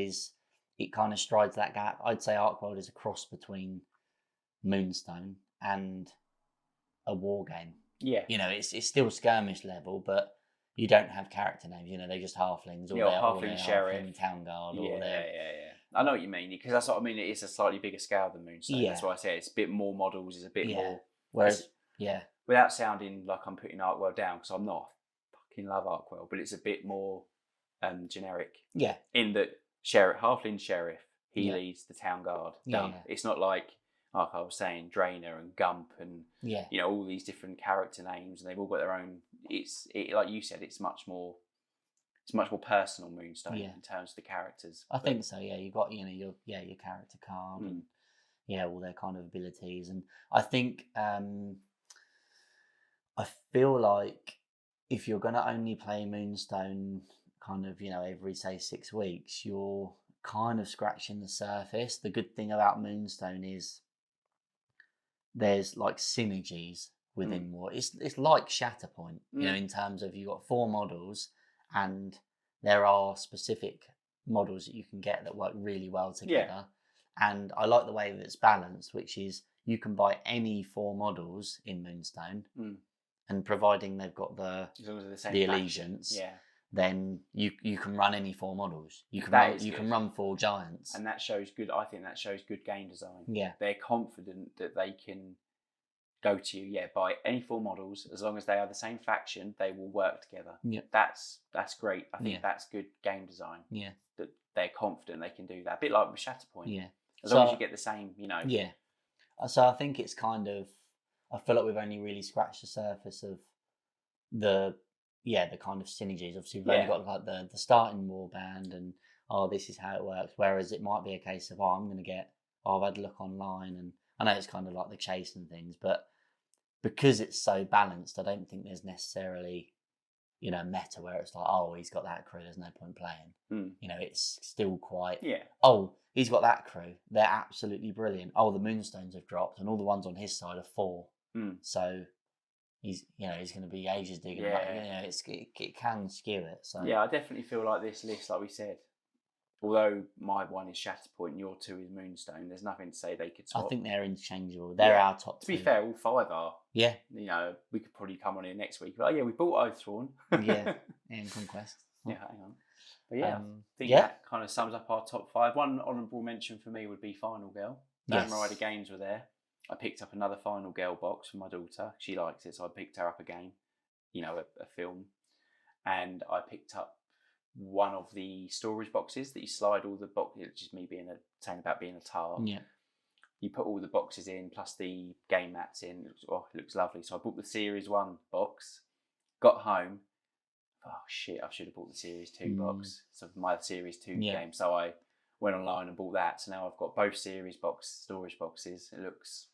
[SPEAKER 1] it kind of strides that gap. I'd say Arkworld is a cross between Moonstone and a war game.
[SPEAKER 2] Yeah.
[SPEAKER 1] It's still skirmish level, but you don't have character names. They're just halflings or
[SPEAKER 2] halfling sheriff,
[SPEAKER 1] halfling town guard.
[SPEAKER 2] Yeah. I know what you mean, because that's what I mean. It is a slightly bigger scale than Moonstone. Yeah. That's why I say it's a bit more models. It's a bit more.
[SPEAKER 1] Whereas,
[SPEAKER 2] without sounding like I'm putting Arkworld down, because I'm not. I fucking love Arkworld, but it's a bit more generic.
[SPEAKER 1] Yeah.
[SPEAKER 2] In that halfling sheriff, he leads the town guard. Done. Yeah. It's not like I was saying, Drainer and Gump and all these different character names, and they've all got their own. Like you said, it's much more personal Moonstone in terms of the characters.
[SPEAKER 1] I think so. Yeah, you've got your character card and all their kind of abilities, and I think I feel like if you're going to only play Moonstone kind of every say 6 weeks, you're kind of scratching the surface. The good thing about Moonstone is there's like synergies within what it's like Shatterpoint, in terms of you've got 4 models and there are specific models that you can get that work really well together. And I like the way that it's balanced, which is you can buy any 4 models in Moonstone, and providing they've got the allegiance, then you can run any 4 models. You can run 4 giants,
[SPEAKER 2] and that shows good. I think that shows good game design.
[SPEAKER 1] Yeah,
[SPEAKER 2] they're confident that they can go to you, buy any 4 models. As long as they are the same faction, they will work together.
[SPEAKER 1] Yeah.
[SPEAKER 2] That's great. I think that's good game design.
[SPEAKER 1] Yeah.
[SPEAKER 2] That they're confident they can do that. A bit like with Shatterpoint.
[SPEAKER 1] Yeah.
[SPEAKER 2] As long as you get the same,
[SPEAKER 1] Yeah. So I think it's kind of, I feel like we've only really scratched the surface of the kind of synergies. Obviously, we've only got like the starting warband and, this is how it works. Whereas it might be a case of, I'm going to get, I've had a look online, and I know it's kind of like the chase and things, but because it's so balanced, I don't think there's necessarily, meta where it's like, he's got that crew, there's no point playing. It's still quite, he's got that crew, they're absolutely brilliant. The Moonstones have dropped, and all the ones on his side are 4. So he's going to be ages digging. It can skew it. So
[SPEAKER 2] I definitely feel like this list, like we said, although my one is Shatterpoint and your 2 is Moonstone, there's nothing to say they could swap.
[SPEAKER 1] I think they're interchangeable. They're our top 2.
[SPEAKER 2] To be fair, all 5 are.
[SPEAKER 1] Yeah.
[SPEAKER 2] We could probably come on here next week. But we bought Oathsworn.
[SPEAKER 1] And Conquest.
[SPEAKER 2] Hang on. But I think that kind of sums up our top 5. One honourable mention for me would be Final Girl. Van Rider Games were there. I picked up another Final Girl box for my daughter. She likes it, so I picked her up a game, a film. And I picked up one of the storage boxes that you slide all the boxes. It's just me saying about being a tar.
[SPEAKER 1] Yeah.
[SPEAKER 2] You put all the boxes in plus the game mats in. It looks lovely. So I bought the Series 1 box. Got home. Oh shit! I should have bought the Series 2 box. So my Series 2 game. So I went online and bought that. So now I've got both Series storage boxes. It looks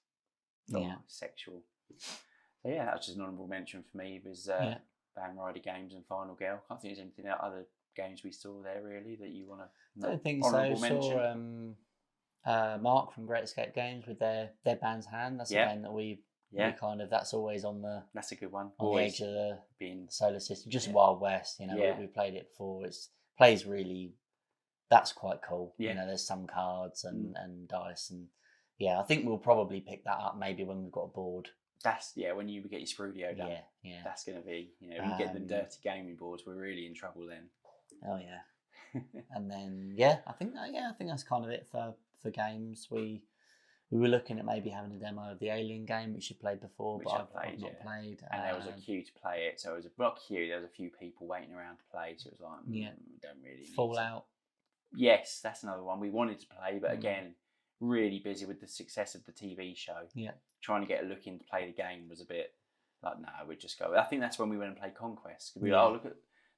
[SPEAKER 2] sexual. So that was just an honourable mention for me. It was Van Rider Games and Final Girl. I can't think there's anything other games we saw there really that you want to.
[SPEAKER 1] I don't think so. Saw Mark from Great Escape Games with their Band's Hand. That's a game that we kind of, that's always on the.
[SPEAKER 2] That's a good one.
[SPEAKER 1] On the edge of the solar system, just Wild West. We played it before. It plays really. That's quite cool. There's some cards and dice, and I think we'll probably pick that up maybe when we've got a board.
[SPEAKER 2] That's when you get your Sprudio done.
[SPEAKER 1] Yeah.
[SPEAKER 2] That's going to be when you get them dirty gaming boards, we're really in trouble then.
[SPEAKER 1] Oh yeah. And then I think that's kind of it for games. We were looking at maybe having a demo of the Alien game, which you played before, but I've not played.
[SPEAKER 2] And there was a queue to play it, so it was not queue. There was a few people waiting around to play, so it was like, don't really.
[SPEAKER 1] Fallout.
[SPEAKER 2] Yes, that's another one we wanted to play, but again, really busy with the success of the TV show.
[SPEAKER 1] Yeah.
[SPEAKER 2] Trying to get a look in to play the game was a bit like, no, we'd just go. I think that's when we went and played Conquest. We were like, look at.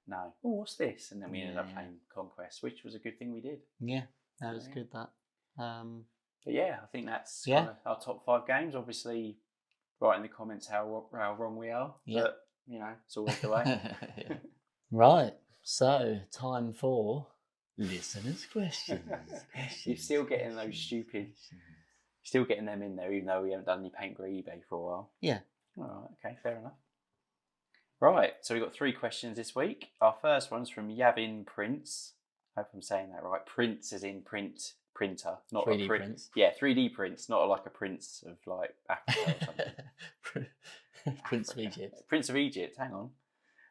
[SPEAKER 2] No. Oh, what's this? And then we ended up playing Conquest, which was a good thing we did.
[SPEAKER 1] Yeah, that was good. That.
[SPEAKER 2] But I think that's kind of our top 5 games. Obviously, write in the comments how wrong we are. Yeah. But it's always the way.
[SPEAKER 1] Right. So time for listeners' questions.
[SPEAKER 2] You're still getting those stupid. Still getting them in there, even though we haven't done any Paint Grey eBay for a while.
[SPEAKER 1] Yeah.
[SPEAKER 2] All right. Okay. Fair enough. Right, so we've got 3 questions this week. Our first one's from Yavin Prince. I hope I'm saying that right. Prince is in printer, not
[SPEAKER 1] 3D prints.
[SPEAKER 2] Yeah, 3D prints, not like a prince of like Africa or something.
[SPEAKER 1] Prince of Egypt.
[SPEAKER 2] Prince of Egypt, hang on.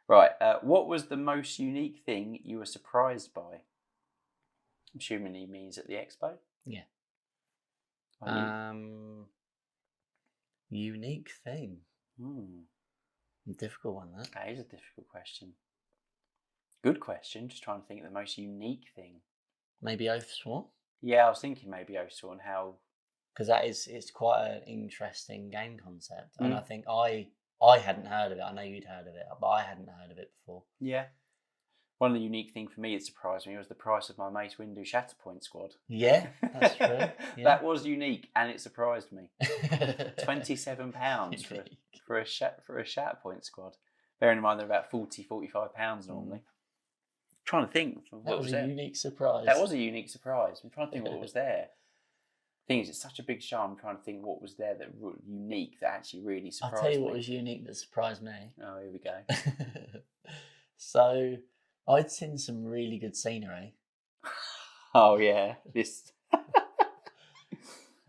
[SPEAKER 2] Right, what was the most unique thing you were surprised by? I'm assuming he means at the expo?
[SPEAKER 1] Yeah. Unique thing. Difficult one, that.
[SPEAKER 2] That is a difficult question. Good question. Just trying to think of the most unique thing.
[SPEAKER 1] Maybe Oathsworn?
[SPEAKER 2] Yeah, I was thinking maybe Oathsworn. How?
[SPEAKER 1] Because it's quite an interesting game concept, and I think I hadn't heard of it. I know you'd heard of it, but I hadn't heard of it before.
[SPEAKER 2] Yeah. One of the unique things for me that surprised me was the price of my Mace Windu Shatterpoint squad.
[SPEAKER 1] Yeah, that's true. Yeah.
[SPEAKER 2] That was unique, and it surprised me. £27 for a Shatterpoint squad. Bearing in mind they're about £40-45 normally. I'm trying to think.
[SPEAKER 1] That was a unique surprise.
[SPEAKER 2] That was a unique surprise. I'm trying to think what was there. The thing is, it's such a big show. I'm trying to think what was there that was unique that actually really surprised me.
[SPEAKER 1] I'll tell you what was unique that surprised me.
[SPEAKER 2] Oh, here we go.
[SPEAKER 1] So, I'd seen some really good scenery.
[SPEAKER 2] Oh yeah, this.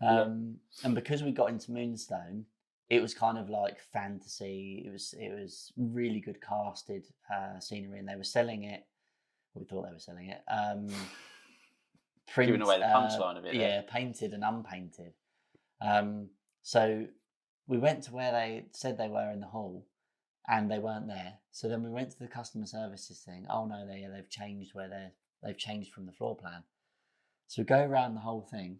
[SPEAKER 1] And because we got into Moonstone, it was kind of like fantasy. It was really good casted scenery, and they were selling it. We thought they were selling it.
[SPEAKER 2] Giving away the punchline of it.
[SPEAKER 1] Yeah, painted and unpainted. So we went to where they said they were in the hall, and they weren't there. So then we went to the customer services thing. Oh no, they've changed they've changed from the floor plan. So we go around the whole thing.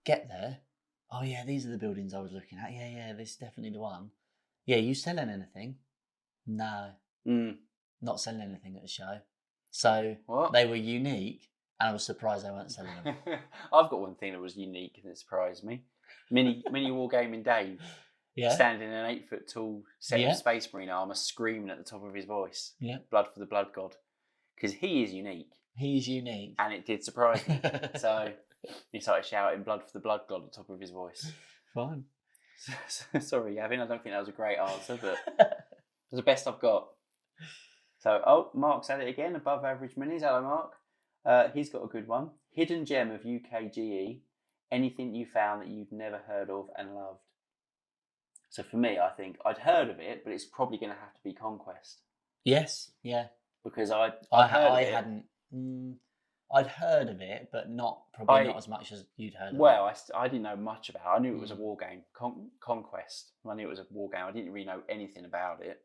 [SPEAKER 1] Get there. Oh yeah, these are the buildings I was looking at. Yeah, this is definitely the one. Yeah, you selling anything? No, not selling anything at the show. So they were unique, and I was surprised they weren't selling them.
[SPEAKER 2] I've got one thing that was unique and that surprised me. Miniwargaming Dave, standing in an 8-foot tall set of Space Marine armour, screaming at the top of his voice. Yeah, blood for the blood god, because he is unique.
[SPEAKER 1] He's unique,
[SPEAKER 2] and it did surprise me. So he started shouting "blood for the blood god" at the top of his voice.
[SPEAKER 1] Fine.
[SPEAKER 2] Sorry, Gavin. I don't think that was a great answer, but it's the best I've got. So, Mark's at it again. Above average minis. Hello, Mark. He's got a good one. Hidden gem of UK GE. Anything you found that you've never heard of and loved? So for me, I think I'd heard of it, but it's probably going to have to be Conquest.
[SPEAKER 1] Yes. Yeah.
[SPEAKER 2] Because
[SPEAKER 1] I hadn't. I'd heard of it, but not as much as you'd heard of it.
[SPEAKER 2] Well, I didn't know much about it. I knew it was a war game, Conquest. I knew it was a war game. I didn't really know anything about it.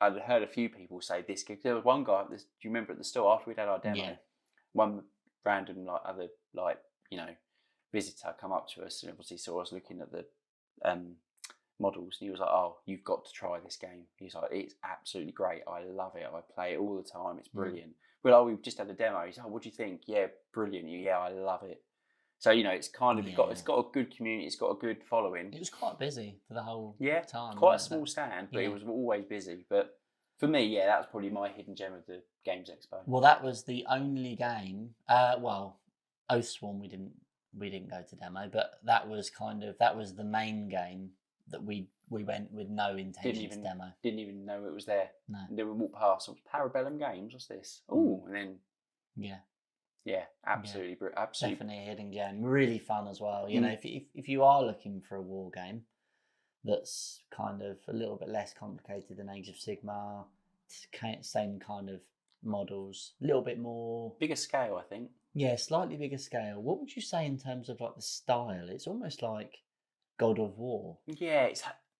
[SPEAKER 2] I'd heard a few people say this. There was one guy. Do you remember at the store after we'd had our demo? Yeah. One random visitor come up to us and obviously saw us looking at the models, and he was like, "Oh, you've got to try this game." He's like, "It's absolutely great. I love it. I play it all the time. It's brilliant." We're like, "We've just had a demo." He's like, "What do you think?" "Yeah, brilliant." "Yeah, I love it." So it's kind of it's got a good community. It's got a good following.
[SPEAKER 1] It was quite busy for the whole time.
[SPEAKER 2] Quite a small stand, but it was always busy. But for me, that was probably my hidden gem of the Games Expo.
[SPEAKER 1] Well, that was the only game. Oathsworn we didn't go to demo, but that was the main game that we went with no intention to demo.
[SPEAKER 2] Didn't even know it was there.
[SPEAKER 1] No.
[SPEAKER 2] And then we walked past. Parabellum Games. What's this? Oh, and then absolutely, absolutely,
[SPEAKER 1] definitely a hidden gem. Really fun as well. You know, if you are looking for a war game that's kind of a little bit less complicated than Age of Sigmar, same kind of models, a little bit more
[SPEAKER 2] bigger scale, I think.
[SPEAKER 1] Yeah, slightly bigger scale. What would you say in terms of like the style? It's almost like God of War.
[SPEAKER 2] Yeah,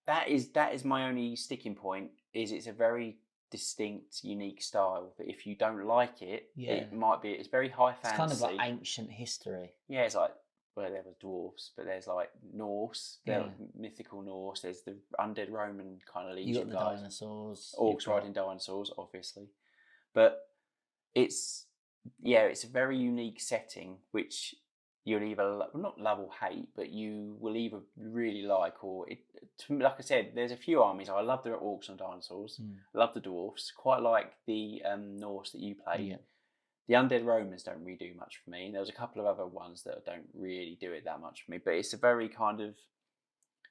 [SPEAKER 2] that is my only sticking point. It's a very distinct, unique style that if you don't like it, it's very high fantasy.
[SPEAKER 1] It's kind of like ancient history.
[SPEAKER 2] Yeah, it's like there were dwarves, but there's like Norse, mythical Norse. There's the undead Roman kind of legion.
[SPEAKER 1] You got the dinosaurs,
[SPEAKER 2] orcs riding dinosaurs, obviously, but it's a very unique setting which you'll either not love or hate, but you will either really like or it. Like I said, there's a few armies. I love the orcs and dinosaurs. I love the dwarfs. Quite like the Norse that you play.
[SPEAKER 1] Yeah.
[SPEAKER 2] The undead Romans don't really do much for me. There was a couple of other ones that don't really do it that much for me. But it's a very kind of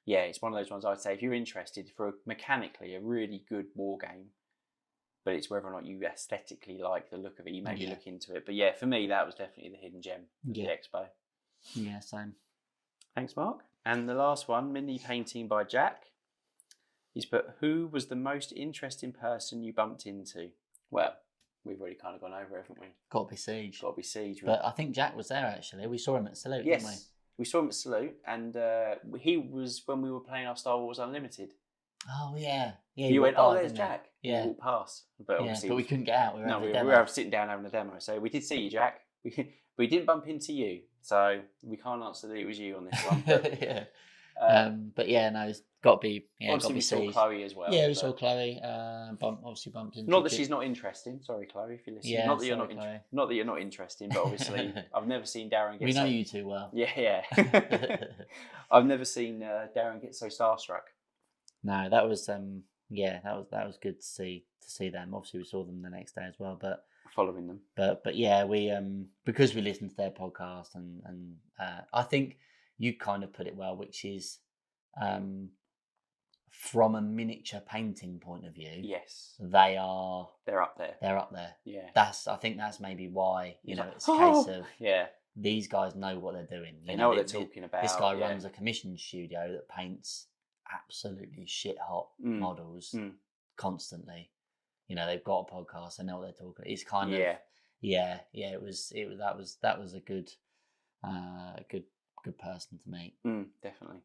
[SPEAKER 2] it's one of those ones I'd say if you're interested for mechanically a really good war game. But it's whether or not you aesthetically like the look of it. You maybe look into it. But for me, that was definitely the hidden gem of the expo.
[SPEAKER 1] Yeah, same.
[SPEAKER 2] Thanks, Mark. And the last one, mini painting by Jack. He's put, who was the most interesting person you bumped into? Well, we've already kind of gone over, haven't we?
[SPEAKER 1] Got to be Siege.
[SPEAKER 2] But
[SPEAKER 1] I think Jack was there, actually. We saw him at Salute, didn't we?
[SPEAKER 2] Yes, we saw him at Salute. And he was when we were playing our Star Wars Unlimited.
[SPEAKER 1] Oh, yeah.
[SPEAKER 2] You went, there's Jack.
[SPEAKER 1] Yeah.
[SPEAKER 2] We walked past. But
[SPEAKER 1] we couldn't get out. We
[SPEAKER 2] were sitting down having a demo. So we did see you, Jack. We didn't bump into you. So we can't answer that it was you on this one. But,
[SPEAKER 1] it's got to be. Yeah,
[SPEAKER 2] obviously, we saw Chloe as well.
[SPEAKER 1] Yeah, we saw Chloe. Obviously bumped into.
[SPEAKER 2] Not that she's not interesting. Sorry, Chloe, if you're listening.
[SPEAKER 1] Yeah,
[SPEAKER 2] not that you're not interesting, but obviously, I've never seen Darren get.
[SPEAKER 1] We know you too well.
[SPEAKER 2] Yeah. I've never seen Darren get so starstruck.
[SPEAKER 1] No, that was that was good to see them. Obviously, we saw them the next day as well, but
[SPEAKER 2] following them.
[SPEAKER 1] But we because we listened to their podcast and I think you kind of put it well, which is from a miniature painting point of view.
[SPEAKER 2] Yes,
[SPEAKER 1] they're up there. They're up there.
[SPEAKER 2] Yeah,
[SPEAKER 1] I think that's maybe why it's a case of these guys know what they're doing.
[SPEAKER 2] They know what they're talking about.
[SPEAKER 1] This guy runs a commissioned studio that paints absolutely shit hot models constantly. They've got a podcast. They know what they're talking. It's kind of that was a good good person to meet.
[SPEAKER 2] Definitely.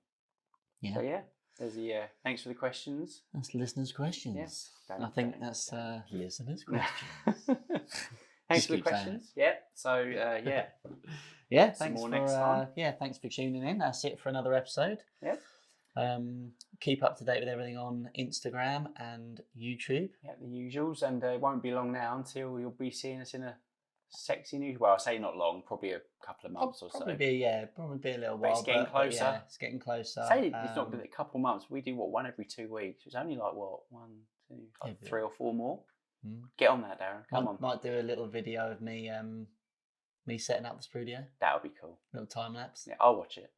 [SPEAKER 1] Yeah.
[SPEAKER 2] So There's the thanks for the questions.
[SPEAKER 1] That's listeners' questions.
[SPEAKER 2] Yes.
[SPEAKER 1] I think that's listeners' questions.
[SPEAKER 2] Thanks for the questions. Yeah. So yeah.
[SPEAKER 1] Yeah.
[SPEAKER 2] Some
[SPEAKER 1] Thanks
[SPEAKER 2] more
[SPEAKER 1] for
[SPEAKER 2] next time.
[SPEAKER 1] thanks for tuning in. That's it for another episode.
[SPEAKER 2] Yeah.
[SPEAKER 1] Keep up to date with everything on Instagram and YouTube.
[SPEAKER 2] Yeah, the usuals, and it won't be long now until you'll be seeing us in a sexy new. Well, I say not long, probably a couple of months or so.
[SPEAKER 1] Probably be a little while.
[SPEAKER 2] It's getting closer.
[SPEAKER 1] Yeah, it's getting closer.
[SPEAKER 2] Say it's not been a couple of months. We do one every 2 weeks. It's only like what 1, 2, like 3 or 4 more. Get on that, Darren. Come on.
[SPEAKER 1] Might do a little video of me me setting up the Sprue.
[SPEAKER 2] That would be cool.
[SPEAKER 1] Little time lapse.
[SPEAKER 2] Yeah, I'll watch it.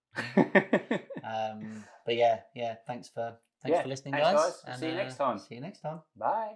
[SPEAKER 1] But yeah. Thanks for listening,
[SPEAKER 2] thanks,
[SPEAKER 1] guys.
[SPEAKER 2] And see you next time.
[SPEAKER 1] See you next time.
[SPEAKER 2] Bye.